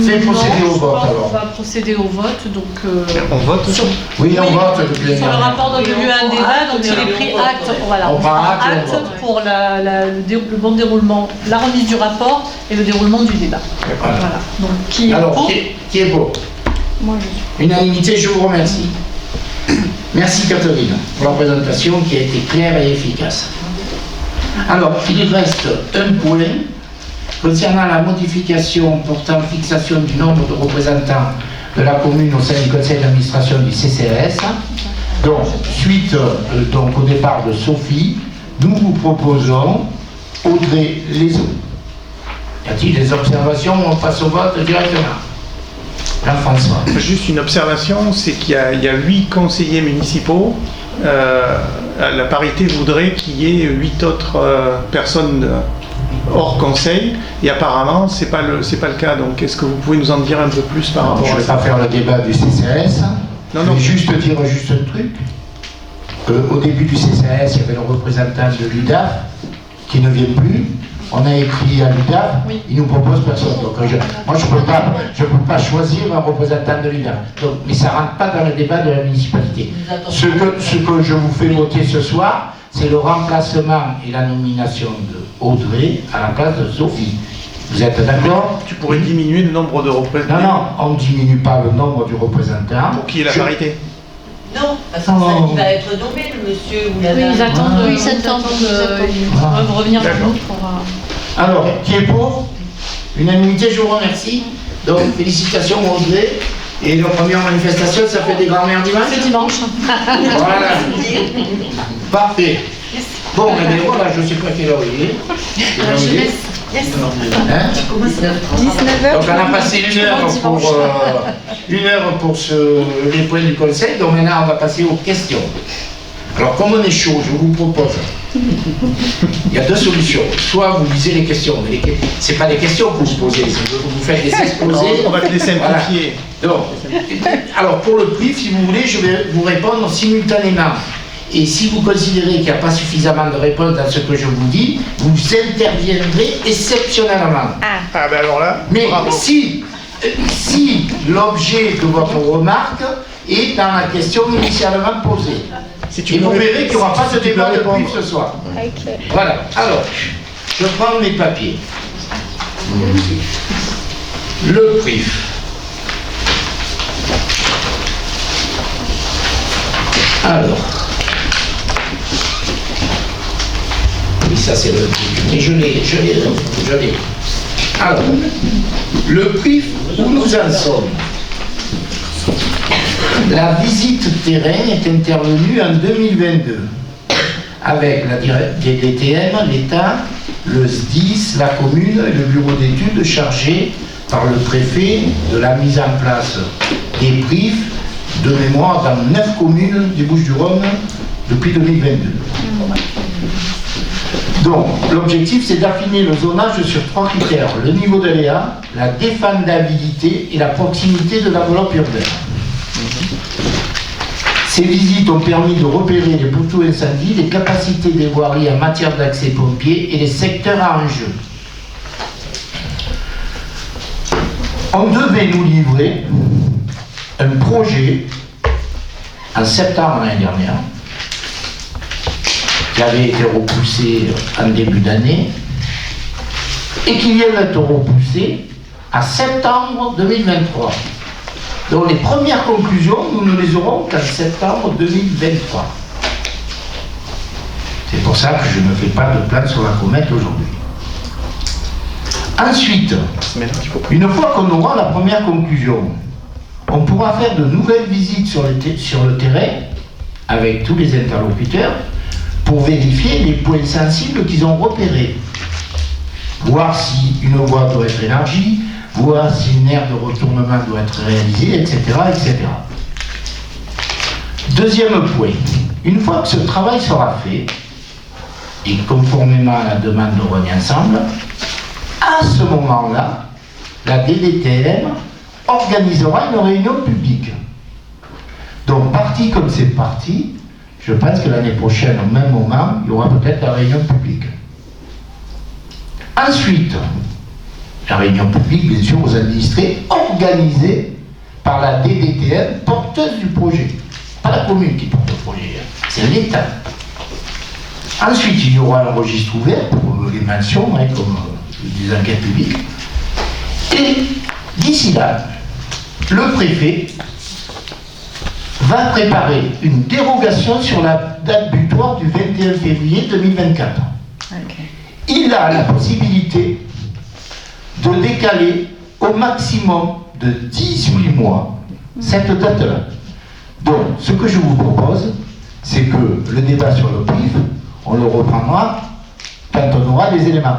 Fais procéder au vote alors. On va procéder au vote. Donc, on vote Oui, on vote. Sur le rapport de lieu un débat, donc il est pris acte. Voilà, on prend acte pour le bon déroulement, la remise du rapport et le déroulement du débat. Voilà. Donc, qui est alors, pour? Qui est pour? Moi, je suis. Unanimité, je vous remercie. Merci Catherine pour la présentation qui a été claire et efficace. Alors, il reste un point concernant la modification portant fixation du nombre de représentants de la commune au sein du conseil d'administration du CCAS. Donc, suite donc, au départ de Sophie, nous vous proposons Audrey Lézot. Y a-t-il des observations? On passe au vote directement. Jean-François. Juste une observation, c'est qu'il y a 8 conseillers municipaux. La parité voudrait qu'il y ait 8 autres personnes hors conseil, et apparemment c'est pas le cas. Donc est-ce que vous pouvez nous en dire un peu plus par rapport à ça? Je ne vais pas faire le débat du CCAS. Non, je vais juste dire un truc. Au début du CCAS, il y avait le représentant de l'UDAF qui ne vient plus. On a écrit à l'UDAF, il nous propose personne. Donc, moi, je ne peux pas choisir un représentant de l'UDAF. Mais ça ne rentre pas dans le débat de la municipalité. Ce que je vous fais voter ce soir, c'est le remplacement et la nomination de Audrey à la place de Sophie. Vous êtes d'accord? Tu pourrais diminuer le nombre de représentants? Non, on ne diminue pas le nombre du représentant. Pour qu'il y ait la parité? Non, parce que ça, il va être nommé, le monsieur ou la dame. Oui, ils attendent, ils peuvent revenir vers nous pour... Alors, qui est pour? Unanimité, je vous remercie. Donc, félicitations Audrey. Et la première manifestation, ça fait des grands-mères dimanche? C'est dimanche. Voilà. Parfait. Bon, mais voilà, je ne sais pas quelle heure il est. Yes. Hein? 19h. Donc on a passé une heure pour les points du conseil, donc maintenant on va passer aux questions. Alors comme on est chaud, je vous propose, il y a deux solutions. Soit vous lisez les questions, mais c'est pas des questions que vous posez, vous faites des exposés. On va te les simplifier. Voilà. Alors pour le prix, si vous voulez, je vais vous répondre simultanément. Et si vous considérez qu'il n'y a pas suffisamment de réponses dans ce que je vous dis, vous interviendrez exceptionnellement. Ah ben alors là, mais bravo. si l'objet de votre remarque est dans la question initialement posée, et vous verrez qu'il n'y aura pas de débat de prix ce soir. Okay. Voilà. Alors, je prends mes papiers. Le prix. Alors. Oui, ça c'est le prix. Mais je l'ai. Alors, le prix, où nous en sommes? La visite terrain est intervenue en 2022 avec la DDTM, l'État, le SDIS, la commune et le bureau d'études chargé par le préfet de la mise en place des prix de mémoire dans 9 communes des Bouches-du-Rhône depuis 2022. Donc, l'objectif, c'est d'affiner le zonage sur 3 critères. Le niveau d'aléa, la défendabilité et la proximité de l'enveloppe urbaine. Ces visites ont permis de repérer les poteaux incendies, les capacités des voiries en matière d'accès pompier et les secteurs à enjeu. On devait nous livrer un projet en septembre l'année dernière, qui avait été repoussé en début d'année, et qui vient d'être repoussé à septembre 2023. Donc les premières conclusions, nous ne les aurons qu'en septembre 2023. C'est pour ça que je ne fais pas de plan sur la comète aujourd'hui. Ensuite, une fois qu'on aura la première conclusion, on pourra faire de nouvelles visites sur le terrain avec tous les interlocuteurs pour vérifier les points sensibles qu'ils ont repérés. Voir si une voie doit être élargie, voir si une aire de retournement doit être réalisée, etc., etc. Deuxième point, une fois que ce travail sera fait, et conformément à la demande de Rognes Ensemble, à ce moment-là, la DDTM organisera une réunion publique. Donc, parti comme c'est parti, je pense que l'année prochaine, au même moment, il y aura peut-être la réunion publique. Ensuite, la réunion publique, bien sûr, aux administrés, organisée par la DDTM, porteuse du projet. Pas la commune qui porte le projet, c'est l'État. Ensuite, il y aura un registre ouvert pour les mentions, comme des enquêtes publiques. Et d'ici là, le préfet va préparer une dérogation sur la date butoir du 21 février 2024. Il a la possibilité de décaler au maximum de 18 mois cette date-là. Donc, ce que je vous propose, c'est que le débat sur le PIF, on le reprendra quand on aura des éléments.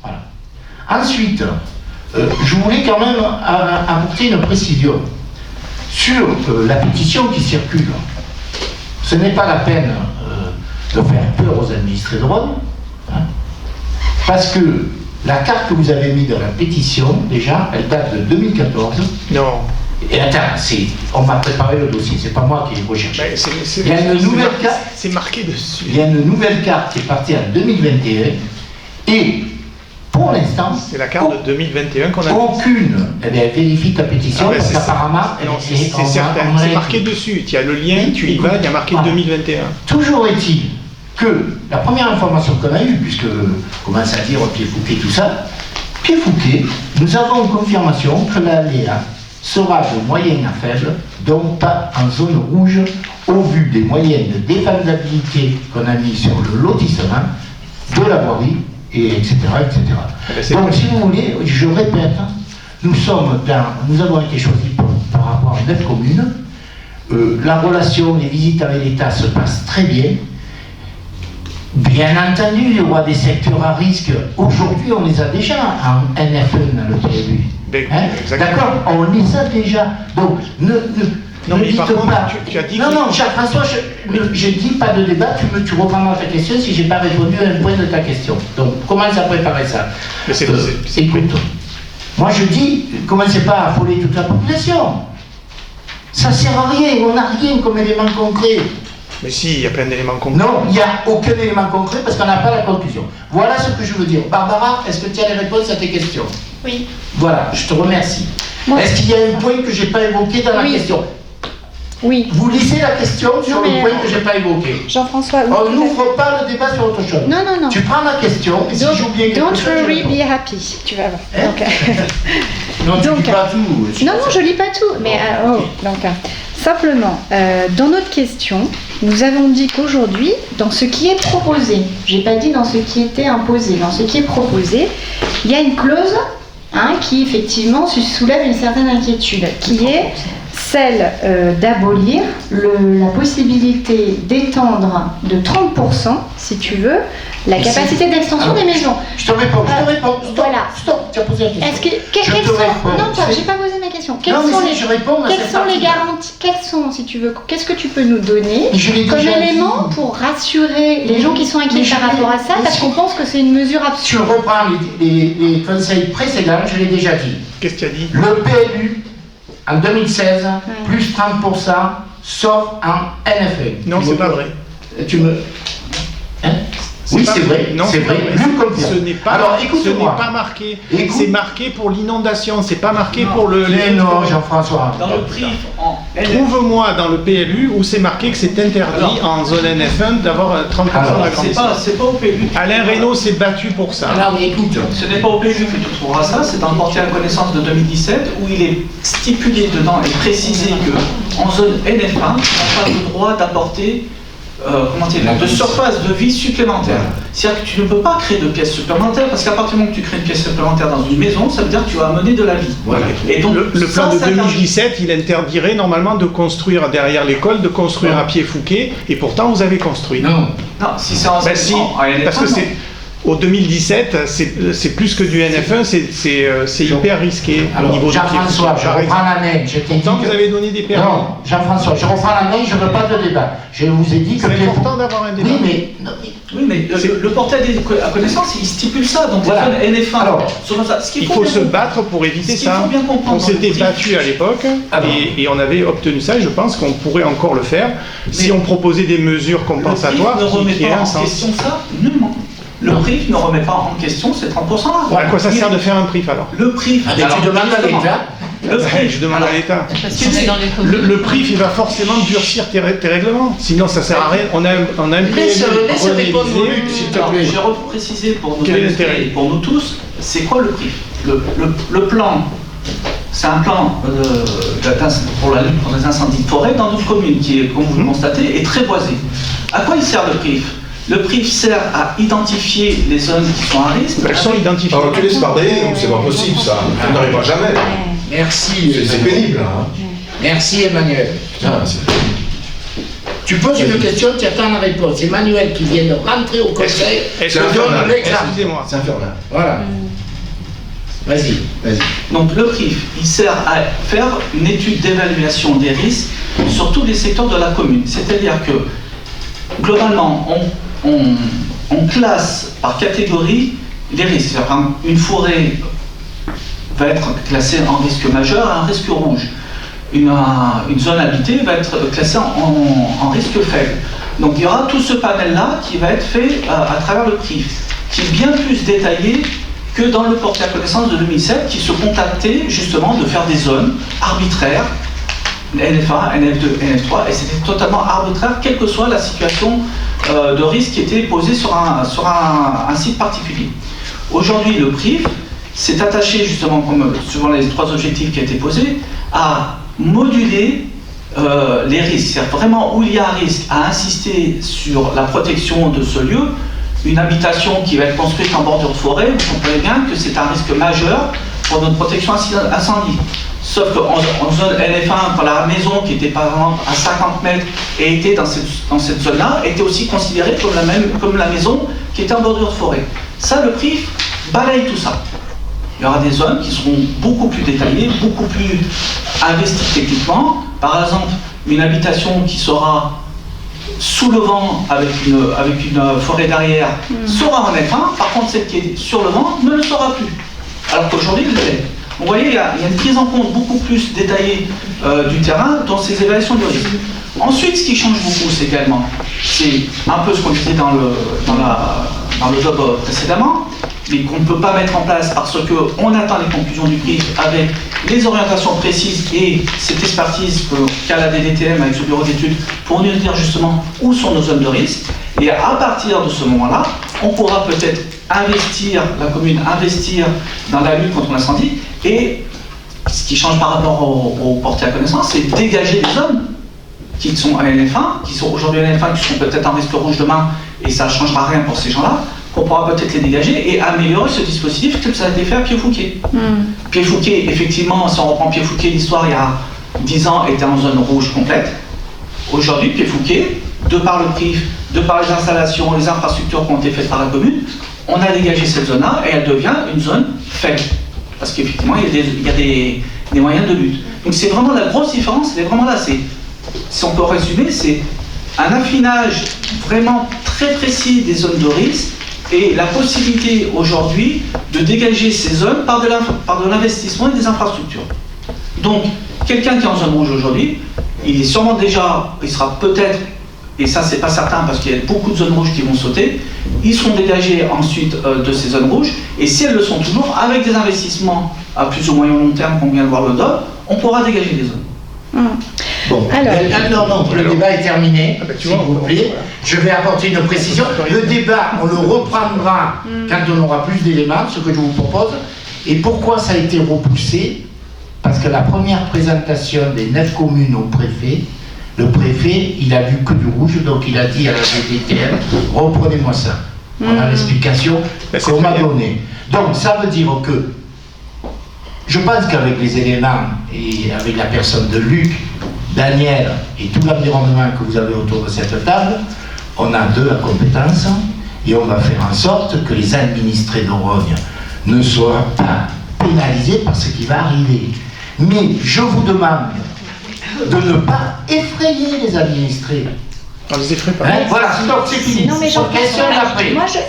Voilà. Ensuite, je voulais quand même apporter une précision sur la pétition qui circule. Ce n'est pas la peine de faire peur aux administrés de Rome, parce que la carte que vous avez mise dans la pétition, déjà, elle date de 2014. Non. Et attends, on m'a préparé le dossier, c'est pas moi qui ai recherché. Il y a une nouvelle carte. C'est marqué dessus. Il y a une nouvelle carte qui est partie en 2021. Et pour l'instant. C'est la carte de 2021 qu'on a. Aucune. Eh bien, vérifie ta pétition, parce qu'apparemment. C'est certain, c'est marqué dessus. Il y a le lien, tu y vas, il y a marqué 2021. Toujours est-il que la première information qu'on a eue, puisque on commence à dire Pied Fouquet, tout ça, Pied Fouquet, nous avons confirmation que la LEA sera de moyenne à faible, donc pas en zone rouge, au vu des moyennes de défendabilité qu'on a mis sur le lotissement, de la voirie, et etc. etc. Donc, si vous voulez, je répète, nous avons été choisis par rapport à 9 communes. La relation, les visites avec l'État se passent très bien. Bien entendu, il y aura des secteurs à risque. Aujourd'hui, on les a déjà en NFE dans le PLU. D'accord, on les a déjà. Donc, non, mais par contre, tu as dit non, Charles-François, je dis pas de débat, tu reprendras ta question si j'ai pas répondu à un point de ta question. Donc, commence à préparer ça. Écoute, moi je dis, commencez pas à affoler toute la population. Ça sert à rien, on n'a rien comme élément concret. Mais si, il y a plein d'éléments concrets. Non, il n'y a aucun élément concret parce qu'on n'a pas la conclusion. Voilà ce que je veux dire. Barbara, est-ce que tu as les réponses à tes questions? Oui. Voilà, je te remercie. Est-ce qu'il y a un point que je n'ai pas évoqué dans la question? Oui. Vous lisez la question sur le point que je n'ai pas évoqué. Jean-François, oui. On n'ouvre pas le débat sur autre chose. Non. Tu prends la question et si j'oublie quelque chose. Don't worry, be happy. Tu vas voir. Non, tu lis pas tout. Non, je lis pas tout. Mais simplement, dans notre question, nous avons dit qu'aujourd'hui, dans ce qui est proposé, j'ai pas dit dans ce qui était imposé, dans ce qui est proposé, il y a une clause qui effectivement soulève une certaine inquiétude, qui est celle d'abolir la possibilité d'étendre de 30%, si tu veux, la capacité d'extension des maisons. Je te réponds. Voilà. Stop, tu as posé la question. Non, j'ai pas posé ma question. Quelles sont les garanties? Quelles sont, si tu veux, qu'est-ce que tu peux nous donner comme élément pour rassurer les gens qui sont inquiets par rapport à ça, parce qu'on pense que c'est une mesure absurde. Tu reprends les conseils précédents, je l'ai déjà dit. Qu'est-ce qu'il a dit? Le PLU, en 2016, plus 30%, sauf en NFE. Non, c'est pas vrai. Tu me... Oui, c'est vrai. Non, c'est vrai. Ce n'est pas, pas marqué. C'est marqué pour l'inondation. C'est pas marqué pour le. Non, Jean-François. Dans le prix en Trouve-moi dans le PLU où c'est marqué que c'est interdit en zone NF1 d'avoir 30% d'agrandissement. C'est pas au PLU. Alain Reynaud s'est battu pour ça. Alors, écoute. Ce n'est pas au PLU que tu trouveras ça. C'est dans le porté à connaissance de 2017 où il est stipulé dedans et précisé que en zone NF1, on n'a pas le droit d'apporter de surface de vie supplémentaire. C'est-à-dire que tu ne peux pas créer de pièces supplémentaires parce qu'à partir du moment que tu crées une pièce supplémentaire dans une maison, ça veut dire que tu vas amener de la vie. Voilà. Et donc, le plan de 2017, il interdirait normalement de construire derrière l'école, de construire à Pied Fouquet, et pourtant vous avez construit. Non, si c'est en parce que c'est au 2017, c'est plus que du NF1, c'est hyper risqué au niveau du Pied Fouquet. Jean-François, je reprends la main. Pourtant, vous avez donné des permis. Non, Jean-François, je reprends la main, je ne veux pas de débat. Je vous ai dit que... C'est important d'avoir un débat. Oui, mais le portail à connaissance, il stipule ça, donc voilà. NF1. Alors, il faut se battre pour éviter ça. On s'était battu à l'époque et on avait obtenu ça, et je pense qu'on pourrait encore le faire si on proposait des mesures compensatoires. Ne remet pas en question ça, nullement. Le PRIF ne remet pas en question ces 30%-là. À quoi ça sert de faire un PRIF alors? Le PRIF. Tu demandes à l'État. Je demande à l'État. Le PRIF, il va forcément durcir tes règlements. Sinon, ça sert à rien. On a un Laisse répondre Luc, s'il te plaît. Je vais repréciser pour nos administrés et pour nous tous, c'est quoi le PRIF? Le plan, c'est un plan pour la lutte contre les incendies de forêt dans notre commune qui, est, comme vous le constatez, est très boisée. À quoi il sert le PRIF? Le PRIF sert à identifier les zones qui sont à risque. Elles sont identifiées. Alors tu laisses parler, c'est pas possible ça. On n'arrivera jamais. Merci. C'est pénible. Hein. Merci Emmanuel. Tu poses une question, tu attends la réponse. Emmanuel qui vient de rentrer au conseil. C'est infernal. Excusez-moi. C'est infernal. Voilà. Vas-y. Donc le PRIF, il sert à faire une étude d'évaluation des risques sur tous les secteurs de la commune. C'est-à-dire que globalement, on classe par catégorie les risques. C'est-à-dire une forêt va être classée en risque majeur et en risque rouge. Une zone habitée va être classée en risque faible. Donc il y aura tout ce panel-là qui va être fait à travers le PRIF, qui est bien plus détaillé que dans le portrait à connaissance de 2007, qui se contactait justement de faire des zones arbitraires, NF1, NF2, NF3, et c'était totalement arbitraire, quelle que soit la situation de risque qui était posée sur un site particulier. Aujourd'hui, le PRIF s'est attaché justement, comme suivant les 3 objectifs qui ont été posés, à moduler les risques, c'est-à-dire vraiment où il y a un risque, à insister sur la protection de ce lieu. Une habitation qui va être construite en bordure de forêt, vous comprenez bien que c'est un risque majeur pour notre protection incendie. Sauf qu'en zone NF1, quand la maison qui était par exemple à 50 mètres et était dans cette zone-là, était aussi considérée comme la maison qui était en bordure de forêt. Ça, le PRIF balaye tout ça. Il y aura des zones qui seront beaucoup plus détaillées, beaucoup plus investies techniquement. Par exemple, une habitation qui sera sous le vent avec une forêt derrière sera en F1, par contre celle qui est sur le vent ne le sera plus. Alors qu'aujourd'hui, elle l'est. Vous voyez, il y a une prise en compte beaucoup plus détaillée du terrain dans ces évaluations de risque. Ensuite, ce qui change beaucoup, c'est un peu ce qu'on disait dans le job précédemment, mais qu'on ne peut pas mettre en place parce qu'on attend les conclusions du PRIF avec les orientations précises et cette expertise qu'a la DDTM avec ce bureau d'études pour nous dire justement où sont nos zones de risque. Et à partir de ce moment-là, on pourra peut-être la commune investir dans la lutte contre l'incendie. Et ce qui change par rapport au porté à connaissance, c'est dégager des zones qui sont à NF1, qui sont aujourd'hui à NF1, qui seront peut-être en risque rouge demain, et ça ne changera rien pour ces gens-là, qu'on pourra peut-être les dégager et améliorer ce dispositif que ça a été fait à Pied-Fouquet. Pied-Fouquet, effectivement, si on reprend Pied-Fouquet, l'histoire il y a 10 ans était en zone rouge complète. Aujourd'hui, Pied-Fouquet, de par le PRIF, de par les installations, les infrastructures qui ont été faites par la commune, on a dégagé cette zone-là et elle devient une zone faible. Parce qu'effectivement, il y a des moyens de lutte. Donc c'est vraiment la grosse différence, elle est vraiment là. Si on peut résumer, c'est un affinage vraiment très précis des zones de risque et la possibilité aujourd'hui de dégager ces zones par de l'investissement et des infrastructures. Donc, quelqu'un qui est en zone rouge aujourd'hui, il sera peut-être, et ça c'est pas certain parce qu'il y a beaucoup de zones rouges qui vont sauter, ils seront dégagés ensuite de ces zones rouges, et si elles le sont toujours, avec des investissements à plus ou moyen long terme qu'on vient de voir le DOP, on pourra dégager des zones. Bon, non, le débat est terminé, s'il vous plaît. Je vais apporter une précision. Le débat, on le reprendra quand on aura plus d'éléments, ce que je vous propose. Et pourquoi ça a été repoussé? Parce que la première présentation des 9 communes au préfet, le préfet, il a vu que du rouge, donc il a dit à la DDTM, reprenez-moi ça. On a l'explication qu'on m'a donnée. Donc ça veut dire que, je pense qu'avec les éléments et avec la personne de Luc, Daniel et tout l'environnement que vous avez autour de cette table, on a de la compétence et on va faire en sorte que les administrés d'Orogne ne soient pas pénalisés par ce qui va arriver. Mais je vous demande de ne pas effrayer les administrés. On les effraie pas. Voilà, donc c'est fini. Non, mais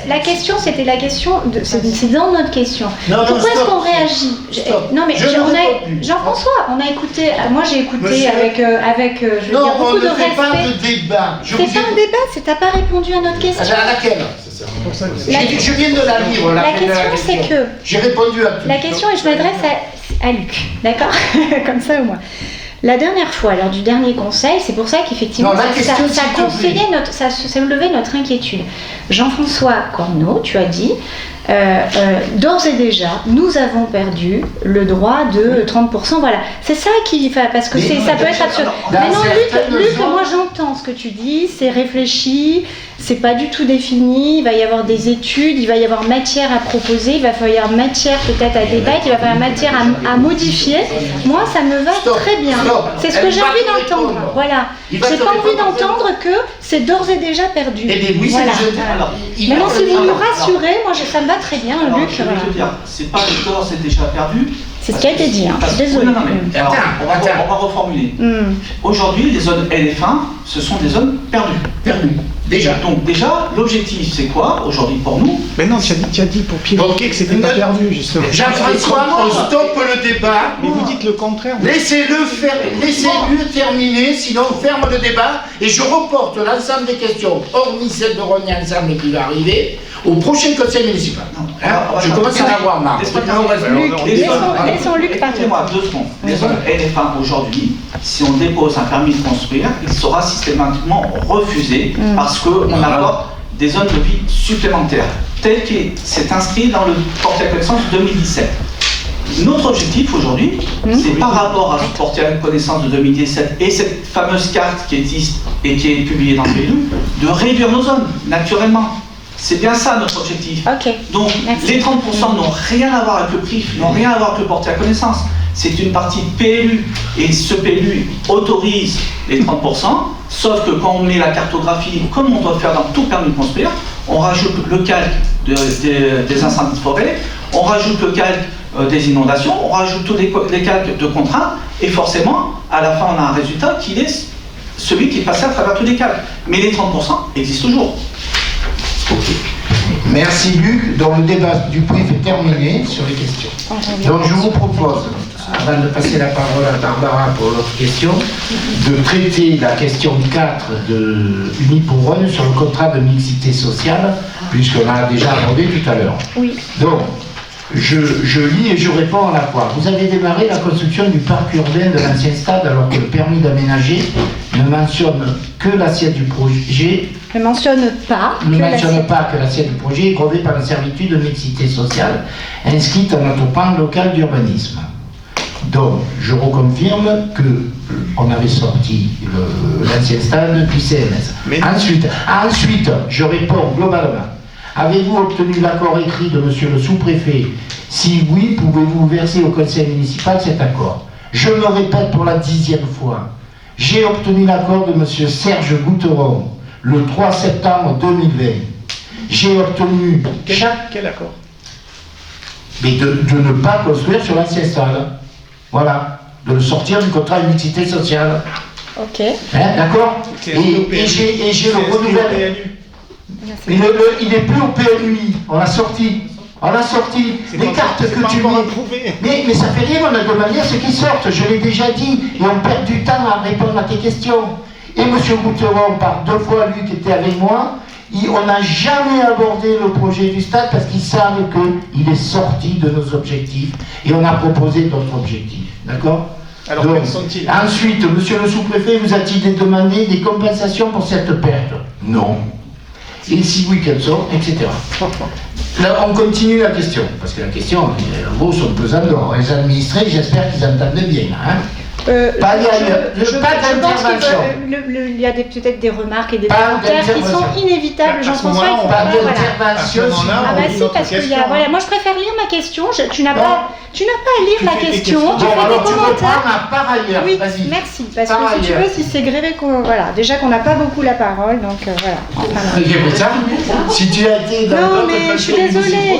la question, c'était la question, c'est dans notre question. Pourquoi est-ce qu'on réagit? Non, mais Jean-François, on a écouté, moi j'ai écouté avec je veux dire, beaucoup de respect. Non, on ne fait pas de débat. C'est pas un débat, t'as pas répondu à notre question. À laquelle? Je viens de la lire. La question, c'est que... J'ai répondu à tout. La question, et je m'adresse à Luc, d'accord? Comme ça au moins. La dernière fois, lors du dernier conseil, c'est pour ça qu'effectivement, ça levait notre inquiétude. Jean-François Corneau, tu as dit, d'ores et déjà, nous avons perdu le droit de 30%. Voilà, c'est ça qui fait, parce que ça peut être absurde. Mais non, Luc, moi j'entends ce que tu dis, c'est réfléchi, c'est pas du tout défini, il va y avoir des études, il va y avoir matière à proposer, il va falloir matière peut-être à débattre, il va falloir matière à modifier. Moi, ça me va très bien. C'est ce que j'ai envie d'entendre. Voilà. J'ai pas envie d'entendre que c'est d'ores et déjà perdu. Eh bien oui, voilà. Maintenant, si vous nous rassurez, moi ça me va très bien, alors, Luc. Je vais te dire, c'est pas le d'ores et déjà perdu. C'est ce qui a été dit, hein. Je suis désolée. Non, mais alors, on va reformuler. Aujourd'hui, les zones LF1, ce sont des zones perdues. Déjà. Donc déjà, l'objectif, c'est quoi aujourd'hui pour nous? Mais non, tu as dit pour piéger que c'était pas perdu, justement. Jean-François, on stoppe le débat. Mais vous dites le contraire. Laissez-le terminer, sinon on ferme le débat et je reporte l'ensemble des questions, hormis celle de René Ensemble qui va arriver, au prochain conseil municipal. Je commence à avoir marre. Laissons Luc parler. Excusez-moi, 2 secondes. Les zones LF1 aujourd'hui, si on dépose un permis de construire, il sera systématiquement refusé parce qu'on apporte des zones de vie supplémentaires, tel que c'est inscrit dans le portée à connaissance 2017. Notre objectif aujourd'hui, c'est par rapport à ce portée à connaissance de 2017 et cette fameuse carte qui existe et qui est publiée dans le PLU, de réduire nos zones, naturellement. C'est bien ça notre objectif. Donc les 30% n'ont rien à voir avec le PRIF, n'ont rien à voir avec le portée à connaissance. C'est une partie PLU et ce PLU autorise les 30%, sauf que quand on met la cartographie, comme on doit faire dans tout permis de construire, on rajoute le calque des incendies de forêt, on rajoute le calque des inondations, on rajoute tous les calques de contraintes et forcément, à la fin, on a un résultat qui est celui qui est passé à travers tous les calques. Mais les 30% existent toujours. Ok. Merci Luc. Donc le débat du PRIF est terminé sur les questions. Donc je vous propose, avant de passer la parole à Barbara pour l'autre question, de traiter la question 4 de Unipourone sur le contrat de mixité sociale, puisqu'on l'a déjà abordé tout à l'heure. Oui. Donc, je lis et je réponds à la fois. Vous avez démarré la construction du parc urbain de l'ancien stade alors que le permis d'aménager ne mentionne que l'assiette du projet. Ne mentionne pas que l'assiette du projet est gravée par la servitude de mixité sociale inscrite dans notre plan local d'urbanisme. Donc, je reconfirme qu'on avait sorti l'ancien stade du CNS. Ensuite, je réponds globalement. Avez-vous obtenu l'accord écrit de monsieur le sous-préfet? Si oui, pouvez-vous verser au conseil municipal cet accord? Je me répète pour la 10e fois. J'ai obtenu l'accord de monsieur Serge Gouteron le 3 septembre 2020. J'ai obtenu Quel accord? Mais de ne pas construire sur l'ancien stade. Voilà. De le sortir du contrat de mixité sociale. Ok. D'accord? Et j'ai le renouvellement. Mais il n'est plus au PLUI, on l'a sorti. Les cartes que tu mets. Mais ça fait rien, on a demandé à ce qu'ils sortent, je l'ai déjà dit, et on perd du temps à répondre à tes questions. Et M. Gouteron, par 2 fois, lui qui était avec moi, on n'a jamais abordé le projet du stade parce qu'ils savent qu'il est sorti de nos objectifs et on a proposé d'autres objectifs. D'accord? Alors, quels sont-ils? Ensuite, M. le sous-préfet vous a-t-il demandé des compensations pour cette perte? Non. Et si oui, quelles sont, etc. Là, on continue la question, parce que la question, les mots sont pesants d'or. Les administrés, j'espère qu'ils entendent bien. Hein. Pas d'intervention. Il y a peut-être des remarques et des commentaires qui sont inévitables. Jean-François, il faut pas d'intervention. Ah bah si, parce qu'il y a... Voilà, moi je préfère lire ma question. Tu n'as pas à lire la question. Tu fais des commentaires. Par ailleurs, oui, merci. Parce que si tu veux, si c'est grévé, voilà. Déjà qu'on n'a pas beaucoup la parole, donc voilà. Enfin, si tu as été dans non, mais je suis désolée.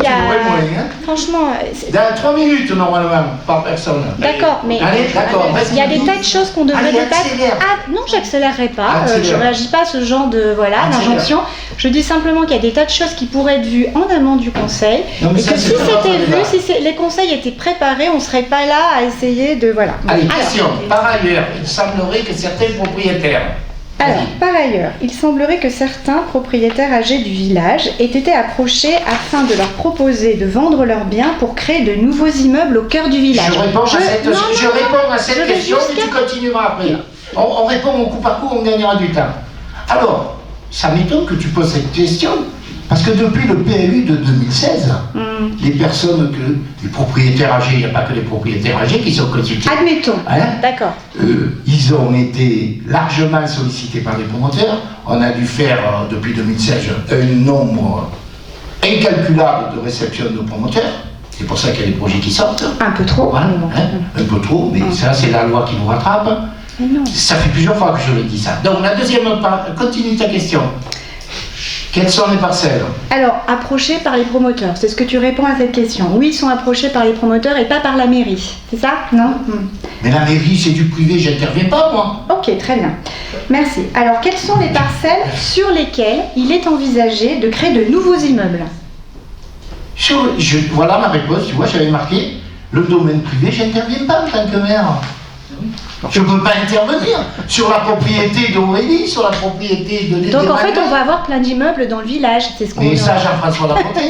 Franchement. Dans 3 minutes, normalement, par personne. D'accord, mais. Allez, d'accord. Il y a des tas de choses qu'on devrait débattre. Ah, non, j'accélérerai pas. Je ne réagis pas à ce genre d'injonction. Je dis simplement qu'il y a des tas de choses qui pourraient être vues en amont du conseil. Et que si c'était vu, si les conseils étaient préparés, on ne serait pas là à essayer de. Voilà. Allez, question. Par ailleurs, il semblerait que certains propriétaires Alors, par ailleurs, il semblerait que certains propriétaires âgés du village aient été approchés afin de leur proposer de vendre leurs biens pour créer de nouveaux immeubles au cœur du village. Je réponds à cette question et tu continueras après. On répond au coup par coup, on gagnera du temps. Alors, ça m'étonne que tu poses cette question, parce que depuis le PLU de 2016, les personnes, les propriétaires âgés, il n'y a pas que les propriétaires âgés qui sont consultés. Admettons, d'accord. Ils ont été largement sollicités par les promoteurs. On a dû faire, depuis 2016, un nombre incalculable de réceptions de promoteurs. C'est pour ça qu'il y a des projets qui sortent. Un peu trop. Voilà, un peu trop, mais ça, c'est la loi qui nous rattrape. Ça fait plusieurs fois que je le dis ça. Donc, la deuxième part, continue ta question. Quelles sont les parcelles? Alors, approchés par les promoteurs, c'est ce que tu réponds à cette question. Oui, ils sont approchés par les promoteurs et pas par la mairie. C'est ça? Non? Mais la mairie, c'est du privé, j'interviens pas, moi. Ok, très bien. Merci. Alors, quelles sont les parcelles sur lesquelles il est envisagé de créer de nouveaux immeubles? Voilà ma réponse, tu vois, j'avais marqué le domaine privé, j'interviens pas en tant que maire. Je ne peux pas intervenir sur la propriété d'Aurélie, sur la propriété de... Donc en fait, on va avoir plein d'immeubles dans le village, c'est ce qu'on... Mais ça, Jean-François l'a voté.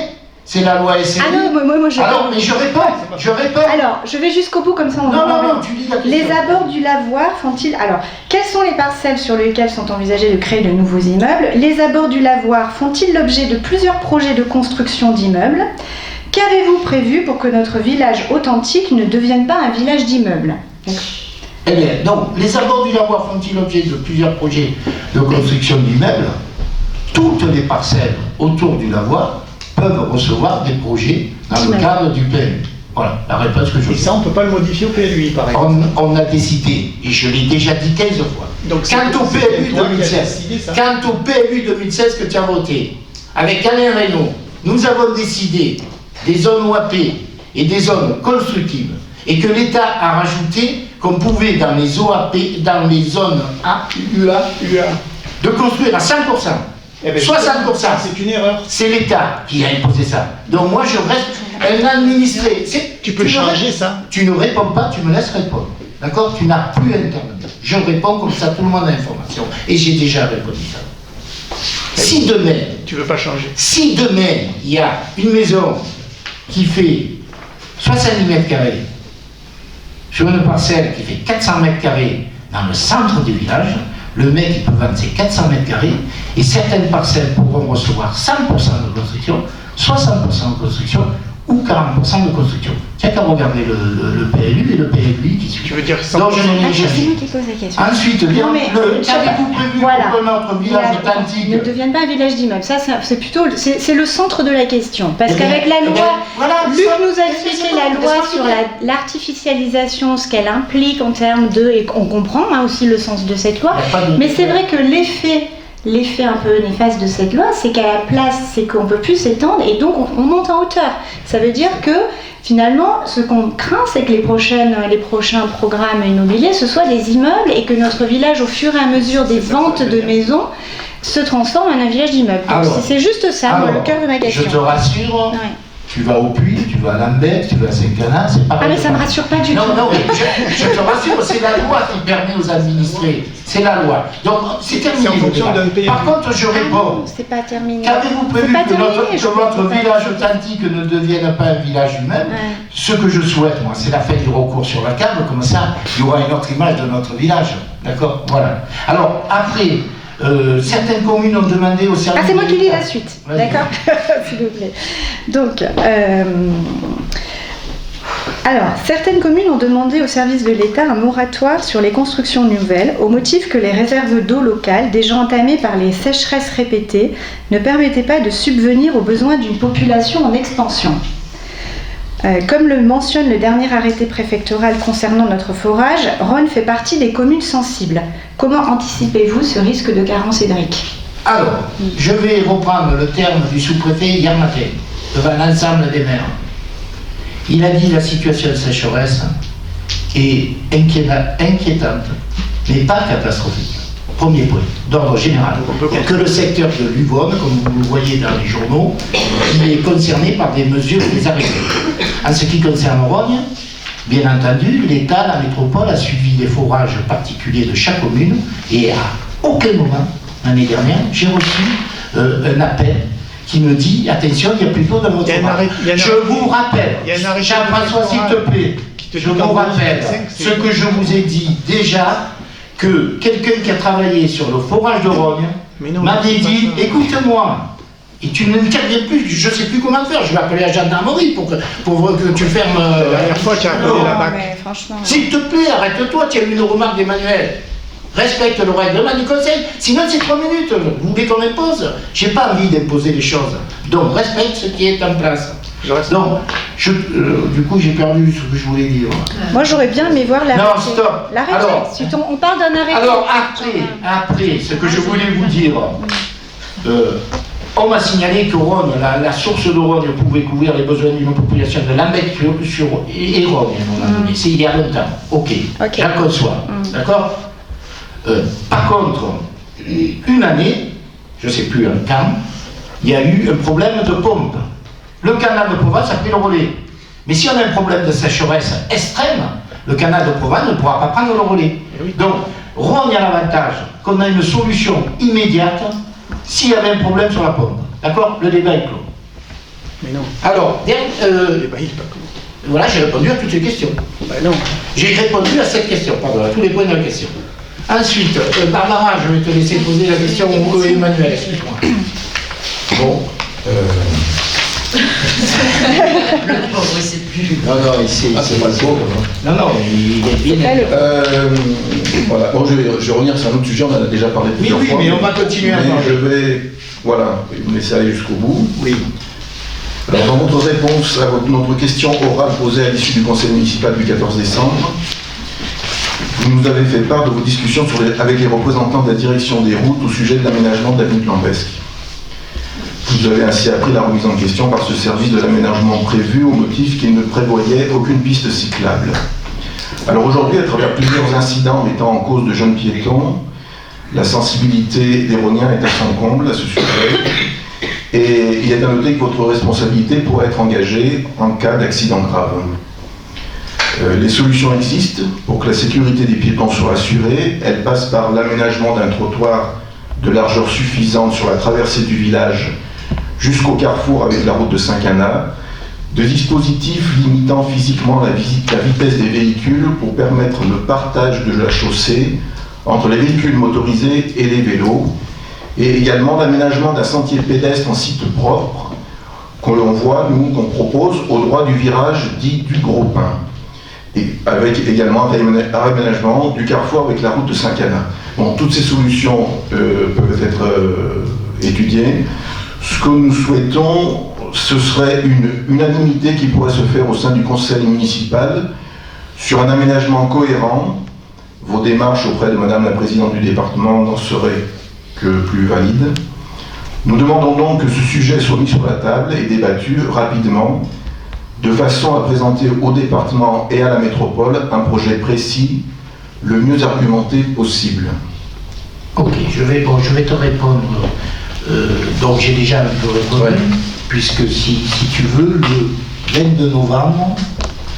C'est la loi SRI. Ah non, moi je... Alors, mais je réponds. Alors, je vais jusqu'au bout, comme ça on... Non, tu dis la question. Les abords du lavoir font-ils... Alors, quelles sont les parcelles sur lesquelles sont envisagés de créer de nouveaux immeubles? Les abords du lavoir font-ils l'objet de plusieurs projets de construction d'immeubles? Qu'avez-vous prévu pour que notre village authentique ne devienne pas un village d'immeubles? Eh bien, donc, les abords du lavoir font-ils l'objet de plusieurs projets de construction d'immeubles? Toutes les parcelles autour du lavoir peuvent recevoir des projets dans le cadre du PLU. Voilà, la réponse que je fais. Et ça, on ne peut pas le modifier au PLU, par exemple. On a décidé, et je l'ai déjà dit 15 fois, donc, quant au PLU 2016 que tu as voté, avec Alain Reynaud, nous avons décidé des zones OAP et des zones constructives, et que l'État a rajouté qu'on pouvait dans les OAP, dans les zones A, UA, de construire à 100%. Eh ben, 60%. C'est une erreur. C'est l'État qui a imposé ça. Donc moi je reste un administré. Tu peux changer ça. Tu ne réponds pas, tu me laisses répondre. D'accord? Tu n'as plus à intervenir. Je réponds comme ça, tout le monde a l'information. Et j'ai déjà répondu ça. Si demain... Tu veux pas changer. Si demain, il y a une maison qui fait 70 mètres carrés sur une parcelle qui fait 400 mètres carrés dans le centre du village, le mec il peut vendre ses 400 mètres carrés et certaines parcelles pourront recevoir 100% de construction, 60% de construction ou 40% de construction. Tiens qu'à regarder le PLU et le PLU qui suit. Tu veux dire 100%? Donc, c'est moi qui pose la question. Ensuite, qu'avez-vous prévu pour que notre village authentique ne devienne pas un village d'immeubles? Ça, c'est plutôt c'est le centre de la question. Parce qu'avec la loi, Luc nous a expliqué la loi sur l'artificialisation, ce qu'elle implique en termes de... Et on comprend aussi le sens de cette loi. Mais c'est vrai que l'effet un peu néfaste de cette loi, c'est qu'à la place, c'est qu'on ne peut plus s'étendre et donc on monte en hauteur. Ça veut dire que finalement, ce qu'on craint, c'est que les prochains programmes immobiliers, ce soient des immeubles et que notre village, au fur et à mesure des ventes de maisons, se transforme en un village d'immeubles. C'est juste ça, le cœur de ma question. Je te rassure, tu vas au Puy, tu vas à Lambert, tu vas à Saint-Canard, c'est pareil. Ah mais ça ne me rassure pas du tout. Non, mais je te rassure, c'est la loi qui permet aux administrés. C'est la loi. Donc c'est terminé. Par contre, je réponds. C'est pas terminé. Qu'avez-vous prévu que votre village authentique ne devienne pas un village humain? Ce que je souhaite, moi, c'est la fin du recours sur la câble. Comme ça, il y aura une autre image de notre village. D'accord? Voilà. Alors, après... certaines communes ont demandé au service... Ah, c'est moi qui lis la suite, d'accord? S'il vous plaît. Donc, alors, certaines communes ont demandé au service de l'État un moratoire sur les constructions nouvelles au motif que les réserves d'eau locales, déjà entamées par les sécheresses répétées, ne permettaient pas de subvenir aux besoins d'une population en expansion. Comme le mentionne le dernier arrêté préfectoral concernant notre forage, Rhône fait partie des communes sensibles. Comment anticipez-vous ce risque de carence hydrique? Alors, je vais reprendre le terme du sous-préfet hier matin, devant l'ensemble des maires. Il a dit la situation de sécheresse est inquiétante, mais pas catastrophique. Premier point, d'ordre général, que le secteur de l'Uvonne, comme vous le voyez dans les journaux, qui est concerné par des mesures et des arrêtés. En ce qui concerne Rognes, bien entendu, l'État, la métropole, a suivi les forages particuliers de chaque commune et a aucun moment, l'année dernière, j'ai reçu un appel qui me dit, attention, il n'y a plus d'eau dans votre vin. Je vous rappelle, Jean-François, s'il te plaît, je vous rappelle ce que je vous ai dit déjà, que quelqu'un qui a travaillé sur le forage de Rogne m'avait dit, écoute-moi, et tu n'interviens plus, je ne sais plus comment faire, je vais appeler la gendarmerie pour que tu fermes... La dernière fois, tu as appelé la BAC. S'il te plaît, arrête-toi, tu as eu une remarque d'Emmanuel. Respecte le règlement du conseil, sinon c'est 3 minutes. Vous voulez qu'on impose? J'ai pas envie d'imposer les choses. Donc respecte ce qui est en place. Donc, du coup, j'ai perdu ce que je voulais dire. Moi, j'aurais bien aimé voir l'arrêté. Non, stop. L'arrêté. On parle d'un arrêté. Alors, après, ce que je voulais vous dire, on m'a signalé que Rogne, la source de Rogne pouvait couvrir les besoins d'une population de Lambec sur et Rogne, à un moment donné. C'est il y a longtemps. Ok. J'en conçois. D'accord. Par contre, une année, je ne sais plus quand, il y a eu un problème de pompe. Le canal de Provence a pris le relais. Mais si on a un problème de sécheresse extrême, le canal de Provence ne pourra pas prendre le relais. Donc, Rogne a l'avantage qu'on a une solution immédiate s'il y avait un problème sur la pompe. D'accord? Le débat est clos. Mais non. Alors, le débat il est pas clos. Voilà, j'ai répondu à toutes les questions. Non. J'ai répondu à cette question, pardon, à tous les points de la question. Ensuite, Barbara, je vais te laisser poser la question au Emmanuel, excuse-moi. Bon. Le pauvre, il sait plus. Non, c'est pas le pauvre. Non, il est bien. Voilà. Bon, je vais revenir sur un autre sujet, on en a déjà parlé plusieurs fois. Oui, mais on va continuer à parler. Je vais, me laisser aller jusqu'au bout. Oui. Alors, dans votre réponse à notre question orale posée à l'issue du conseil municipal du 14 décembre, vous nous avez fait part de vos discussions avec les représentants de la direction des routes au sujet de l'aménagement de l'avenue de Lambesc. Vous avez ainsi appris la remise en question par ce service de l'aménagement prévu au motif qu'il ne prévoyait aucune piste cyclable. Alors aujourd'hui, à travers plusieurs incidents mettant en cause de jeunes piétons, la sensibilité des Rogniens est à son comble à ce sujet. Et il est à noter que votre responsabilité pourrait être engagée en cas d'accident grave. Les solutions existent pour que la sécurité des piétons soit assurée. Elles passent par l'aménagement d'un trottoir de largeur suffisante sur la traversée du village jusqu'au carrefour avec la route de Saint-Cana, de dispositifs limitant physiquement la vitesse des véhicules pour permettre le partage de la chaussée entre les véhicules motorisés et les vélos, et également l'aménagement d'un sentier pédestre en site propre qu'on propose au droit du virage dit du Gros Pin, et avec également un aménagement du carrefour avec la route de Saint-Cana. Bon, toutes ces solutions peuvent être étudiées. Ce que nous souhaitons, ce serait une unanimité qui pourrait se faire au sein du conseil municipal sur un aménagement cohérent. Vos démarches auprès de Madame la Présidente du département n'en seraient que plus valides. Nous demandons donc que ce sujet soit mis sur la table et débattu rapidement, de façon à présenter au département et à la métropole un projet précis, le mieux argumenté possible. Ok, je vais te répondre. Donc j'ai déjà un peu répondu, puisque si tu veux, le 22 novembre,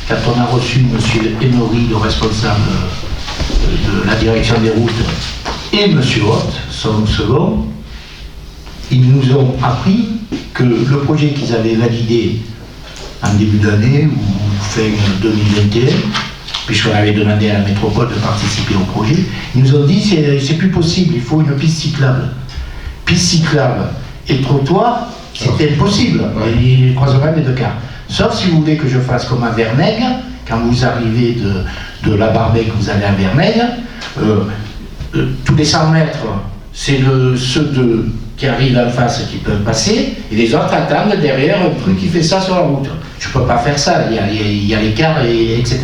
quand on a reçu M. Emery, le responsable de la direction des routes, et M. Haute, son second, ils nous ont appris que le projet qu'ils avaient validé en début d'année, ou fin 2021, puisqu'on avait demandé à la métropole de participer au projet, ils nous ont dit c'est plus possible, il faut une piste cyclable. Piste cyclable et trottoir, c'est impossible, les croisements des deux cars. Sauf si vous voulez que je fasse comme à Vernègue, quand vous arrivez de la Barbègue, vous allez à Vernègue, tous les 100 mètres, c'est ceux qui arrivent en face qui peuvent passer, et les autres attendent derrière un truc qui fait ça sur la route. Je ne peux pas faire ça, il y a l'écart, etc.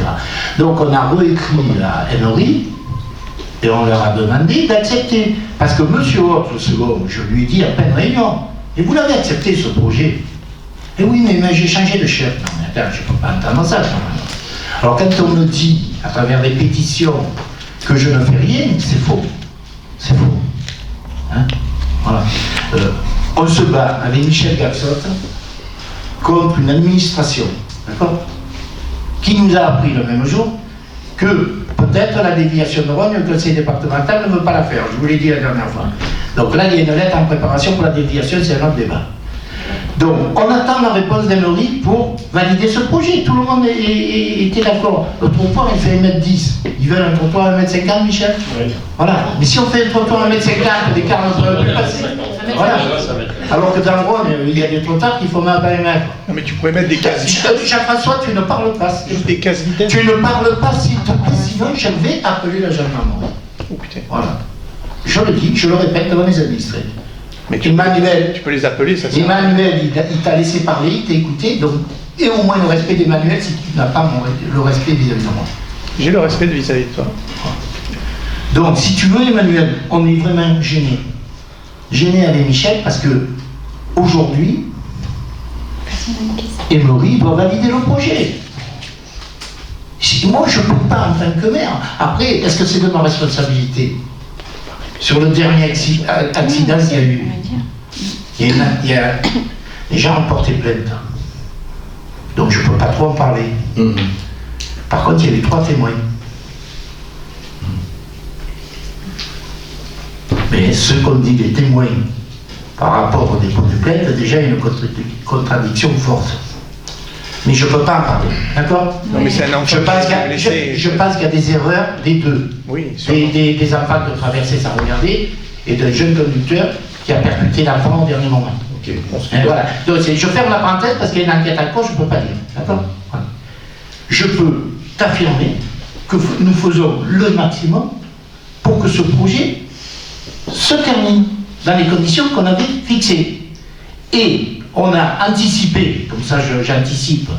Donc on a réécrit la NORI, et on leur a demandé d'accepter. Parce que M. Haute, le second, je lui ai dit à peine réunion, et vous l'avez accepté ce projet. Et oui, mais j'ai changé de chef. Non, mais attends, je ne peux pas entendre ça quand même. Alors quand on me dit, à travers des pétitions, que je ne fais rien, c'est faux. C'est faux. Hein? Voilà. On se bat avec Michel Garçotte contre une administration, d'accord, qui nous a appris le même jour que Peut-être la déviation de Rognes, le conseil départemental ne veut pas la faire, je vous l'ai dit la dernière fois. Donc là, il y a une lettre en préparation pour la déviation, c'est un autre débat. Donc, on attend la réponse d'Emery pour valider ce projet. Tout le monde était d'accord. Le trottoir, il fait 1m10. Ils veulent un trottoir à 1m50, Michel? Oui. Voilà. Mais si on fait un trottoir à 1m50, des cars ne peuvent plus passer. Voilà. Alors que dans le Rhône, il y a des trottoirs qu'il faut même pas y mettre. Non, mais tu pourrais mettre des cases vitesses. Jean-François, tu ne parles pas. Juste des cases vitesses. Tu ne parles pas, s'il te plaît, sinon je vais appeler la gendarmerie. Oh putain. Voilà. Je le dis, je le répète devant les administrés. Mais Emmanuel, tu peux les appeler, ça Emmanuel, il t'a laissé parler, il t'a écouté, donc, et au moins le respect d'Emmanuel si tu n'as pas le respect vis-à-vis de moi. J'ai le respect vis-à-vis de toi. Donc, si tu veux, Emmanuel, on est vraiment gêné. Gêné avec Michel parce que aujourd'hui, Emery doit valider le projet. Moi, je ne peux pas en tant que maire. Après, est-ce que c'est de ma responsabilité? Sur le dernier accident qu'il y a eu, il y a les gens ont porté plainte. Donc je ne peux pas trop en parler. Par contre, il y a eu 3 témoins. Mais ce qu'on dit des témoins par rapport au dépôt de plainte, déjà il y a une contradiction forte. Mais je ne peux pas en parler, d'accord? Non, mais c'est un enfant. Je pense qu'il y a des erreurs des deux. Oui, des enfants qui ont traversé sans regarder et d'un jeune conducteur qui a percuté l'enfant au dernier moment. Ok, voilà. Donc, je ferme la parenthèse parce qu'il y a une enquête en cours, je ne peux pas dire. D'accord? Voilà. Je peux t'affirmer que nous faisons le maximum pour que ce projet se termine dans les conditions qu'on avait fixées. Et on a anticipé, comme ça j'anticipe,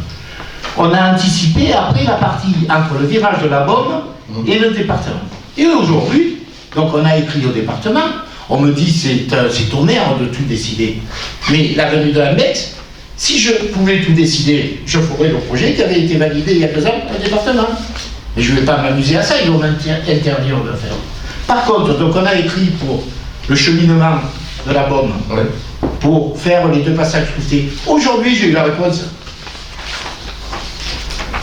on a anticipé après la partie entre le virage de la Beaume et le département. Et aujourd'hui, donc on a écrit au département, on me dit c'est ton maire de tout décider. Mais l'avenue de Lambex, si je pouvais tout décider, je ferais le projet qui avait été validé il y a 2 ans au département. Mais je ne vais pas m'amuser à ça, ils vont m'interdire de le faire. Par contre, donc on a écrit pour le cheminement de la Beaume, pour faire les 2 passages crucités. Aujourd'hui, j'ai eu la réponse.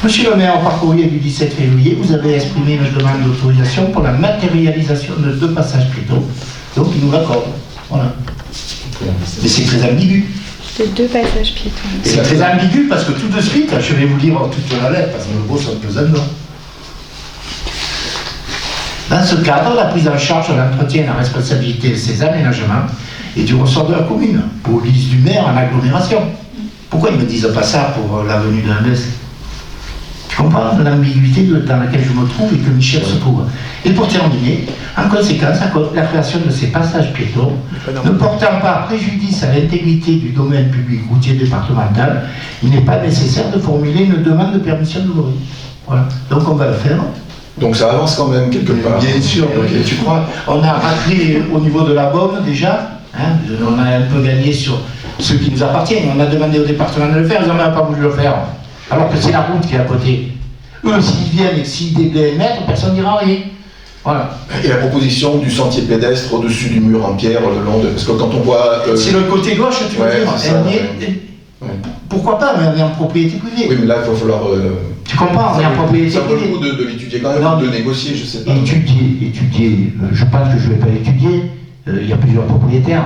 Monsieur le maire, par courrier du 17 février, vous avez exprimé une demande d'autorisation pour la matérialisation de 2 passages piétons. Donc, il nous l'accorde. Voilà. Mais c'est très ambigu. De 2 passages piétons. C'est très ambigu parce que tout de suite, je vais vous lire toute la lettre, parce que le gros, c'est un peu zandant. Dans ce cadre, la prise en charge de l'entretien et la responsabilité de ces aménagements est du ressort de la commune, police du maire en agglomération. Pourquoi ils ne me disent pas ça pour l'avenue de l'Ambès? Tu comprends l'ambiguïté dans laquelle je me trouve et que Michel se trouve. Et pour terminer, en conséquence, la création de ces passages piétons, ne portant pas préjudice à l'intégrité du domaine public routier départemental, il n'est pas nécessaire de formuler une demande de permission de voirie. Voilà. Donc on va le faire. Donc ça avance quand même quelque part. Bien sûr, okay. Tu crois, on a raclé au niveau de la Beaume déjà, hein, on a un peu gagné sur ce qui nous appartient, on a demandé au département de le faire, ils n'ont même pas voulu le faire, alors que c'est la route qui est à côté. Eux, s'ils viennent et s'ils déblaient mettre, personne ne dira rien. Voilà. Et la proposition du sentier pédestre au-dessus du mur en pierre, le long de... Parce que quand on voit... C'est le côté gauche, tu veux dire. Pourquoi pas, mais on est en propriété privée. Oui, mais là, il va falloir... Tu comprends, on est en propriété privée. Ça vaut le coup de l'étudier quand même, de négocier, je sais pas. Étudier, je pense que je ne vais pas l'étudier. Il y a plusieurs propriétaires.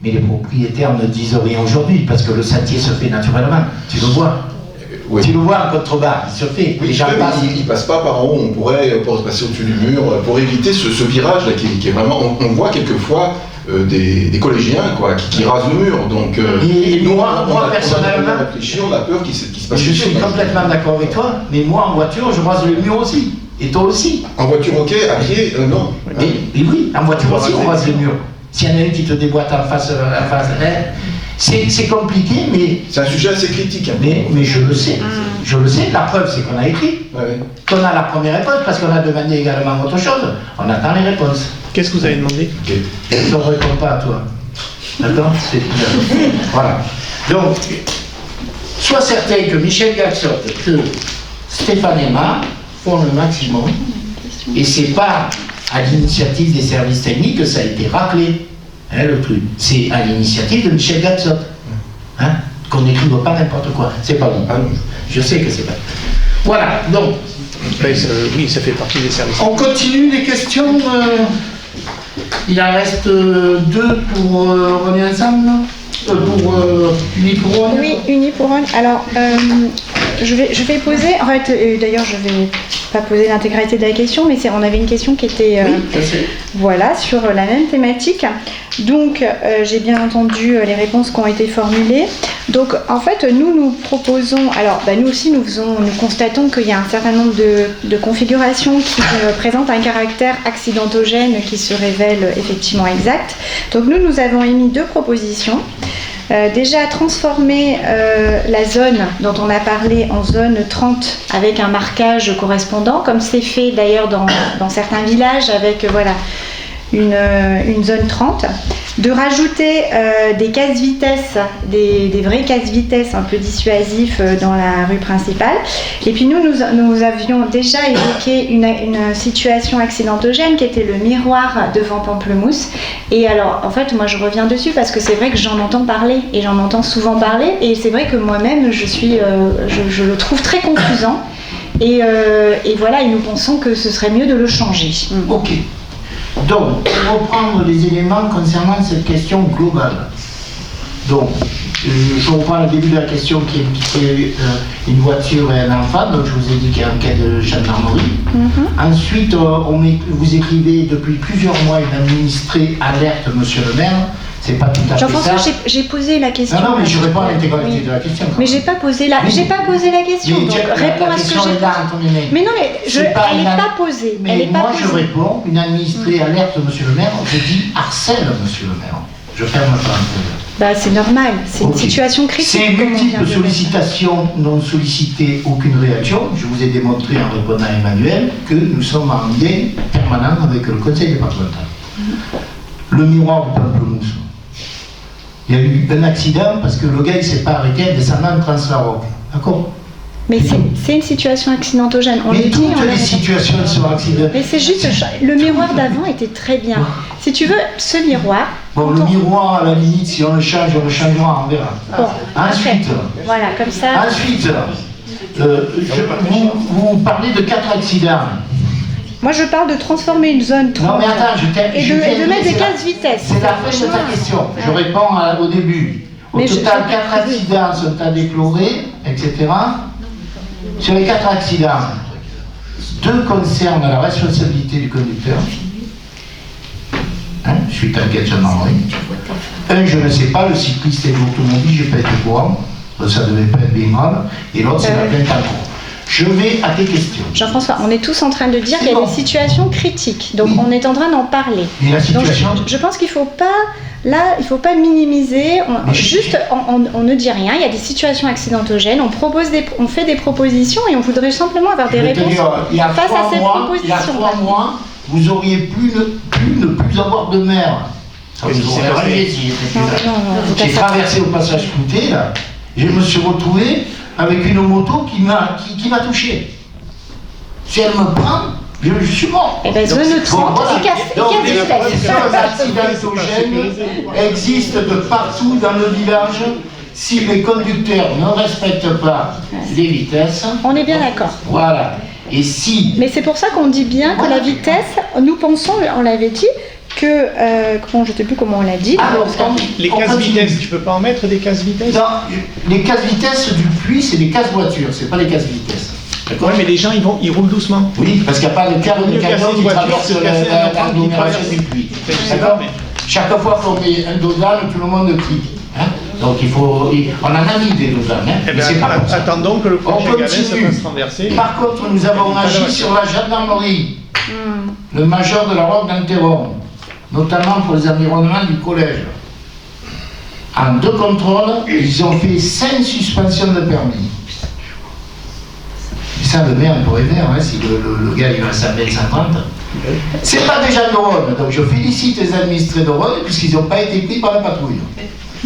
Mais les propriétaires ne disent rien aujourd'hui, parce que le sentier se fait naturellement. Tu le vois. Oui. Tu le vois en contrebas, il se fait. Oui, il passe pas par en haut, on pourrait passer au-dessus du mur, pour éviter ce virage-là qui est vraiment... On voit quelquefois des collégiens quoi, qui rasent le mur. Donc, et moi, personnellement, on a peur qu'il se passe. Je suis complètement d'accord avec toi, mais moi en voiture, je rase le mur aussi. Et toi aussi. En voiture, ok, à pied, non. Et oui, en voiture aussi, on rase le mur. S'il y en a un qui te déboîte en face, c'est compliqué, mais... C'est un sujet assez critique. Hein. Mais je le sais. Je le sais. La preuve, c'est qu'on a écrit. Qu'on a la première réponse, parce qu'on a demandé également autre chose. On attend les réponses. Qu'est-ce que vous avez demandé? Je ne réponds pas à toi. D'accord? Voilà. Donc, sois certain que Michel Gaxot, que Stéphane Emma font le maximum. Et c'est pas à l'initiative des services techniques que ça a été raclé, hein, le truc. C'est à l'initiative de Michel Gaxot. Hein, qu'on n'écrive pas n'importe quoi. C'est pas bon. Je sais que c'est pas. Voilà, donc, Oui, ça fait partie des services. On continue les questions. Il en reste 2 pour René ensemble. Pour Unipouronne. Oui, Unipouronne. Alors, je vais poser, en fait, d'ailleurs, je vais pas poser l'intégralité de la question, mais on avait une question qui était voilà, sur la même thématique. Donc, j'ai bien entendu les réponses qui ont été formulées. Donc, en fait, nous proposons, alors, nous aussi, nous constatons qu'il y a un certain nombre de configurations qui présentent un caractère accidentogène qui se révèle effectivement exact. Donc, nous avons émis 2 propositions. Déjà transformer la zone dont on a parlé en zone 30 avec un marquage correspondant, comme c'est fait d'ailleurs dans certains villages avec une zone 30, de rajouter des casse-vitesse, des vrais casse-vitesse un peu dissuasifs dans la rue principale. Et puis nous avions déjà évoqué une situation accidentogène qui était le miroir devant Pamplemousse. Et alors, en fait, moi je reviens dessus parce que c'est vrai que j'en entends parler, et j'en entends souvent parler, et c'est vrai que moi-même je le trouve très confusant. Et voilà, et nous pensons que ce serait mieux de le changer. Ok. Donc, pour reprendre les éléments concernant cette question globale. Donc, je reprends le début de la question qui impliquait une voiture et un enfant. Donc, je vous ai dit qu'il y a un cas de gendarmerie. Ensuite, vous écrivez depuis plusieurs mois une administrée alerte, monsieur le maire. C'est pas tout à fait ça. Jean-François, j'ai posé la question. Non, mais je réponds à l'intégralité de la question. Mais j'ai pas posé la question. Donc réponds à ce que j'ai. Mais non, mais elle n'est pas posée. Mais moi, je réponds, une administrée alerte, monsieur le maire. Je dis harcèle, monsieur le maire. Je ferme la parenthèse. C'est normal. C'est une situation critique. C'est multiples sollicitations non sollicitées, aucune réaction. Je vous ai démontré en répondant à Emmanuel que nous sommes en lien permanent avec le conseil départemental. Le miroir du Pamplemousse. Il y a eu un accident parce que le gars il s'est pas arrêté en descendant de Translaroc. D'accord? Mais c'est une situation accidentogène. Mais toutes les situations sont accidentogènes. Mais c'est juste, le miroir d'avant était très bien. Si tu veux, ce miroir... Bon, le miroir, à la limite, si on le changera, on verra. Bon, ensuite, voilà, comme ça... Ensuite, vous parlez de 4 accidents. Moi, je parle de transformer une zone 30 non, mais attends, et de mettre des casse-vitesse. C'est la fin de ta question. Je réponds au début. Au total, 4 accidents sont à déplorer, etc. Sur les 4 accidents, 2 concernent la responsabilité du conducteur. Suite à l'enquête gendarmerie. Un, je ne sais pas, le cycliste et l'automobile, je n'ai pas été au courant. Ça ne devait pas être bien grave. Et l'autre, c'est la plainte à cours. Je vais à tes questions. Jean-François, on est tous en train de dire qu'il y a des situations critiques, donc on est en train d'en parler. Mais la situation... Donc, je pense qu'il ne faut pas minimiser, on ne dit rien, il y a des situations accidentogènes, on fait des propositions et on voudrait simplement avoir des réponses face à ces propositions. Il y a 3 mois, vous auriez pu ne plus avoir de maire. Ça vous aurait rêvé si j'ai traversé au passage clouté, là, et je me suis retrouvé avec une moto qui m'a touché. Si elle me prend, je suis mort. Et bien, zone 30, donc les accidentogènes existent de partout dans le village. Si les conducteurs ne respectent pas les vitesses... On est bien d'accord. Voilà. Et si... Mais c'est pour ça qu'on dit bien que la vitesse, nous pensons, on l'avait dit, que, je ne sais plus comment on l'a dit. Les casse-vitesse, tu peux pas en mettre des casse-vitesse? Non, les casse-vitesse du Puy, c'est des casse-voitures, c'est pas des casse-vitesse. Oui, mais les gens, ils roulent doucement. Oui, parce qu'il n'y a pas de camion qui traverse l'agglomération du Puy. D'accord. Chaque fois qu'on met un dodane, tout le monde crie. Donc on en a mis des dodanes. Attendons que le projet Gavin se fasse renverser. Par contre, nous avons agi sur la gendarmerie. Le major de la Roque d'Anteron, notamment pour les environnements du collège. En 2 contrôles, ils ont fait 5 suspensions de permis. Et ça, le maire pourrait faire, si le gars il va s'appeler 130. C'est pas des gens de Rhône, donc je félicite les administrés de Rhône puisqu'ils n'ont pas été pris par la patrouille.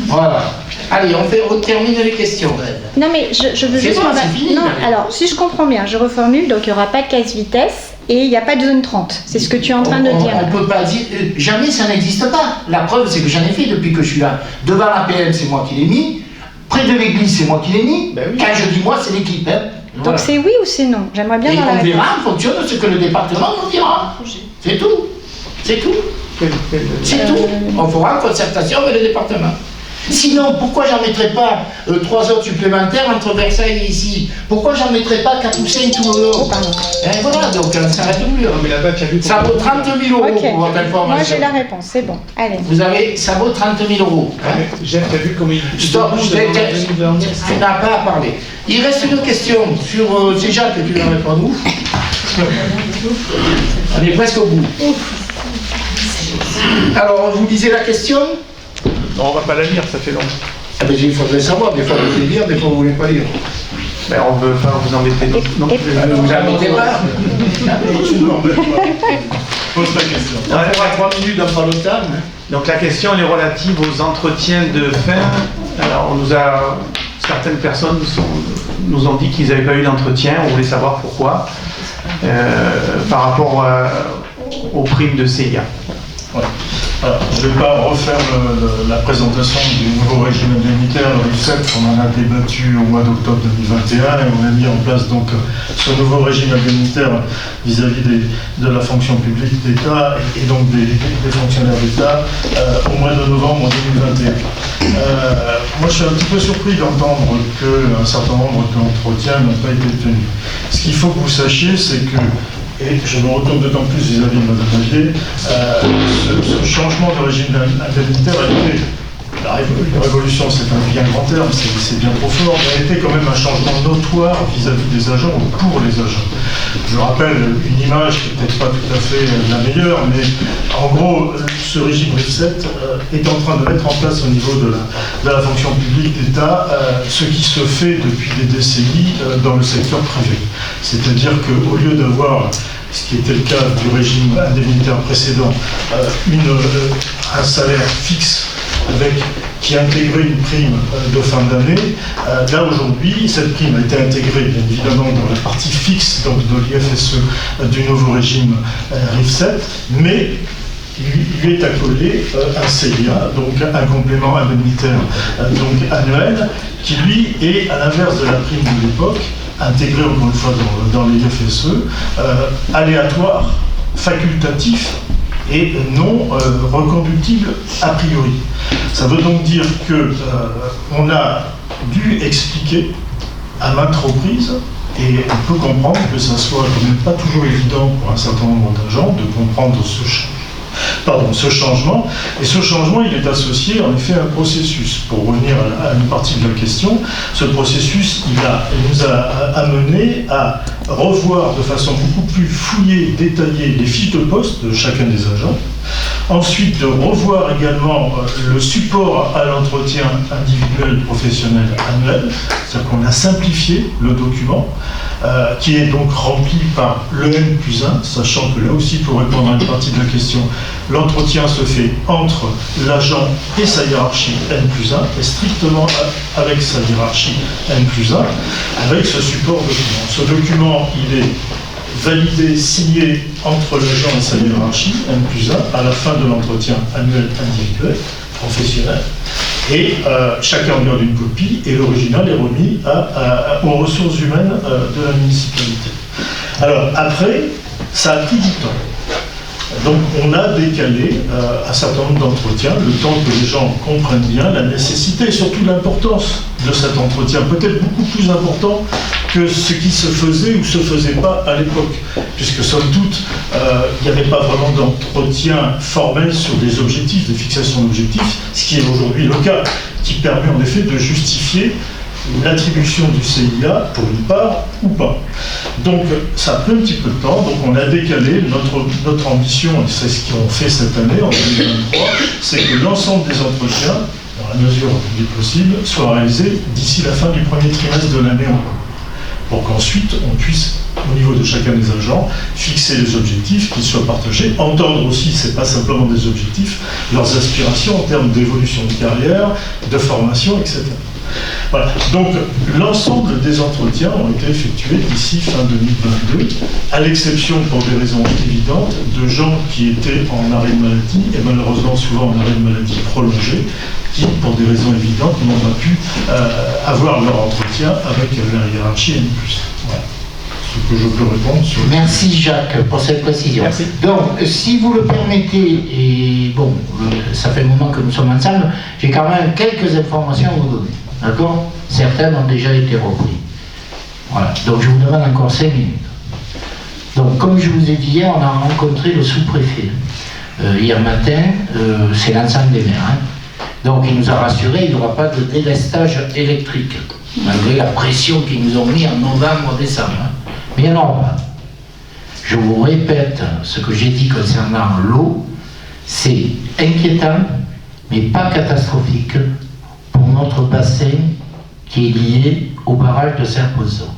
Voilà. Allez, on termine les questions. Non, mais je veux juste... Non, alors, si je comprends bien, je reformule, donc il n'y aura pas de casse-vitesse et il n'y a pas de zone 30. C'est ce que tu es en train de dire. On ne peut pas dire... jamais ça n'existe pas. La preuve, c'est que j'en ai fait depuis que je suis là. Devant l'APL, c'est moi qui l'ai mis. Près de l'église, c'est moi qui l'ai mis. Ben oui. Quand je dis moi, c'est l'équipe. Voilà. Donc c'est oui ou c'est non? J'aimerais bien Et avoir la on réponse. verra en fonction de ce que le département nous dira. C'est tout. C'est tout. C'est tout. On fera une concertation avec le département. Sinon, pourquoi j'en mettrais pas 3 autres supplémentaires entre Versailles et ici? Pourquoi j'en mettrais pas 4 ou 5 tout le long? Voilà, donc on s'arrête plus. Ça vaut 30 000 euros Ok. pour votre information. Moi j'ai la réponse, c'est bon. Allez. Vous avez, ça vaut 30 000 euros. J'ai vu comme il... Stop, tu n'as pas à parler. Il reste une question sur... c'est Jacques qui va répondre. On est presque au bout. Alors, vous lisez la question? Non, on va pas la lire, ça fait long. Ah ben, il faudrait savoir, des fois vous voulez lire, des fois vous voulez pas lire. Ben, on ne veut pas vous embêter non plus. Ne vous embêtez pas. Pose ta question. On fera 3 minutes dans pas longtemps. Donc la question elle est relative aux entretiens de fin. Alors certaines personnes nous ont dit qu'ils n'avaient pas eu d'entretien, on voulait savoir pourquoi, par rapport aux primes de CIA. Ouais. Alors, je ne vais pas refaire la présentation du nouveau régime indemnitaire, le RIF7, on en a débattu au mois d'octobre 2021 et on a mis en place donc ce nouveau régime indemnitaire vis-à-vis de la fonction publique d'État et donc des fonctionnaires d'État au mois de novembre 2021. Moi je suis un petit peu surpris d'entendre qu'un certain nombre d'entretiens n'ont pas été tenus. Ce qu'il faut que vous sachiez, c'est que et je me retourne d'autant plus vis-à-vis de Mme Allier, ce changement de régime indemnitaire a été, une révolution c'est un bien grand terme, c'est bien trop fort, mais a été quand même un changement notoire vis-à-vis des agents ou pour les agents. Je rappelle une image qui n'est peut-être pas tout à fait la meilleure, mais en gros, ce régime RIF7 est en train de mettre en place au niveau de la fonction publique d'État ce qui se fait depuis des décennies dans le secteur privé. C'est-à-dire qu'au lieu d'avoir, ce qui était le cas du régime indemnitaire précédent, un salaire fixe qui intégrait une prime de fin d'année. Là aujourd'hui, cette prime a été intégrée bien évidemment dans la partie fixe donc de l'IFSE du nouveau régime RIF7, mais il lui est accolé un CIA, donc un complément indemnitaire donc annuel, qui lui est à l'inverse de la prime de l'époque, intégré encore une fois dans les FSE, aléatoire, facultatif et non reconductible a priori. Ça veut donc dire qu'on a dû expliquer à maintes reprises, et on peut comprendre que ça soit quand même pas toujours évident pour un certain nombre d'agents de comprendre ce changement. Et ce changement, il est associé en effet à un processus. Pour revenir à une partie de la question, ce processus, il nous a amené à revoir de façon beaucoup plus fouillée, détaillée les fiches de poste de chacun des agents. Ensuite, de revoir également le support à l'entretien individuel professionnel annuel, c'est-à-dire qu'on a simplifié le document, qui est donc rempli par le N+1, sachant que là aussi, pour répondre à une partie de la question, l'entretien se fait entre l'agent et sa hiérarchie N+1, et strictement avec sa hiérarchie N+1, avec ce support document. Ce document, il est validé, signé entre l'agent et sa hiérarchie, N+1, à la fin de l'entretien annuel individuel, professionnel, et chacun en garde une copie, et l'original est remis aux ressources humaines de la municipalité. Alors, après, ça a pris du temps. Donc on a décalé un certain nombre d'entretiens, le temps que les gens comprennent bien la nécessité et surtout l'importance de cet entretien, peut-être beaucoup plus important que ce qui se faisait ou se faisait pas à l'époque, puisque somme toute, il n'y avait pas vraiment d'entretien formel sur des objectifs, des fixations d'objectifs, ce qui est aujourd'hui le cas, qui permet en effet de justifier l'attribution du CIA pour une part ou pas. Donc ça a pris un petit peu de temps, donc on a décalé notre ambition, et c'est ce qu'on fait cette année, en 2023, c'est que l'ensemble des entretiens, dans la mesure du possible, soient réalisés d'ici la fin du premier trimestre de l'année en cours, pour qu'ensuite on puisse, au niveau de chacun des agents, fixer les objectifs, qu'ils soient partagés, entendre aussi, c'est pas simplement des objectifs, leurs aspirations en termes d'évolution de carrière, de formation, etc. Voilà. Donc l'ensemble des entretiens ont été effectués d'ici fin 2022, à l'exception pour des raisons évidentes de gens qui étaient en arrêt de maladie, et malheureusement souvent en arrêt de maladie prolongé, qui pour des raisons évidentes n'ont pas pu avoir leur entretien avec la hiérarchie N+. ce que je peux répondre. Merci Jacques pour cette précision. Merci. Donc, si vous le permettez, et bon, ça fait un moment que nous sommes ensemble, j'ai quand même quelques informations à vous donner. D'accord? Certaines ont déjà été reprises. Voilà. Donc, je vous demande encore 5 minutes. Donc, comme je vous ai dit hier, on a rencontré le sous-préfet. Hier matin, c'est l'ensemble des maires. Hein. Donc, il nous a rassuré, il n'y aura pas de délestage électrique, malgré la pression qu'ils nous ont mis en novembre, décembre. Hein. Mais il n'y en aura pas. Je vous répète ce que j'ai dit concernant l'eau, c'est inquiétant, mais pas catastrophique pour notre bassin qui est lié au barrage de Serre-Ponceau.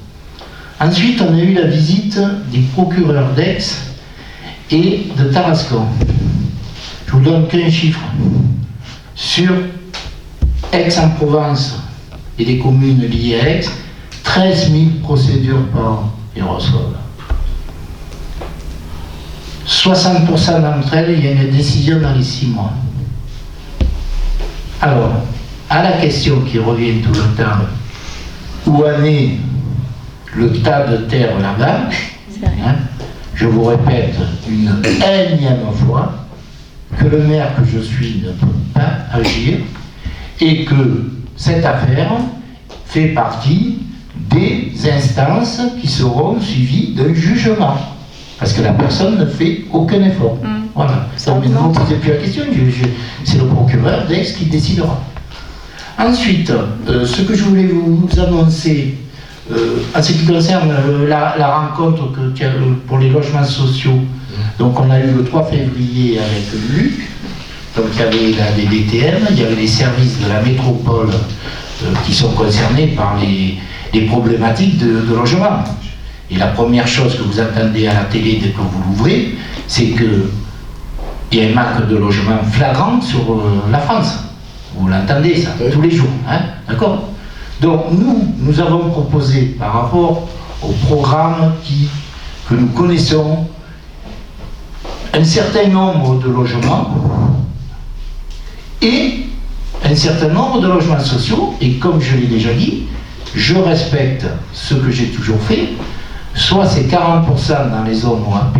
Ensuite, on a eu la visite des procureurs d'Aix et de Tarascon. Je vous donne qu'un chiffre. Sur Aix-en-Provence et les communes liées à Aix, 13 000 procédures par an, ils reçoivent. 60% d'entre elles, il y a une décision dans les 6 mois. Alors, à la question qui revient tout le temps, où en est le tas de terre là-bas, hein, je vous répète une énième fois que le maire que je suis ne peut pas agir et que cette affaire fait partie des instances qui seront suivies d'un jugement. Parce que la personne ne fait aucun effort. Voilà. Donc, ne vous posez plus la question, c'est le procureur d'Aix qui décidera. Ensuite, ce que je voulais vous annoncer, en ce qui concerne la rencontre pour les logements sociaux, donc on a eu le 3 février avec Luc, donc il y avait la DDTM, il y avait les services de la métropole qui sont concernés par les problématiques de logement. Et la première chose que vous entendez à la télé dès que vous l'ouvrez, c'est qu'il y a un manque de logement flagrant sur la France. Vous l'entendez ça, tous les jours, hein, d'accord? Donc nous avons proposé par rapport au programme que nous connaissons un certain nombre de logements et un certain nombre de logements sociaux, et comme je l'ai déjà dit, je respecte ce que j'ai toujours fait, soit c'est 40% dans les zones OAP,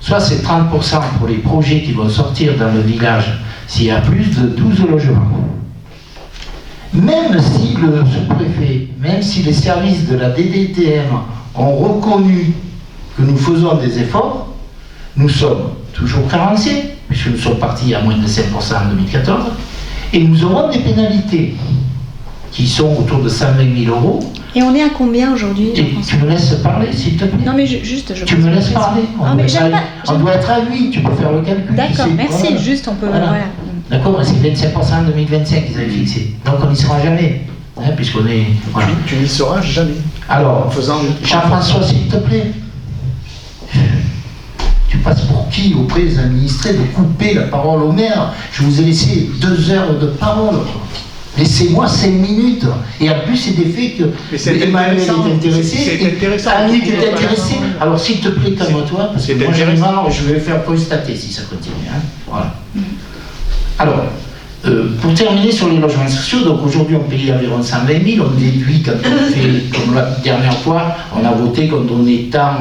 soit c'est 30% pour les projets qui vont sortir dans le village s'il y a plus de 12 logements. Même si le sous-préfet, même si les services de la DDTM ont reconnu que nous faisons des efforts, nous sommes toujours carencés, puisque nous sommes partis à moins de 5% en 2014, et nous aurons des pénalités qui sont autour de 120 000 €. Et on est à combien aujourd'hui? Et tu me laisses parler, s'il te plaît? Non, mais juste, je tu me laisses parler. On doit être à 8, tu peux faire le calcul. D'accord, merci, voilà. Juste, on peut... Voilà. D'accord, c'est 25% en 2025 qu'ils avaient fixé. Donc on n'y sera jamais, hein, puisqu'on est... Voilà. Tu n'y seras jamais. Alors, Jean-François, s'il te plaît, tu passes pour qui auprès des administrés de couper la parole au maire? Je vous ai laissé 2 heures de parole. Laissez-moi 5 minutes. Et en plus, c'est des faits que Emmanuel est intéressé. C'est intéressant. Annick est intéressé. Alors, s'il te plaît, calme-toi, parce que moi, je vais faire constater si ça continue. Hein. Voilà. Alors, pour terminer sur les logements sociaux, donc aujourd'hui, on paye environ 120 000. On déduit, quand on fait, comme la dernière fois, on a voté qu'on donnait tant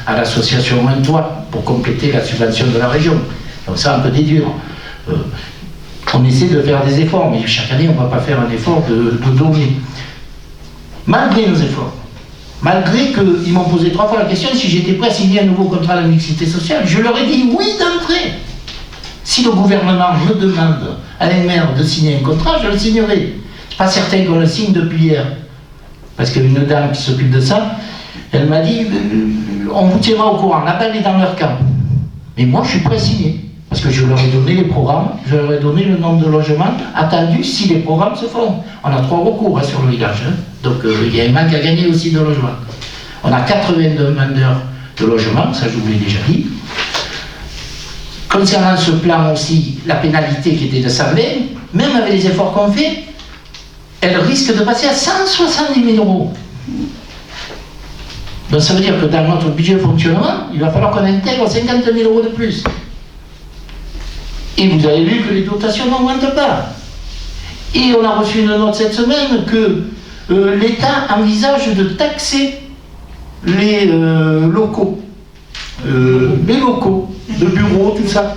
à l'association Un Toit pour compléter la subvention de la région. Donc ça, on peut déduire. On essaie de faire des efforts, mais chaque année, on ne va pas faire un effort de donner. Malgré nos efforts, malgré qu'ils m'ont posé 3 fois la question si j'étais prêt à signer un nouveau contrat de mixité sociale, je leur ai dit oui d'entrée. Si le gouvernement me demande à un maire de signer un contrat, je le signerai. Je ne suis pas certain qu'on le signe depuis hier. Parce qu'il y a une dame qui s'occupe de ça, elle m'a dit on vous tiendra au courant, la balle est dans leur camp. Mais moi, je suis prêt à signer. Parce que je leur ai donné les programmes, je leur ai donné le nombre de logements attendus si les programmes se font. On a 3 recours sur le village. Hein. Donc il y a un manque à gagner aussi de logements. On a 80 demandeurs de logements, ça je vous l'ai déjà dit. Concernant ce plan aussi, la pénalité qui était de 120, même avec les efforts qu'on fait, elle risque de passer à 170 000 €. Donc ça veut dire que dans notre budget de fonctionnement, il va falloir qu'on intègre 50 000 € de plus. Et vous avez vu que les dotations n'augmentent pas. Et on a reçu une note cette semaine que l'État envisage de taxer les locaux. Les locaux de bureaux, tout ça.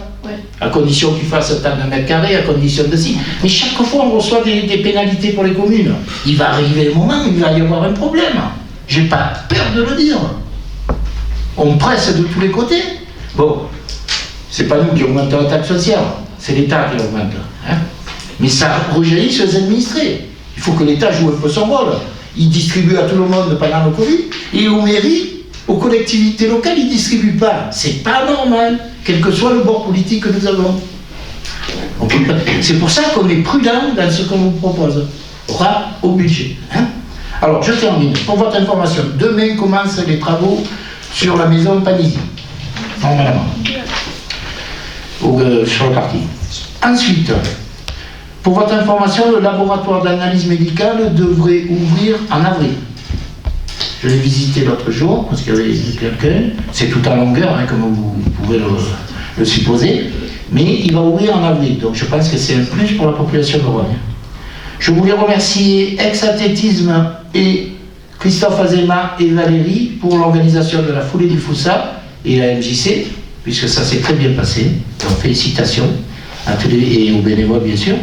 À condition qu'ils fassent tant de mètres carrés, à condition de si. Mais chaque fois, on reçoit des pénalités pour les communes. Il va arriver un moment où il va y avoir un problème. J'ai pas peur de le dire. On presse de tous les côtés. Bon, c'est pas nous qui augmentons la taxe foncière, c'est l'État qui l'augmente. Hein. Mais ça rejaillit sur les administrés. Il faut que l'État joue un peu son rôle. Il distribue à tout le monde pendant le Covid, et aux mairies, aux collectivités locales, il ne distribue pas. C'est pas normal, quel que soit le bord politique que nous avons. C'est pour ça qu'on est prudent dans ce qu'on vous propose. Au budget. Hein. Alors, je termine. Pour votre information, demain commencent les travaux sur la maison Panisi. Normalement. Sur le parti. Ensuite, pour votre information, le laboratoire d'analyse médicale devrait ouvrir en avril. Je l'ai visité l'autre jour, parce qu'il y avait quelqu'un. C'est tout en longueur, hein, comme vous pouvez le supposer. Mais il va ouvrir en avril. Donc je pense que c'est un plus pour la population de Rogne. Je voulais remercier Ex-Athlétisme et Christophe Azema et Valérie pour l'organisation de la foulée du Foussa et la MJC, puisque ça s'est très bien passé. Donc félicitations à tous et aux bénévoles, bien sûr.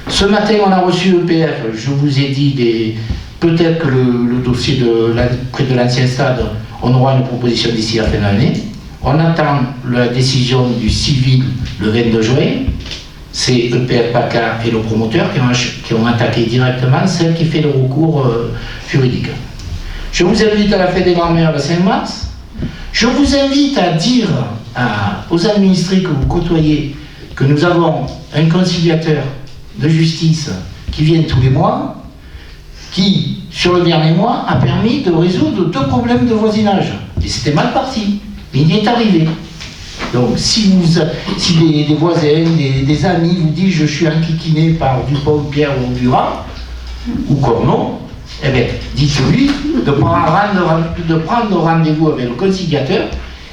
Ce matin, on a reçu EPF. Je vous ai dit peut-être que le dossier près de l'ancien stade, on aura une proposition d'ici la fin de l'année. On attend la décision du civil le 22 juin. C'est EPF PACA et le promoteur qui ont attaqué directement celle qui fait le recours juridique. Je vous invite à la fête des grands-mères le 5 mars. Je vous invite à dire aux administrés que vous côtoyez que nous avons un conciliateur de justice qui vient tous les mois, qui, sur le dernier mois, a permis de résoudre 2 problèmes de voisinage. Et c'était mal parti, mais il y est arrivé. Donc, si des voisins, des amis vous disent « je suis enquiquiné par Dupont, Pierre ou Durand » ou Cornon, eh bien, dites-lui de prendre rendez-vous avec le conciliateur.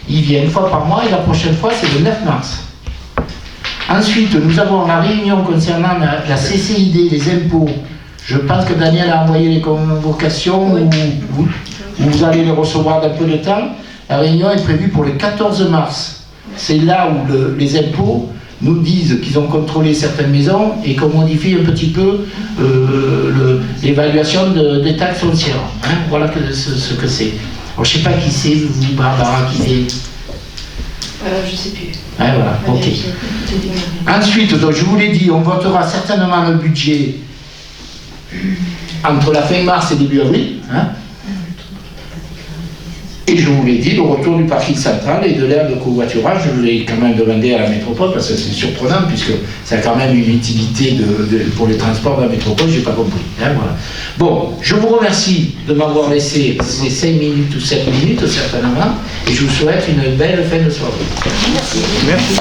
Il vient une fois par mois et la prochaine fois, c'est le 9 mars. Ensuite, nous avons la réunion concernant la CCID, les impôts. Je pense que Daniel a envoyé les convocations, où vous allez les recevoir d'un peu de temps. La réunion est prévue pour le 14 mars. C'est là où les impôts nous disent qu'ils ont contrôlé certaines maisons et qu'on modifie un petit peu l'évaluation des taxes foncières. Hein, voilà ce que c'est. Alors, je ne sais pas qui c'est, vous, Barbara, qui c'est. Je ne sais plus. Ah, voilà, ok. Ensuite, donc, je vous l'ai dit, on votera certainement le budget entre la fin mars et début avril. Hein. Et je vous l'ai dit, le retour du parking central et de l'aire de covoiturage, je l'ai quand même demandé à la métropole, parce que c'est surprenant, puisque ça a quand même une utilité pour les transports de la métropole, je n'ai pas compris. Hein, voilà. Bon, je vous remercie de m'avoir laissé ces 5 minutes ou 7 minutes, certainement, et je vous souhaite une belle fin de soirée. Merci. Merci.